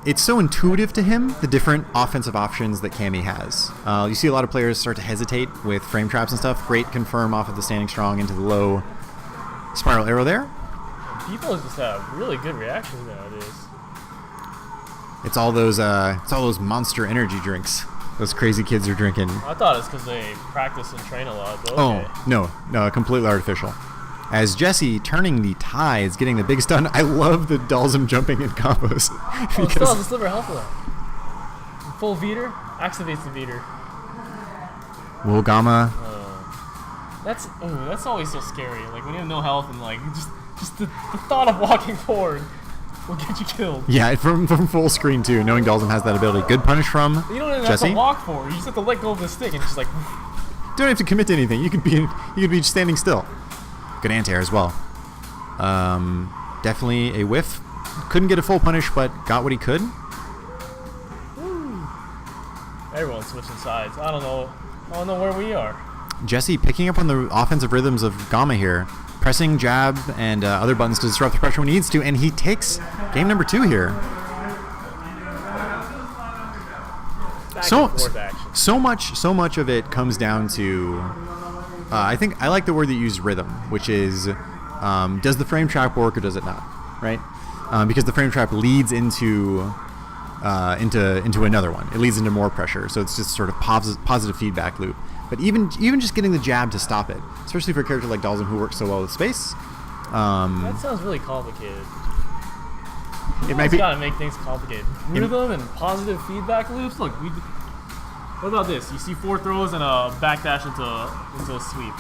it's so intuitive to him, the different offensive options that Cammy has. You see a lot of players start to hesitate with frame traps and stuff. Great confirm off of the standing strong into the low spiral arrow there. People just have really good reactions nowadays. It's all those monster energy drinks those crazy kids are drinking. I thought it's because they practice and train a lot. But okay. Oh, no, completely artificial. As Jesse turning the tides, getting the big stun. I love the Dalsum jumping in combos. It still has a sliver health left. Full Veter activates the Veter. Will Gamma? That's always so scary. Like when you have no health and like just the thought of walking forward will get you killed. Yeah, from full screen too. Knowing Dalsum has that ability. Good punish from Jesse. You don't even have to walk forward. You just have to let go of the stick and just like. Don't have to commit to anything. You could be standing still. Good anti-air as well. Definitely a whiff. Couldn't get a full punish, but got what he could. Woo. Everyone's switching sides. I don't know where we are. Jesse picking up on the offensive rhythms of Gamma here. Pressing jab and other buttons to disrupt the pressure when he needs to, and he takes game number 2 here. So much of it comes down to I think I like the word that you use, rhythm, which is does the frame trap work or does it not, right? Because the frame trap leads into another one. It leads into more pressure, so it's just sort of positive feedback loop. But even just getting the jab to stop it, especially for a character like Dalsum who works so well with space. That sounds really complicated. It might be. Gotta make things complicated. Rhythm and positive feedback loops. Look, what about this? You see 4 throws and a backdash into a sweep.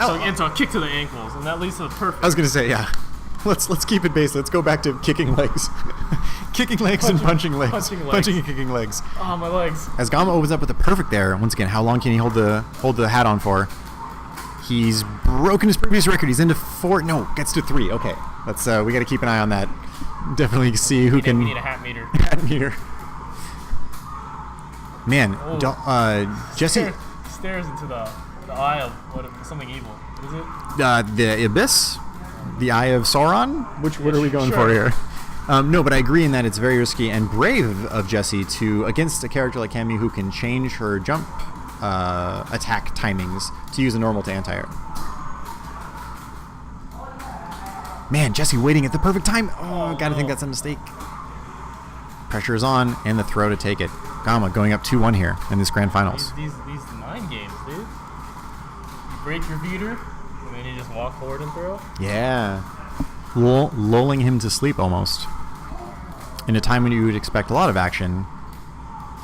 So into a kick to the ankles, and that leads to the perfect. I was gonna say, yeah. Let's keep it basic. Let's go back to kicking legs. Kicking legs and punching legs. Punching and kicking legs. Oh, my legs. As Gamma opens up with the perfect there, once again, how long can he hold the hat on for? He's broken his previous record. He's into 4. No, gets to 3. Okay. Let's we got to keep an eye on that. Definitely see who can. We need a hat meter. Hat meter. Man, Jesse stares into the eye of something evil. Is it? The Abyss? The Eye of Sauron? What are we going for here? No, but I agree in that it's very risky and brave of Jesse to, against a character like Cammy who can change her jump attack timings, to use a normal to anti-air. Man, Jesse waiting at the perfect time. Oh, gotta think that's a mistake. Pressure is on, and the throw to take it. Gamma going up 2-1 here in this grand finals. These mind games, dude. You break your Veter, and then you just walk forward and throw. Yeah. Lulling him to sleep almost. In a time when you would expect a lot of action,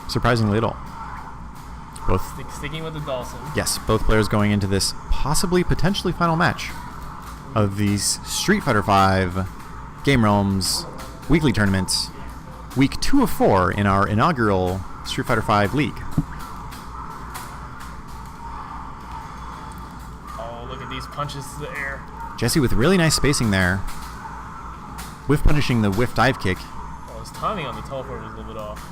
surprisingly little. Both sticking with the Dalsum. Yes, both players going into this potentially final match of these Street Fighter V Game Realms weekly tournaments, week 2 of 4 in our inaugural Street Fighter V League. these punches to the air. Jesse with really nice spacing there. Whiff punishing the whiff dive kick. Well, his timing on the teleport was a little bit off.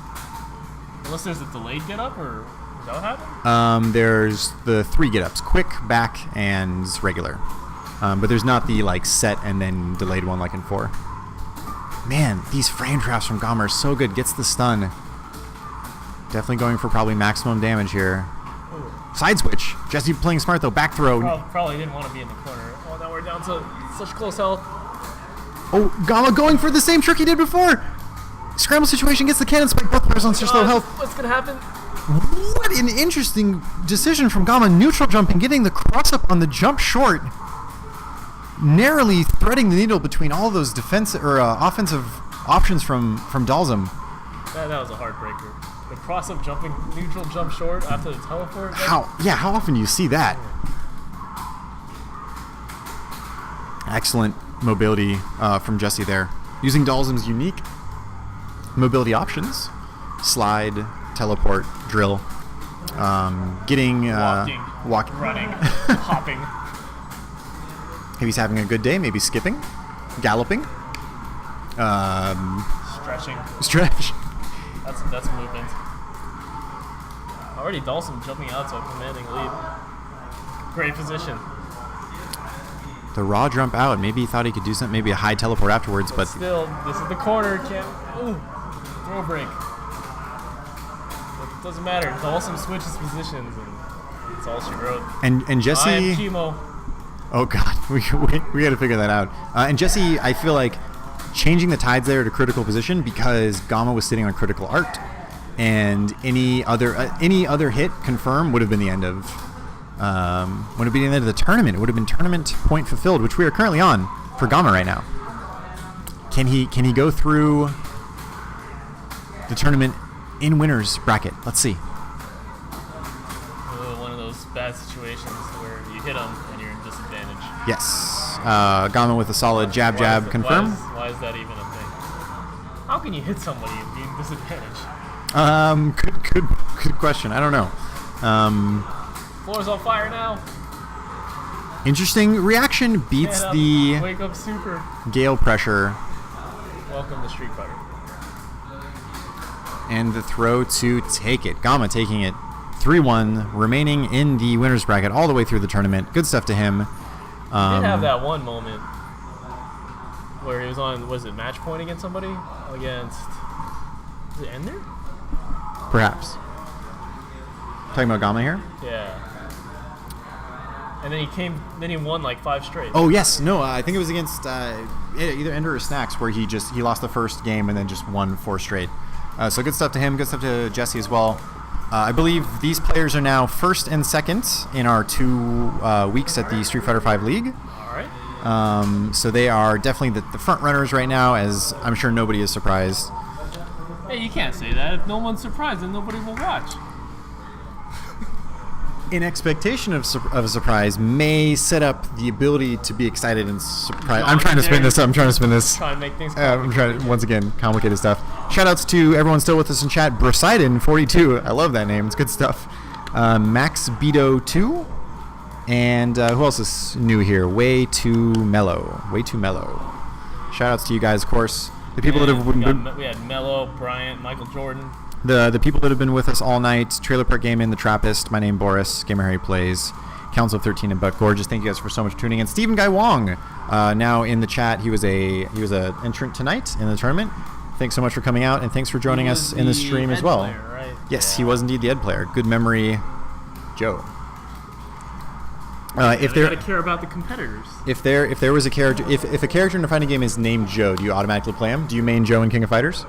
Unless there's a delayed get up, or is that what happened? There's the 3 get-ups, quick, back, and regular. But there's not the like set and then delayed one like in 4. Man, these frame traps from Gamma are so good. Gets the stun. Definitely going for probably maximum damage here. Ooh. Side switch. Jesse playing smart though. Back throw. Probably didn't want to be in the corner. Oh, now we're down to such close health. Oh, Gamma going for the same trick he did before. Scramble situation gets the cannon spike. Both players on such low health. What's gonna happen? What an interesting decision from Gamma. Neutral jumping, getting the cross up on the jump short. Narrowly threading the needle between all those defensive or offensive options from Dalsum. That was a heartbreaker. The cross-up jumping, neutral jump short after the teleport. How often do you see that? Excellent mobility from Jesse there. Using Dalsum's unique mobility options. Slide, teleport, drill. Getting... walking, running, hopping. Maybe he's having a good day, maybe skipping, galloping. Stretching. Stretch. That's movement. Already Dalsum jumping out to a commanding lead. Great position. The raw jump out. Maybe he thought he could do something, maybe a high teleport afterwards, but still, this is the corner. Ooh, throw break. It doesn't matter. Dalsum switches positions, and that's all she wrote. And Jesse. I am chemo. Oh God, we got to figure that out. And Jesse, I feel like changing the tides there to critical position because Gamma was sitting on critical art, and any other hit confirm would have been the end of would have been the end of the tournament. It would have been tournament point fulfilled, which we are currently on for Gamma right now. Can he go through the tournament in winners bracket? Let's see. One of those bad situations where you hit him and you're in disadvantage. Yes. Gamma with a solid jab confirm. Why is that even a thing? How can you hit somebody and be in disadvantage? Good question. I don't know. Floor's on fire now. Interesting reaction. Beats the Wake up super. Gale pressure. Welcome to Street Fighter. And the throw to take it. Gamma taking it 3-1, remaining in the winners bracket all the way through the tournament. Good stuff to him. He did have that one moment where he was on, was it match point against somebody? Against, was it Ender? Perhaps. Talking about Gamma here? Yeah. And then he won like 5 straight. Oh yes, no, I think it was against either Ender or Snacks where he lost the first game and then just won 4 straight. So good stuff to him, good stuff to Jesse as well. I believe these players are now first and second in our 2 weeks at the Street Fighter V League. All right. So they are definitely the front runners right now, as I'm sure nobody is surprised. Hey, you can't say that. If no one's surprised, then nobody will watch. In expectation of a surprise may set up the ability to be excited and surprised. I'm trying to spin this. Try and make things I'm trying to, once again, complicated stuff. Shoutouts to everyone still with us in chat. Brosidon42. I love that name. It's good stuff. Max Beto2. And who else is new here? Way Too Mellow. Shoutouts to you guys, of course. The people that have been... We had Mello, Bryant, Michael Jordan. The people that have been with us all night: Trailer Park Gaming, The Trappist, my name Boris, Gamer Harry Plays, Council of 13, and Buck Gorgeous. Thank you guys for so much for tuning in. Stephen Guy Wong, now in the chat. He was a entrant tonight in the tournament. Thanks so much for coming out, and thanks for joining us in the stream as well. Player, right? Yes, he was indeed the Ed player. Good memory, Joe. If they gotta care about the competitors. If there was a character, if a character in a fighting game is named Joe, do you automatically play him? Do you main Joe in King of Fighters,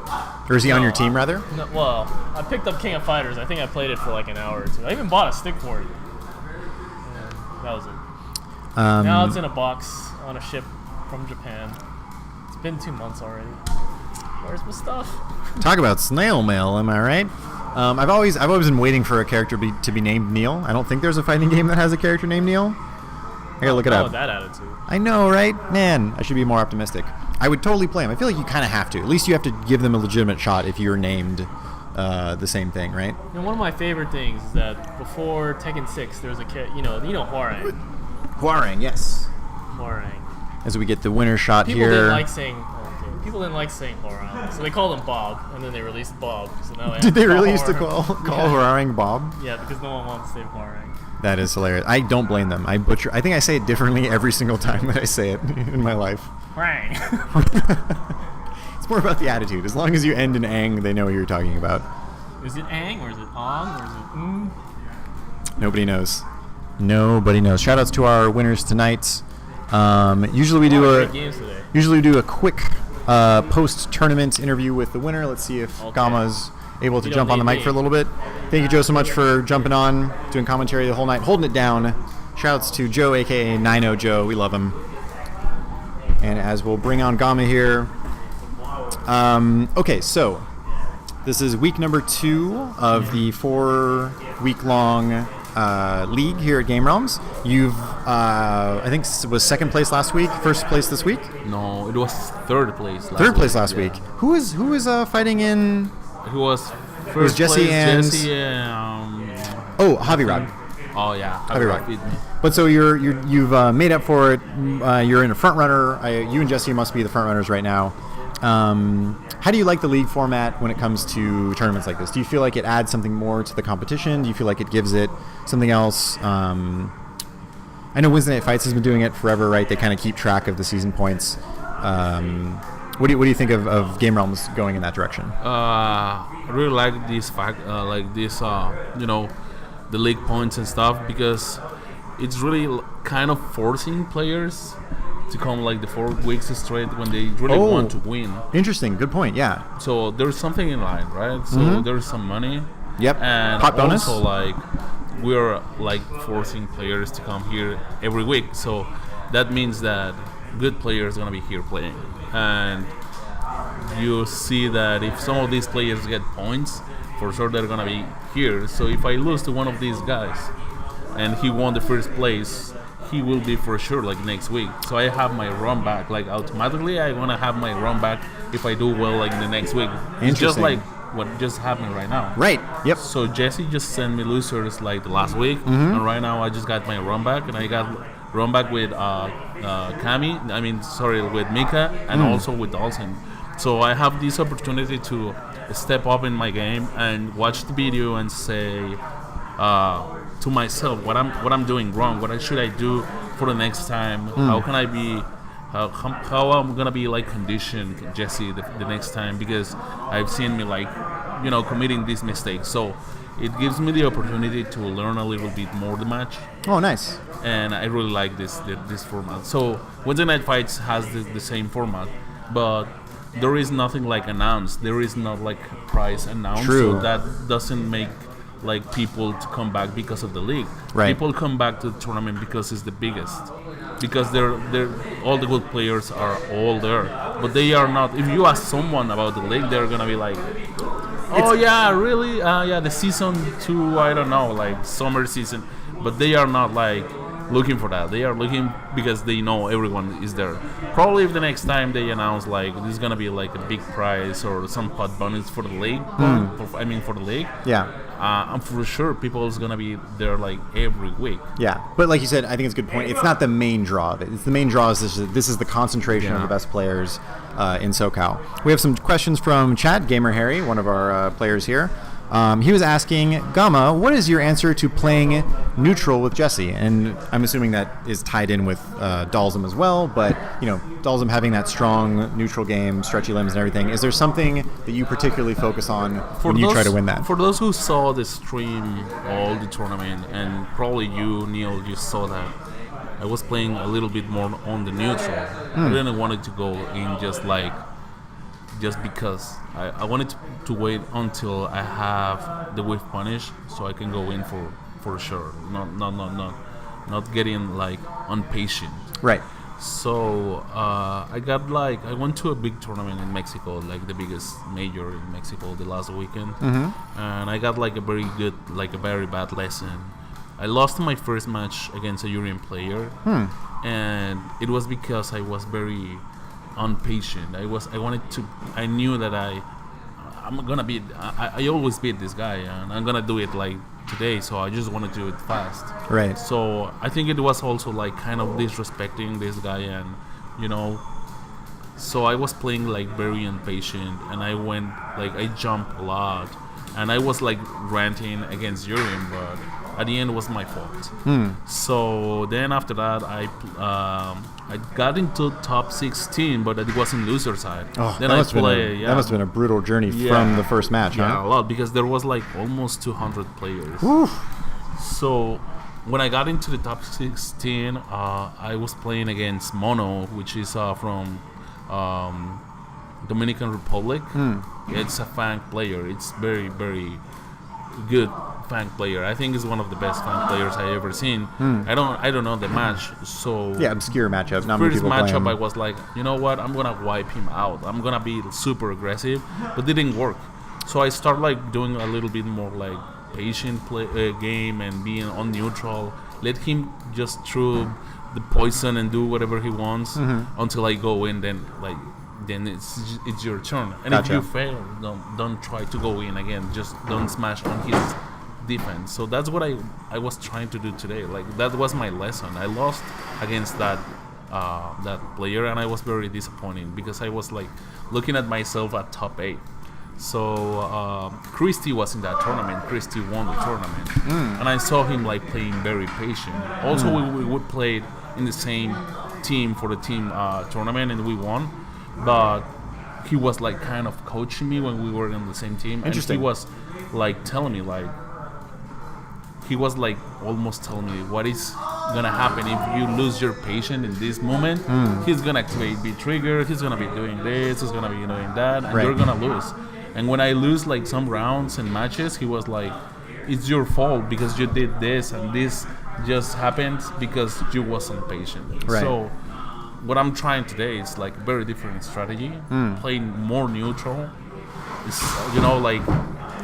or is he on your team rather? No, well, I picked up King of Fighters. I think I played it for like an hour or 2. I even bought a stick for it. And that was it. Now it's in a box on a ship from Japan. It's been 2 months already. Where's my stuff? Talk about snail mail, am I right? I've always been waiting for a character to be named Neil. I don't think there's a fighting game that has a character named Neil. I gotta look it up. With that attitude. I know, right? Man, I should be more optimistic. I would totally play him. I feel like you kind of have to. At least you have to give them a legitimate shot if you're named the same thing, right? You know, one of my favorite things is that before Tekken 6, there was a you know Hwarang. Huarang, yes. Huarang. As we get the winner shot People here. didn't like saying Huarang, so they called him Bob, and then they released Bob. So now Did they really used to Huarang. call Huarang Bob? Yeah, because no one wants to say Huarang. That is hilarious. I don't blame them. I think I say it differently every single time that I say it in my life. Huarang. It's more about the attitude. As long as you end in ang, they know what you're talking about. Is it ang, or is it ong, or is it Nobody knows. Nobody knows. Shout outs to our winners tonight. Usually we do a quick post tournament interview with the winner. Let's see if Gama's able to jump on the mic for a little bit. Thank you, Joe, so much for jumping on, doing commentary the whole night, holding it down. Shout outs to Joe, aka 90 Joe. We love him. And as we'll bring on Gama here. Okay, so this is week number 2 of the 4-week-long league here at Game Realms. You've, I think, was second place last week, first place this week? No, it was third place. Third place last week. Who was fighting in? Who was first was Jesse place? and Jesse Javi Rod. Oh yeah, Javi Rod. But so you've made up for it. You're in a front runner. You and Jesse must be the front runners right now. How do you like the league format when it comes to tournaments like this? Do you feel like it adds something more to the competition? Do you feel like it gives it something else? I know Wednesday Night Fights has been doing it forever, right? They kind of keep track of the season points. What do you think of Game Realms going in that direction? I really like this fact, the league points and stuff, because it's really kind of forcing players to come like the 4 weeks straight when they really want to win. Interesting. Good point. Yeah. So there's something in line, right? So there's some money. Yep. And Hot bonus. also like we're like forcing players to come here every week. So that means that good players are gonna be here playing. And you see that if some of these players get points, for sure they're gonna be here. So if I lose to one of these guys and he won the first place, he will be for sure like next week. So I have my run back. Like automatically I wanna have my run back if I do well like the next week. It's just like what just happened right now. Right. Yep. So Jesse just sent me losers like the last week, and right now I just got my run back, and I got run back with with Mika, and also with Dawson. So I have this opportunity to step up in my game and watch the video and say to myself what I'm doing wrong, what should I do for the next time, how can I be how I'm gonna be like conditioned Jesse the next time, because I've seen me like committing these mistakes. So it gives me the opportunity to learn a little bit more the match. Oh, nice. And I really like this format. So Wednesday Night Fights has the same format, but there is nothing like announced. There is not like a prize announced. True. So that doesn't make like people to come back because of the league. Right. People come back to the tournament because it's the biggest. Because they're all the good players are all there. But they are not. If you ask someone about the league, they're gonna be like, "Oh yeah, really? Yeah, the season 2. I don't know, like summer season." But they are not like looking for that. They are looking because they know everyone is there. Probably if the next time they announce like this is gonna be like a big prize or some pot bonus for the league, for the league. Yeah. I'm for sure people is gonna be there like every week. Yeah, but like you said, I think it's a good point. It's not the main draw of it. It's the main draw is this is the concentration of the best players in SoCal. We have some questions from Chad Gamer Harry, one of our players here. He was asking, Gama, what is your answer to playing neutral with Jesse? And I'm assuming that is tied in with Dalsum as well, but Dalsum having that strong neutral game, stretchy limbs and everything. Is there something that you particularly focus on when you try to win that? For those who saw the stream all the tournament, and probably you, Neil, you saw that, I was playing a little bit more on the neutral. I didn't want it to go in just because I wanted to wait until I have the whiff punish so I can go in for sure. Not getting like impatient. Right. So I went to a big tournament in Mexico, like the biggest major in Mexico the last weekend, and I got like a very bad lesson. I lost my first match against a European player, and it was because I was very impatient. I knew that I'm gonna beat. I always beat this guy, and I'm gonna do it like today. So I just want to do it fast. Right. So I think it was also like kind of disrespecting this guy, and you know. So I was playing like very impatient, and I went like I jumped a lot, and I was like ranting against Urian, but at the end it was my fault. So then after that I got into top 16, but it was in loser side. Oh, then that I must play. that must have been a brutal journey from the first match, Yeah, huh? a lot because there was like almost 200 players. Woof. So when I got into the top 16, I was playing against Mono, which is from Dominican Republic. It's a Fang player. It's very, very good Fang player. I think it's one of the best Fang players I ever seen. I don't know the match, so Yeah, obscure matchup. Not many first people play matchup him. I was like, you know what, I'm gonna wipe him out. I'm gonna be super aggressive, but it didn't work. So I start like doing a little bit more like patient game and being on neutral. Let him just throw the poison and do whatever he wants until I go in. Then it's your turn. And Gotcha. if you fail, don't try to go in again. Just don't smash on his defense. So that's what I was trying to do today. Like that was my lesson. I lost against that player, and I was very disappointed because I was like looking at myself at top 8. So Christie was in that tournament. Christie won the tournament, and I saw him like playing very patient. Also, we played in the same team for the team tournament, and we won. But he was like kind of coaching me when we were in the same team, and Interesting. he was like telling me like he was like almost telling me what is gonna happen if you lose your patient in this moment. He's gonna activate B trigger. He's gonna be doing this. He's gonna be doing that, and Right. you're gonna lose. And when I lose like some rounds and matches, he was like, "It's your fault because you did this, and this just happened because you wasn't patient." Right. So what I'm trying today is like a very different strategy, playing more neutral. It's, like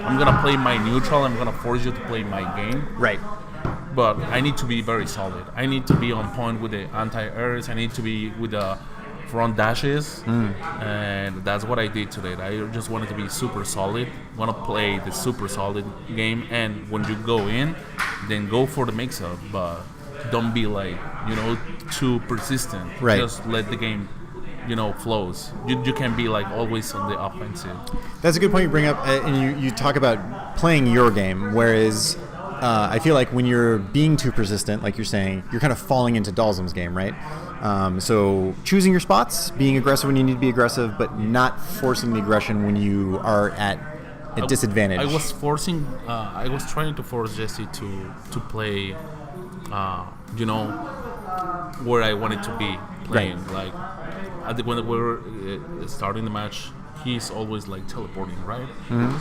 I'm gonna play my neutral. I'm gonna force you to play my game. Right. But I need to be very solid. I need to be on point with the anti-airs. I need to be with the front dashes, and that's what I did today. I just wanted to be super solid. Want to play the super solid game, and when you go in, then go for the mix-up, but don't be like too persistent. Right. Just let the game flows. You can be like always on the offensive. That's a good point you bring up, and you talk about playing your game, whereas I feel like when you're being too persistent, like you're saying, you're kind of falling into Dalzum's game, right? So choosing your spots, being aggressive when you need to be aggressive, but not forcing the aggression when you are at a disadvantage. I was trying to force Jesse to play, where I wanted to be playing. Right. Like when we were starting the match, he's always like teleporting, right?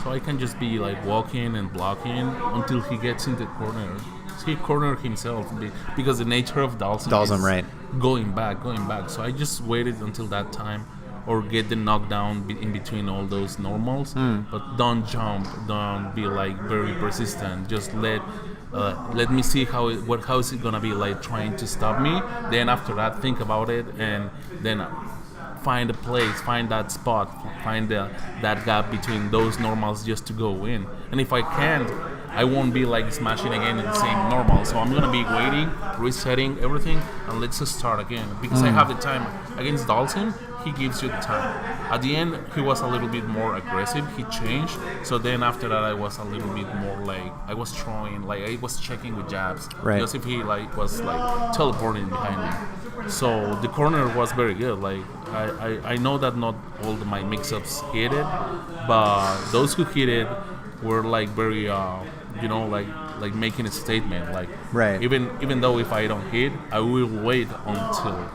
So I can just be like walking and blocking until he gets in the corner. He cornered himself because the nature of Dalzum is right. going back. So I just waited until that time, or get the knockdown in between all those normals. But don't jump, don't be like very persistent. Just let me see how is it gonna be like trying to stop me. Then after that, think about it, and then find a place, find that spot, find that gap between those normals just to go in. And if I can't, I won't be like smashing again in the same normal. So I'm gonna be waiting, resetting everything, and let's just start again. Because I have the time. Against Dalton, he gives you the time. At the end, he was a little bit more aggressive. He changed. So then after that, I was a little bit more like I was throwing, like I was checking with jabs. Right. Because if he was teleporting behind me. So the corner was very good. Like I know that not all my mix-ups hit it, but those who hit it were like very like making a statement. Like Right. even though if I don't hit, I will wait until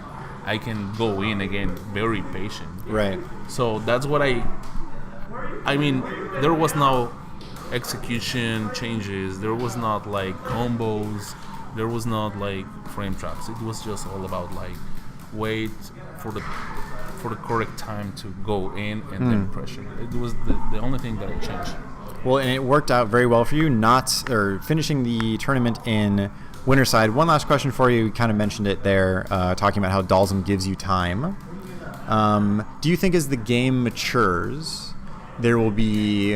I can go in again. Very patient. Right. So that's what I mean, there was no execution changes. There was not like combos. There was not like frame traps. It was just all about like wait for the correct time to go in and then pressure. It was the only thing that I changed. Well, and it worked out very well for you, finishing the tournament in winner side. One last question for you. You kind of mentioned it there, talking about how Dalzum gives you time. Do you think as the game matures there will be,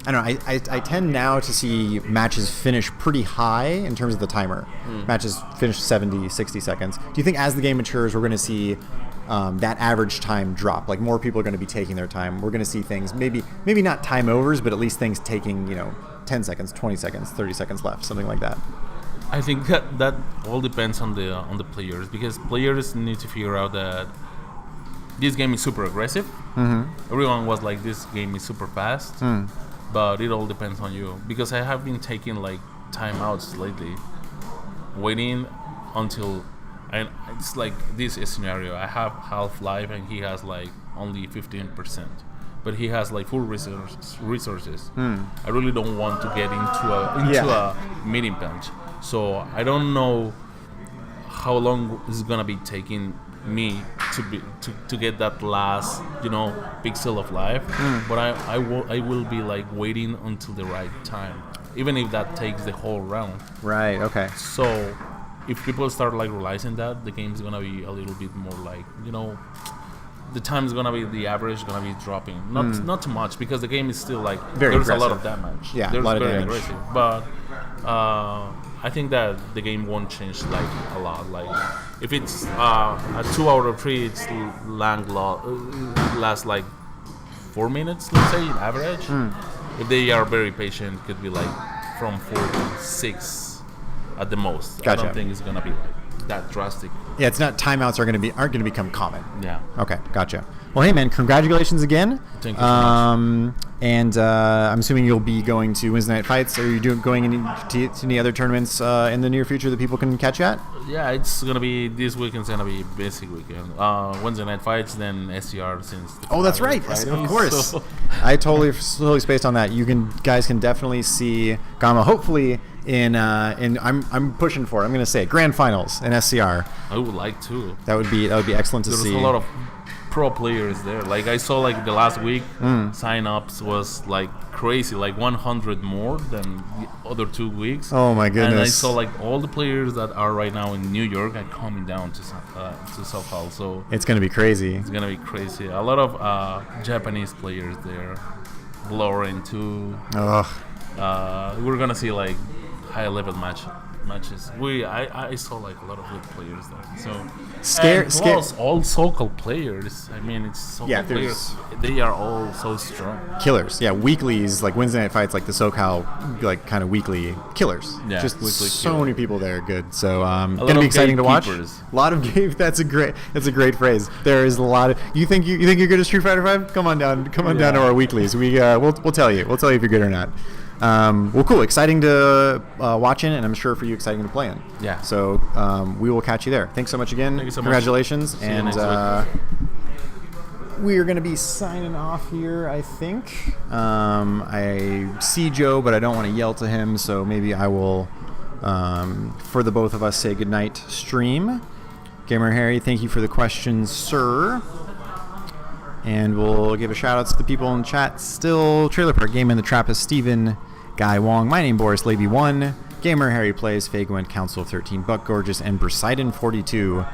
I don't know, I tend now to see matches finish pretty high in terms of the timer. Matches finish 70, 60 seconds. Do you think as the game matures, we're going to see that average time drop? Like more people are going to be taking their time. We're going to see things, maybe not time overs, but at least things taking, 10 seconds, 20 seconds, 30 seconds left, something like that. I think that all depends on the players, because players need to figure out that this game is super aggressive. Everyone was like, this game is super fast, but it all depends on you. Because I have been taking like timeouts lately, waiting until, and it's like this scenario. I have Half-Life and he has like only 15%. But he has like full resources. I really don't want to get into a meeting punch. So I don't know how long it's gonna be taking me to get that last pixel of life. But I will be like waiting until the right time, even if that takes the whole round. Right. Okay. So if people start like realizing that, the game's gonna be a little bit more like the time is gonna be, the average gonna be dropping. Not too much, because the game is still like Very there's aggressive. a lot of damage. Yeah, there's a lot of very damage. aggressive. But I think that the game won't change like a lot. Like if it's a 2 out of 3, it's lasts like 4 minutes, let's say, average. If they are very patient, it could be like from 4 to 6 at the most. Gotcha. I don't think it's gonna be like that drastic. Yeah, it's not timeouts aren't going to become common. Yeah. Okay, gotcha. Well, hey man, congratulations again. Thank you so much. And I'm assuming you'll be going to Wednesday Night Fights. Are you going to any other tournaments in the near future that people can catch you at? Yeah, it's gonna be, this weekend's gonna be basic weekend. Wednesday Night Fights, then SCR since. Oh, that's right. Fridays, Of course. so- I totally spaced on that. You guys can definitely see Gama. Hopefully in I'm pushing for it. I'm gonna say it, grand finals in SCR. I would like to. That would be excellent to There's see. a lot of pro players there. Like I saw like the last week, sign-ups was like crazy, like 100 more than the other 2 weeks. Oh my goodness. And I saw like all the players that are right now in New York are coming down to South Hall. So It's gonna be crazy. it's gonna be crazy. A lot of Japanese players there, Lauren too. Ugh. We're gonna see like high-level matches. I saw like a lot of good players there. So plus all SoCal players. I mean, it's SoCal Yeah, players. They are all so strong. Killers. Yeah, weeklies, like Wednesday Night Fights, like the SoCal, like kind of weekly killers. Yeah, just weekly so killer. many people there. Good. So lot gonna of be exciting to watch. gatekeepers. A lot of game. That's a great phrase. There is a lot of. You think you're good at Street Fighter 5? Come on down to our weeklies. We'll tell you. We'll tell you if you're good or not. Well, cool. Exciting to watch in, and I'm sure for you, exciting to play in. Yeah. So we will catch you there. Thanks so much again. Thank you so much. Congratulations. See you And next week. we are going to be signing off here, I think. I see Joe, but I don't want to yell to him, so maybe I will, for the both of us, say goodnight stream. Gamer Harry, thank you for the questions, sir. And we'll give a shout out to the people in chat still. Trailer Park Game in the Trap is Steven, Guy Wong, My Name Boris, Lady 1, Gamer Harry Plays, Fagwent, Council of 13, Buck Gorgeous, and Poseidon 42.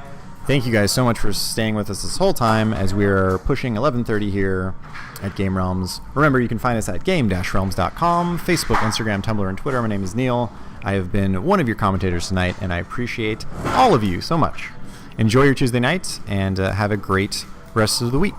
Thank you guys so much for staying with us this whole time as we're pushing 11:30 here at Game Realms. Remember, you can find us at game-realms.com, Facebook, Instagram, Tumblr, and Twitter. My name is Neil. I have been one of your commentators tonight, and I appreciate all of you so much. Enjoy your Tuesday night, and have a great rest of the week.